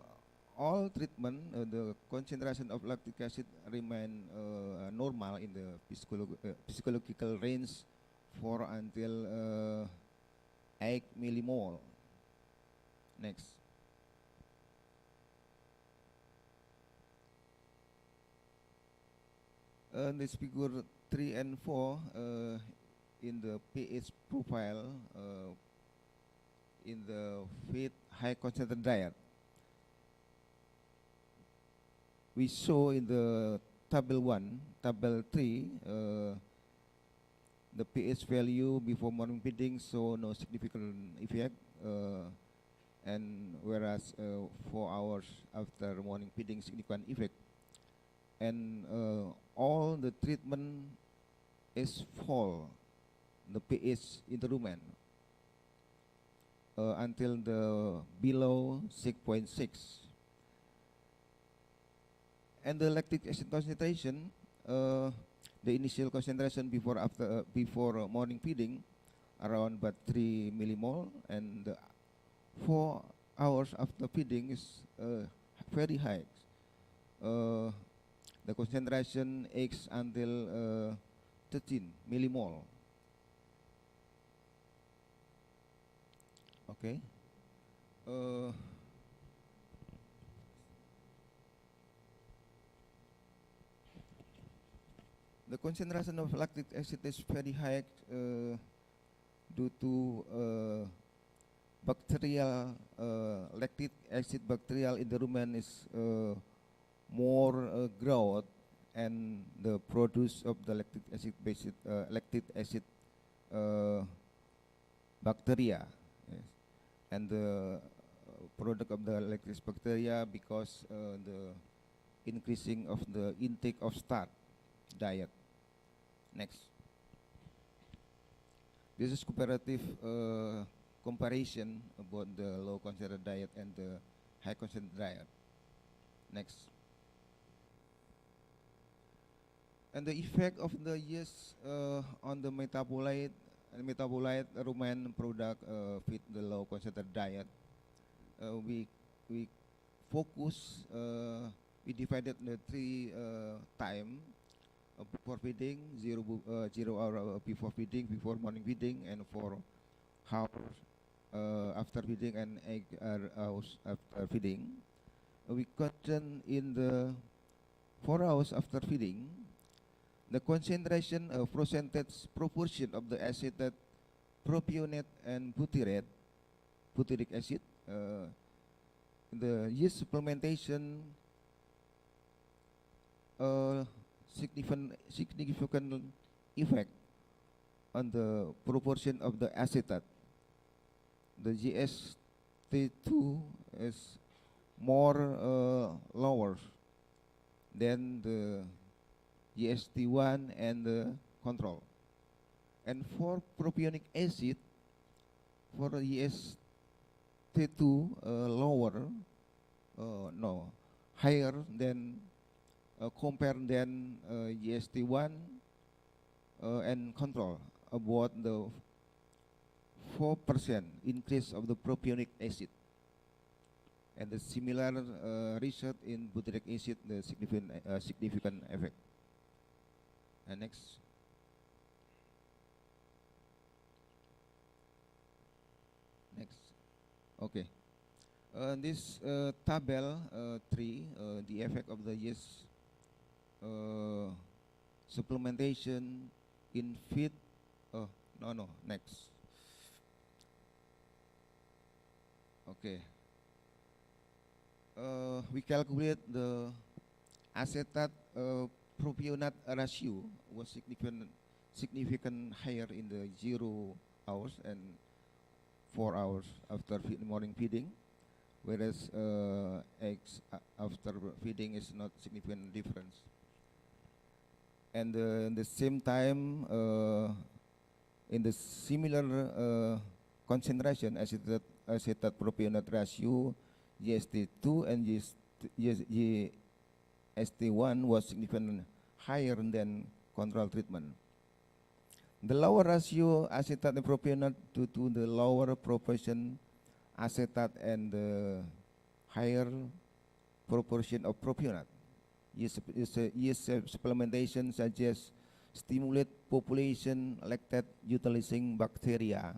all treatment, the concentration of lactic acid remain normal in the physiological range for until 8 millimole. Next. This figure 3 and 4 in the pH profile in the feed high concentrated diet. We saw in the table 1, table 3, the pH value before morning feeding saw no significant effect, and whereas 4 hours after morning feeding significant effect, and all the treatment is fall the pH in the rumen until the below 6.6. And the lactic acid concentration, the initial concentration before morning feeding, around about 3 millimole, and the 4 hours after feeding is very high. The concentration is until 13 millimole. Okay. The concentration of lactic acid is very high due to bacterial lactic acid bacterial in the rumen is more growth, and the produce of the lactic acid bacteria, yes. And the product of the lactic acid bacteria because the increasing of the intake of starch diet. Next. This is comparative comparison about the low concentrated diet and the high concentrated diet. Next. And the effect of the yeast on the metabolite rumen product with the low concentrated diet. We focus. We divided the 3 time before feeding, 0 hour before feeding, before morning feeding, and 4 hours after feeding, and 8 hours after feeding. We contain in the 4 hours after feeding, the concentration of percentage proportion of the acid that propionate and butyric acid, the yeast supplementation significant effect on the proportion of the acetate. The GST2 is more lower than the GST1 and the control. And for propionic acid, for GST2 higher than compared than GST1 and control, about the 4% increase of the propionic acid. And the similar result in butyric acid, the significant effect. And next. Next. Okay. This table 3, the effect of the yeast supplementation in feed. Next. Okay. We calculate the acetate propionate ratio was significant higher in the 0 hours and 4 hours after morning feeding, whereas eggs after feeding is not significant difference. And in the same time, in the similar concentration, acetate propionate ratio, GST2 and GST1 was significantly higher than control treatment. The lower ratio acetate and propionate due to the lower proportion acetate and the higher proportion of propionate. Yes, supplementation suggests stimulate population lactate utilizing bacteria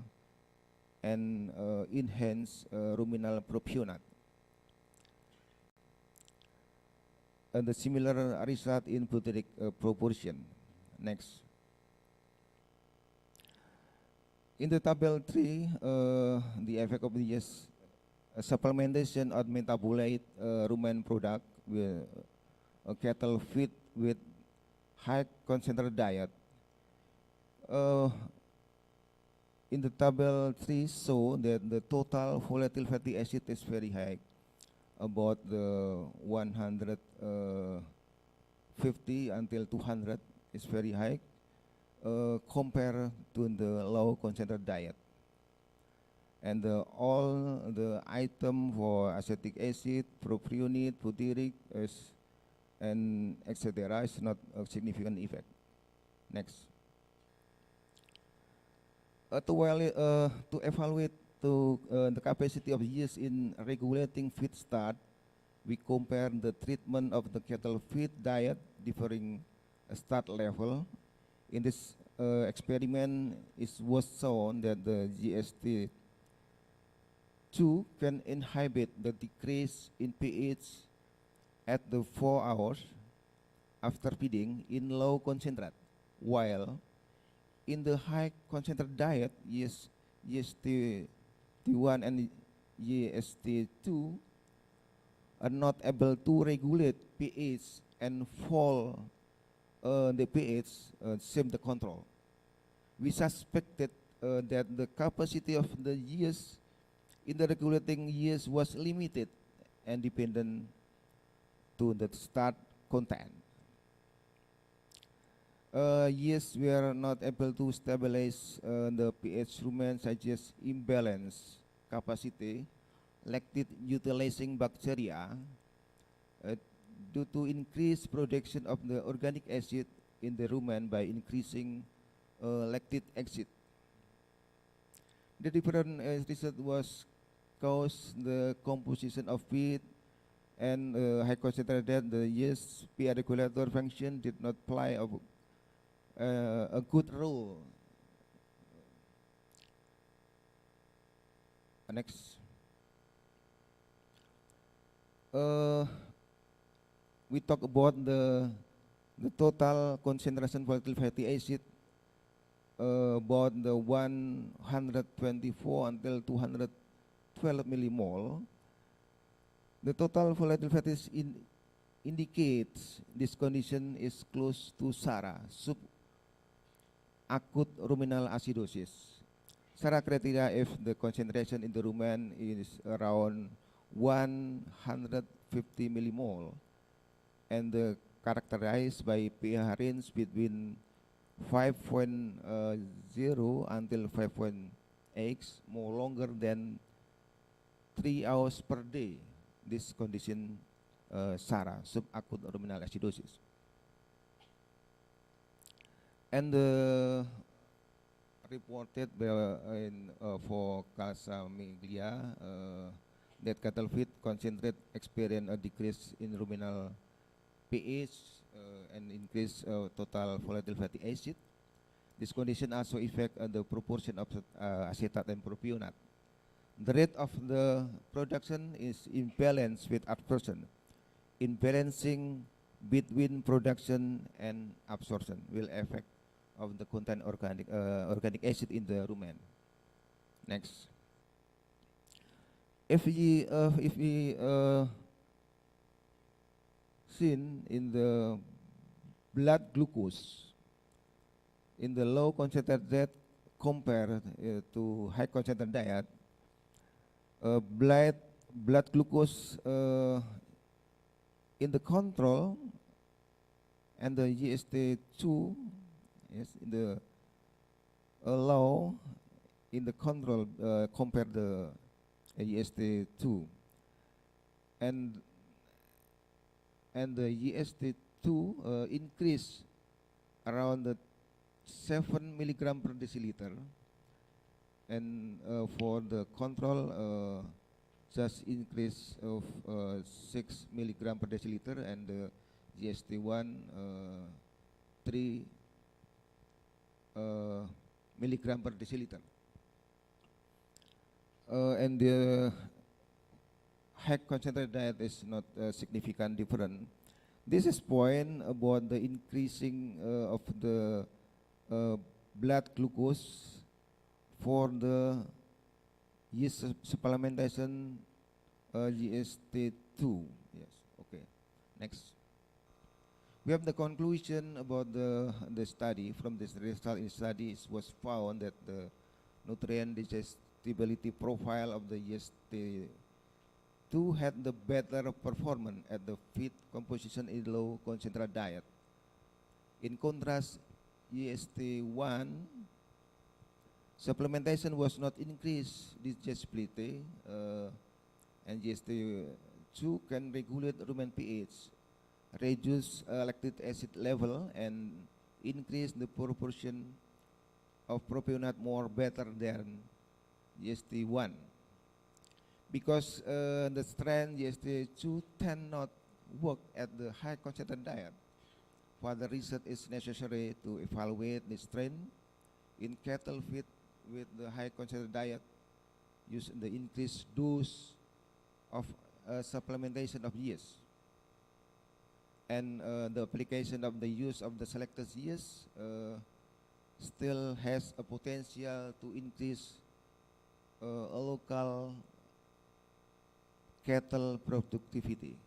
and enhance ruminal propionate. And the similar result in butyric proportion. Next. In the table 3, the effect of the supplementation of metabolite rumen product with cattle feed with high concentrated diet. In the table 3 show that the total volatile fatty acid is very high, about the 150 until 200 is very high compared to the low concentrated diet. And all the item for acetic acid, propionate, butyric, and etc. is not a significant effect. Next. To evaluate the capacity of yeast in regulating feed start, we compare the treatment of the cattle feed diet differing start level. In this experiment, it was shown that the GST2 can inhibit the decrease in pH at the 4 hours after feeding in low concentrate, while in the high concentrate diet, GST1 and GST2 are not able to regulate pH and fall the pH same the control. We suspected that the capacity of the yeast in the regulating yeast was limited and dependent to the start content. Yeast were not able to stabilize the pH rumen, such as imbalance capacity, lactate utilizing bacteria due to increased production of the organic acid in the rumen by increasing lactic acid. The different result was caused the composition of feed and high concentrated the yeast pH regulator function did not play a good role. Next. We talk about the total concentration volatile fatty acid about the 124 until 212 millimole. The total volatile fatty acid indicates this condition is close to SARA, subacute ruminal acidosis. SARA criteria if the concentration in the rumen is around 150 millimole and characterized by pH range between 5.0 until 5.8, more longer than 3 hours per day. This condition SARA, subacute ruminal acidosis. And reported for Casamiglia that cattle feed concentrate experience a decrease in ruminal pH and increase total volatile fatty acid. This condition also affect the proportion of acetate and propionate. The rate of the production is imbalance with absorption. Imbalancing between production and absorption will affect of the content organic acid in the rumen. Next. If we seen in the blood glucose in the low concentrated diet compared to high concentrated diet, blood glucose in the control and the GST2 yes, in the low in the control compared the GST2 and the GST2 increase around the 7 milligram per deciliter, and for the control just increase of 6 milligram per deciliter, and the GST1 3 milligram per deciliter. And the high concentrated diet is not significant different. This is point about the increasing of the blood glucose for the yeast supplementation GST2. Yes. Okay. Next. We have the conclusion about the study. From this result in studies was found that the nutrient digestibility profile of the GST2 had the better performance at the feed composition in low concentrated diet. In contrast, GST1 supplementation was not increased digestibility, and GST2 can regulate rumen pH, reduce lactic acid level, and increase the proportion of propionate more better than GST1. Because the strand GST2 tend not work at the high concentrated diet, further research is necessary to evaluate the strength in cattle feed with the high concentrated diet using the increased dose of supplementation of yeast, and the application of the use of the selected yeast still has a potential to increase a local cattle productivity.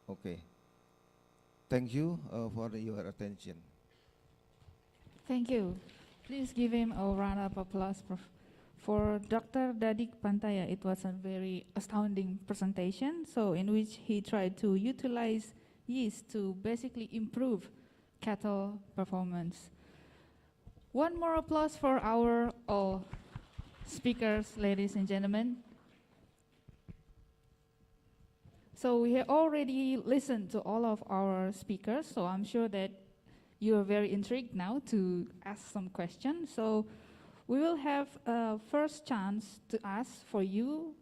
Okay. Thank you for your attention. Thank you. Please give him a round of applause, Prof. For Dr. Dadik Pantaya, it was a very astounding presentation, so in which he tried to utilize yeast to basically improve cattle performance. One more applause for our all speakers, ladies and gentlemen. So we have already listened to all of our speakers, so I'm sure that you are very intrigued now to ask some questions. So we will have a first chance to ask for you,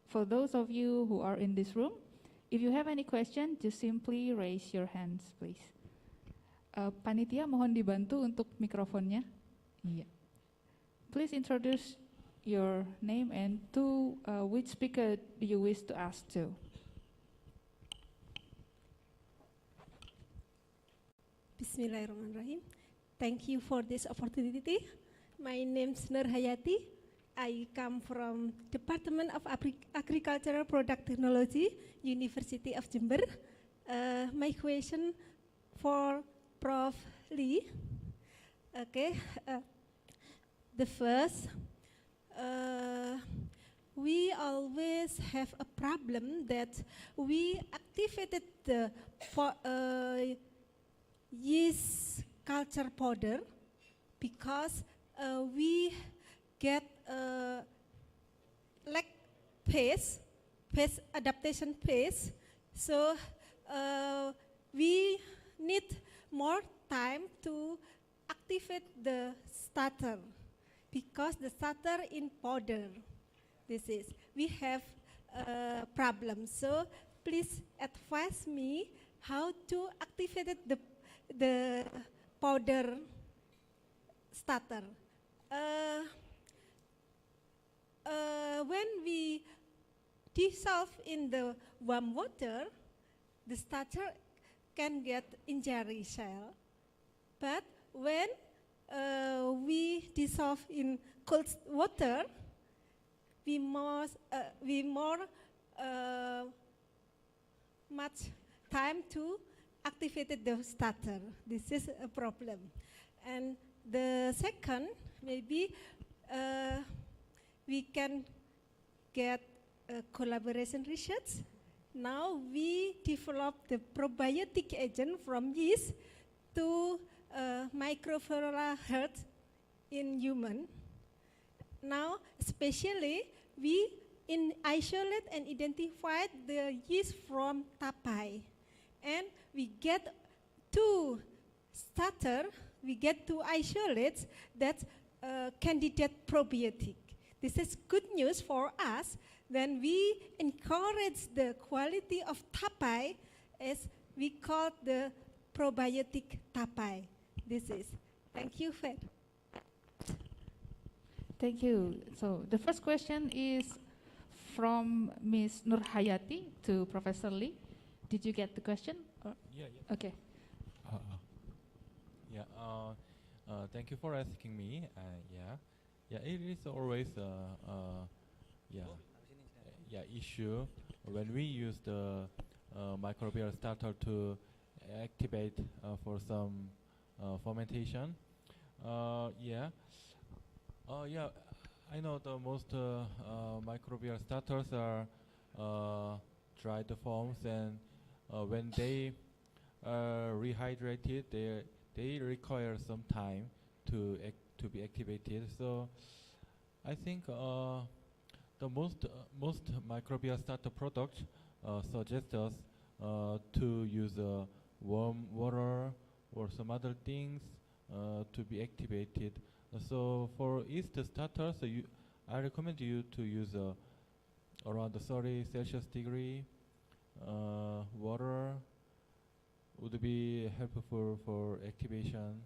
for those of you who are in this room. If you have any question, just simply raise your hands, please. Panitia, mohon dibantu untuk mikrofonnya. Iya. Please introduce your name and to which speaker do you wish to ask to. Bismillahirrahmanirrahim. Thank you for this opportunity. My name is Nur Hayati. I come from Department of Agricultural Product Technology, University of Jember. My question for Prof. Lee. Okay. The first, we always have a problem that we activated the yeast culture powder because we get like pace adaptation pace, so we need more time to activate the starter because the starter in powder. This is we have a problem. So please advise me how to activate the powder starter. When we dissolve in the warm water, the starter can get injury cell. But when we dissolve in cold water, we more much time to activate the starter. This is a problem. And the second, maybe we can get collaboration research. Now we develop the probiotic agent from yeast to microbial health in human. Now, especially, we isolate and identify the yeast from tapai. And we get two starter, we get two isolates that candidate probiotic. This is good news for us. Then we encourage the quality of tapai as we call the probiotic tapai. This is. Thank you, Fed. Thank you. So the first question is from Ms. Nurhayati to Professor Lee. Did you get the question? Yeah. Okay. Thank you for asking me. It is always issue when we use the microbial starter to activate for some fermentation. I know the most microbial starters are dried forms, and when they are rehydrated, they require some time to be activated. So I think the most microbial starter products suggest us to use warm water or some other things to be activated. So for yeast starters, I recommend you to use around 30 Celsius degree water would be helpful for activation.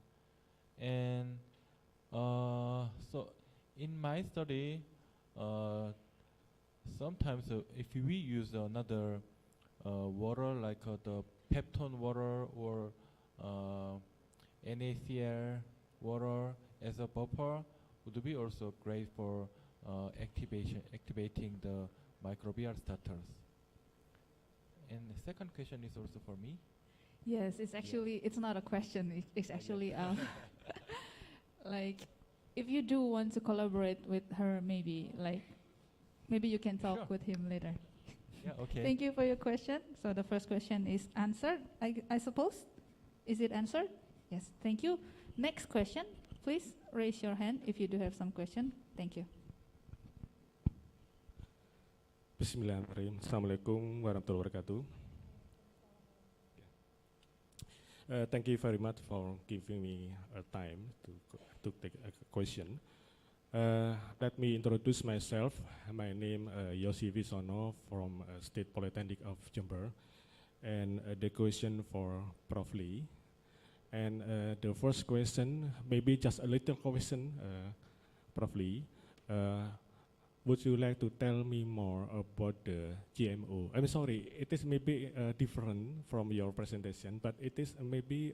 And so in my study, sometimes if we use another water like the peptone water or NaCl water as a buffer, would be also great for activating the microbial starters. And the second question is also for me. Yes, it's actually, it's not a question, it's actually like, if you do want to collaborate with her, maybe you can talk with him later. Yeah, okay. Thank you for your question. So the first question is answered, I suppose. Is it answered? Yes, thank you. Next question, please raise your hand if you do have some question. Thank you. Bismillahirrahmanirrahim. Assalamualaikum warahmatullahi wabarakatuh. Thank you very much for giving me time to take a question. Let me introduce myself. My name is Yosi Wisono from State Politeknik of Jember. And the question for Prof. Lee. And the first question, maybe just a little question, Prof. Lee. Would you like to tell me more about the GMO? I'm sorry, it is maybe different from your presentation, but it is maybe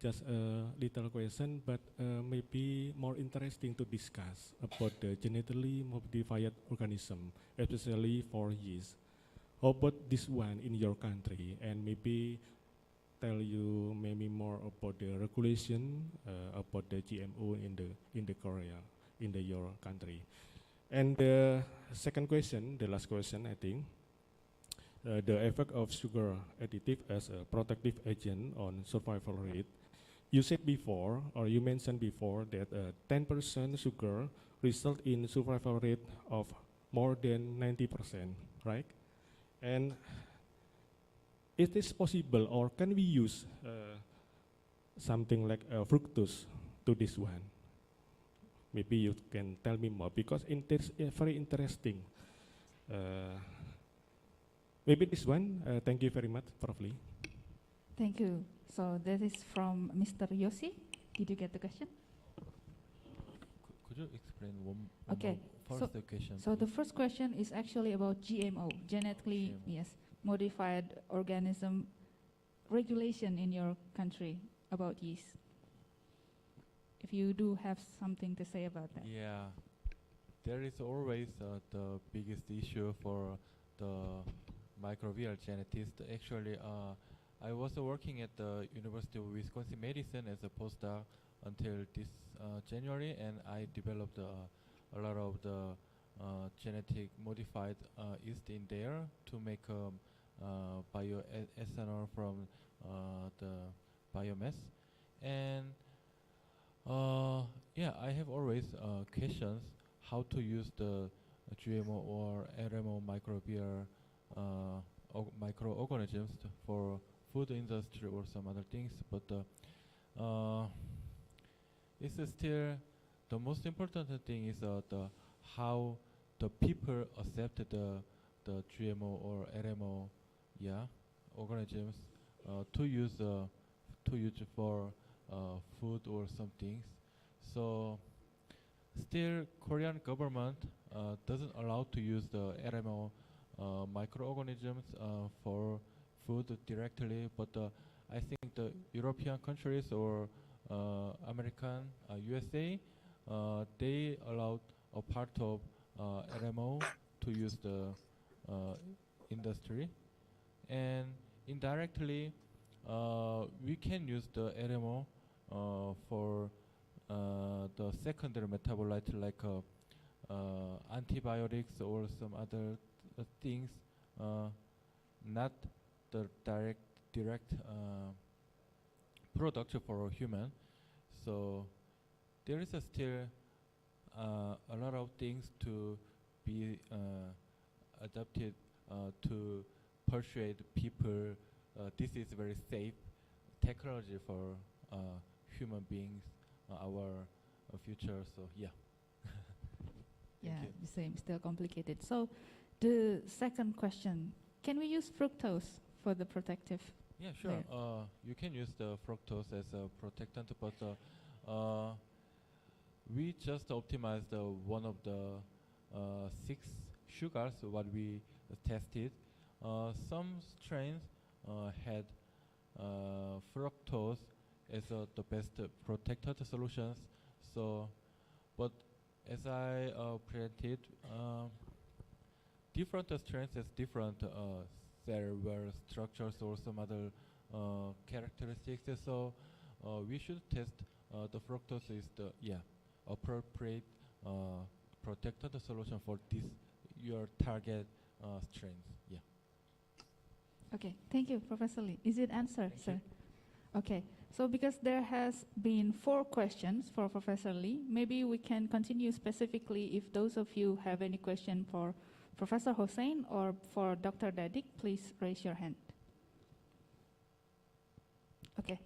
just a little question, but maybe more interesting to discuss about the genetically modified organism, especially for yeast. How about this one in your country? And maybe tell you maybe more about the regulation about the GMO in the Korea, in your country. And the second question, the last question, I think, the effect of sugar additive as a protective agent on survival rate. You said before, or you mentioned before, that 10% sugar result in survival rate of more than 90%, right? And it is possible, or can we use something like fructose to this one? Maybe you can tell me more, because it is very interesting. Maybe this one. Thank you very much, Prof. Lee. Thank you. So that is from Mr. Yosi. Did you get the question? Could you explain one okay. First question? So the first question is actually about GMO, genetically modified organism regulation in your country about yeast. If you do have something to say about that. Yeah, there is always the biggest issue for the microbial genetist. Actually, I was working at the University of Wisconsin Madison as a postdoc until this January, and I developed a lot of the genetic modified yeast in there to make bioethanol from the biomass. And yeah, I have always questions how to use the GMO or RMO microbial microorganisms for food industry or some other things, but it's still the most important thing is how the people accept the GMO or RMO organisms to use for food or some things. So still Korean government doesn't allow to use the RMO microorganisms for food directly, but I think the European countries or American, USA, they allowed a part of RMO to use the industry, and indirectly we can use the RMO for the secondary metabolite like antibiotics or some other things, not the direct product for a human. So there is still a lot of things to be adapted to persuade people this is very safe technology for human beings, our future. So yeah. Yeah, the same, still complicated. So the second question, can we use fructose for the protective? Yeah, sure. layer? You can use the fructose as a protectant, but we just optimized one of the 6 sugars what we tested. Some strains had fructose as the best protected solutions. So, but as I presented, different strains has different cellular structures or some other characteristics. So we should test the fructose is the appropriate protected solution for this your target strains. Yeah. Okay, thank you, Professor Lee. Is it answered, sir? Okay, so because there has been 4 questions for Professor Lee, maybe we can continue specifically if those of you have any question for Professor Hossain or for Dr. Dadik, please raise your hand. Okay.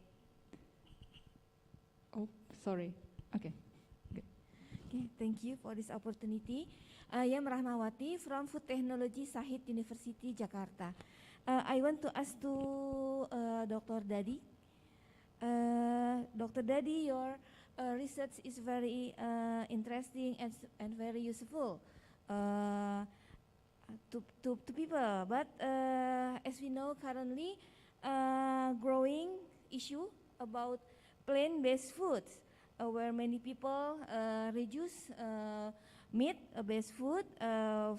Oh, sorry. Okay. Good. Okay, thank you for this opportunity. I am Rahmawati from Food Technology Sahid University, Jakarta. I want to ask to Dr. Dadik. Dr. Dadik, your research is very interesting and very useful to people. But as we know currently, growing issue about plant-based foods, where many people reduce meat-based food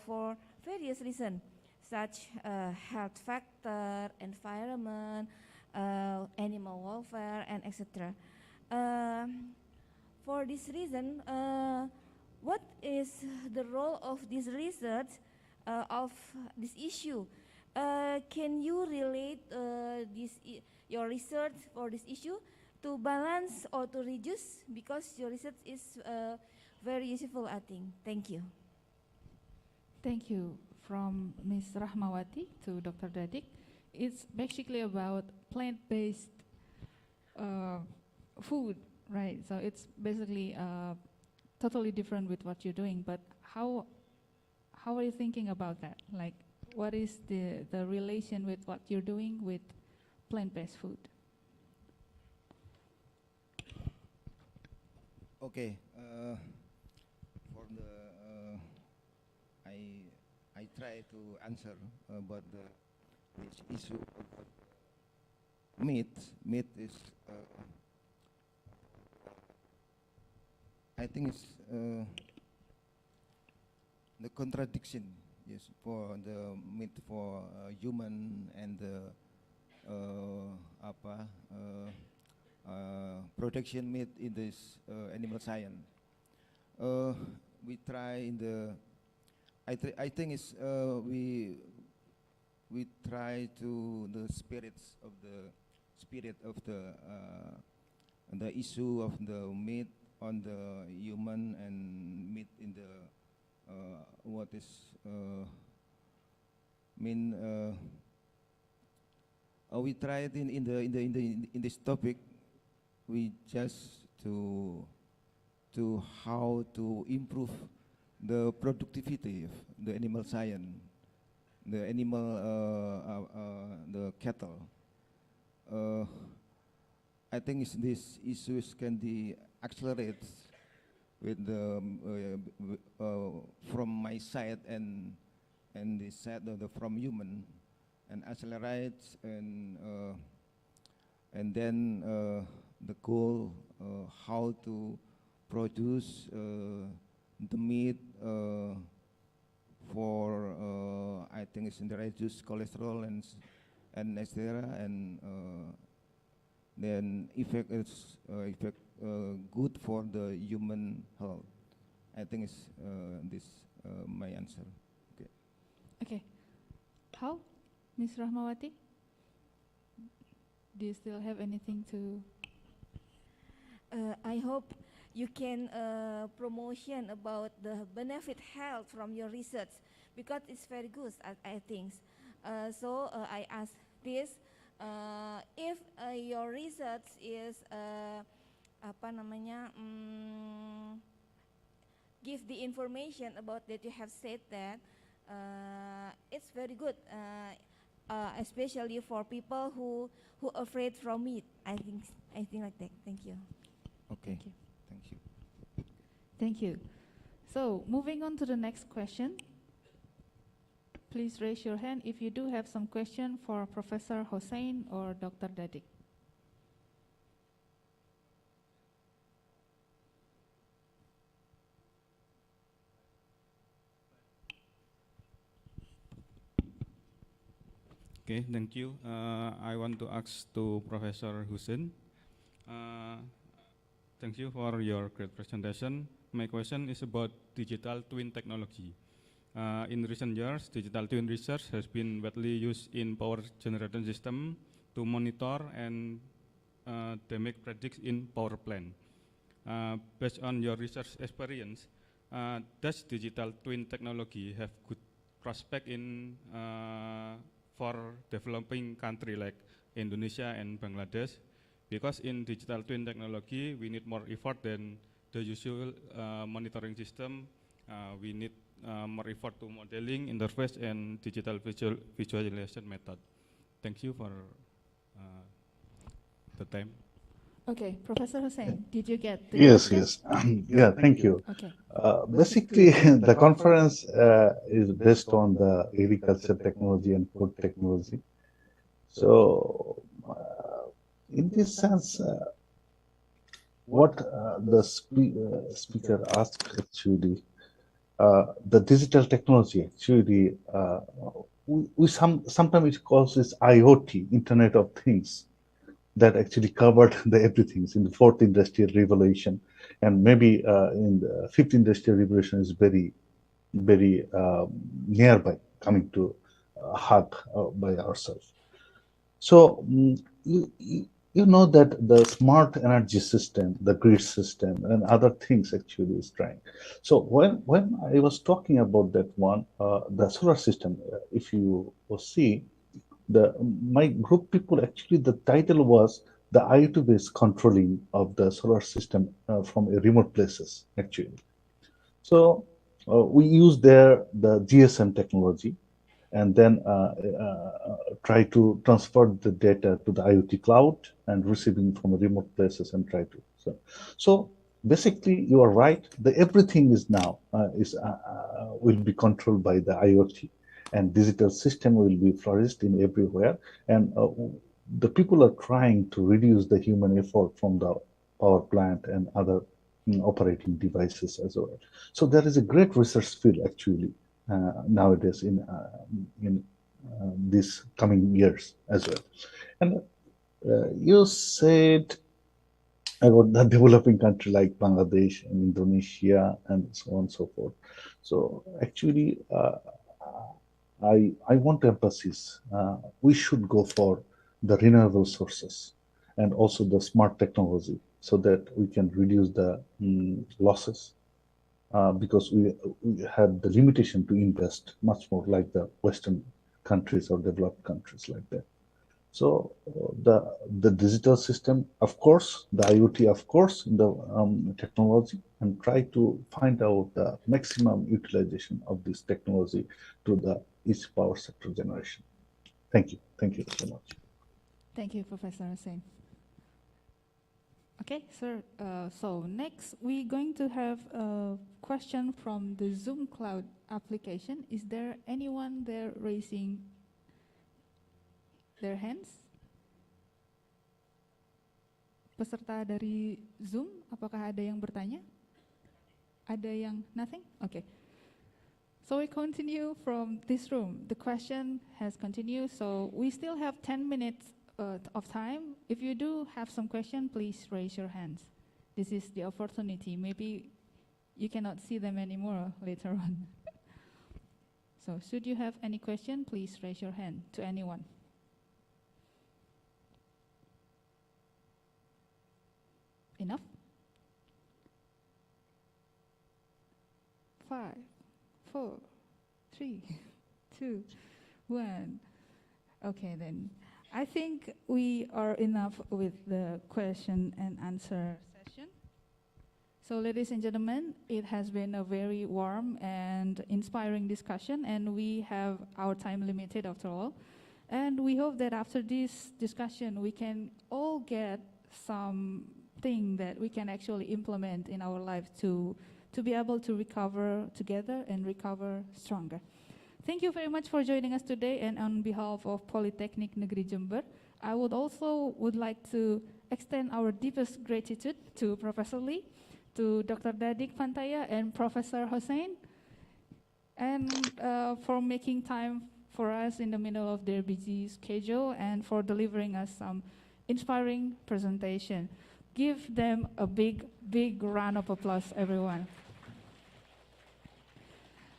for various reasons, such health factor, environment, animal welfare, and etc. For this reason, what is the role of this research of this issue? Can you relate your research for this issue to balance or to reduce? Because your research is very useful, I think. Thank you. Thank you. From Ms. Rahmawati to Dr. Dadik. It's basically about plant-based food, right? So it's basically totally different with what you're doing, but how are you thinking about that? Like, what is the relation with what you're doing with plant-based food? Okay, for the I try to answer about this issue about meat. Meat is I think it's the contradiction Yes, for the meat for human and the protection meat in this animal science. We try in the. I think it's we try to the spirit of the issue of the meat on the human and meat in the what is we tried in this topic. We just to how to improve the productivity of the animal science, the animal the cattle. I think these issues can be accelerated with the from my side and the side of the from human, and accelerate and then the goal how to produce the meat for I think it's in the reduced cholesterol and etc. and then effect is good for the human health. I think it's this my answer. Okay. Okay. How, Ms. Rahmawati? Do you still have anything to? I hope you can promotion about the benefit health from your research, because it's very good, I think. So I ask this, if your research is give the information about that you have said that it's very good, especially for people who afraid from it. I think like that. Thank you. Okay. Thank you. Thank you. Thank you. So moving on to the next question. Please raise your hand if you do have some question for Professor Hossain or Dr. Dadik. Okay, thank you. I want to ask to Professor Hossain. Thank you for your great presentation. My question is about digital twin technology. In recent years, digital twin research has been widely used in power generation system to monitor and damage predict in power plant. Based on your research experience, does digital twin technology have good prospect in for developing country like Indonesia and Bangladesh? Because in digital twin technology, we need more effort than the usual monitoring system. We need more effort to modeling, interface, and digital visualization method. Thank you for the time. Okay, Professor Hossain, did you get the Yes, question? yes. Yeah, thank you. Okay. Basically, the conference is based on the agriculture technology and food technology. So, in this sense, what the speaker asked actually, the digital technology actually, we sometimes it calls this IoT, Internet of Things, that actually covered the everything in the fourth industrial revolution, and maybe in the fifth industrial revolution is very, very nearby, coming to heart by ourselves. So you know that the smart energy system, the grid system, and other things actually is trying. So when I was talking about that one, the solar system, if you will see, my group people actually the title was the IoT-based controlling of the solar system from remote places actually. So we use there the GSM technology, and then try to transfer the data to the IoT cloud and receiving from remote places and try to. So basically, you are right. Everything is now will be controlled by the IoT, and digital system will be flourished in everywhere. And the people are trying to reduce the human effort from the power plant and other operating devices as well. So there is a great research field actually nowadays in these coming years as well. And you said about the developing country like Bangladesh and Indonesia and so on and so forth. So actually, I want to emphasize we should go for the renewable sources and also the smart technology so that we can reduce the losses because we have the limitation to invest much more like the Western countries or developed countries like that. So the digital system, of course, the IoT, of course, the technology, and try to find out the maximum utilization of this technology to the each power sector generation. Thank you. Thank you so much. Thank you, Professor Hossain. Okay, sir. So next, we're going to have a question from the Zoom Cloud application. Is there anyone there raising their hands? Peserta dari Zoom, apakah ada yang bertanya? Ada yang nothing? Okay. So we continue from this room. The question has continued, so we still have 10 minutes of time. If you do have some question, please raise your hands. This is the opportunity. Maybe you cannot see them anymore later on. So should you have any question, please raise your hand to anyone. Enough? 5, 4, 3, 2, 1. Okay, then. I think we are enough with the question and answer session. So ladies and gentlemen, it has been a very warm and inspiring discussion, and we have our time limited after all. And we hope that after this discussion, we can all get something that we can actually implement in our life to be able to recover together and recover stronger. Thank you very much for joining us today, and on behalf of Politeknik Negeri Jember, I would like to extend our deepest gratitude to Professor Lee, to Dr. Dadik Pantaya and Professor Hossain, and for making time for us in the middle of their busy schedule and for delivering us some inspiring presentation. Give them a big, big round of applause, everyone.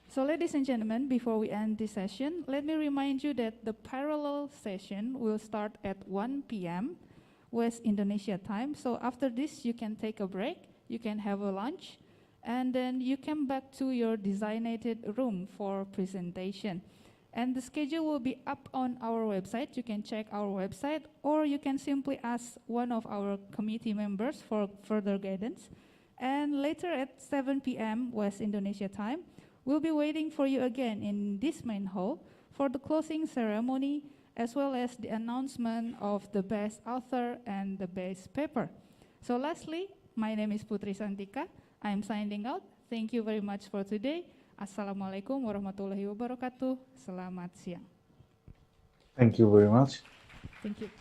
So ladies and gentlemen, before we end this session, let me remind you that the parallel session will start at 1 p.m. West Indonesia time. So after this, you can take a break, you can have a lunch, and then you come back to your designated room for presentation. And the schedule will be up on our website. You can check our website, or you can simply ask one of our committee members for further guidance. And later at 7 p.m. West Indonesia time, we'll be waiting for you again in this main hall for the closing ceremony, as well as the announcement of the best author and the best paper. So lastly, my name is Putri Santika. I'm signing out. Thank you very much for today. Assalamualaikum warahmatullahi wabarakatuh. Selamat siang. Thank you very much. Thank you.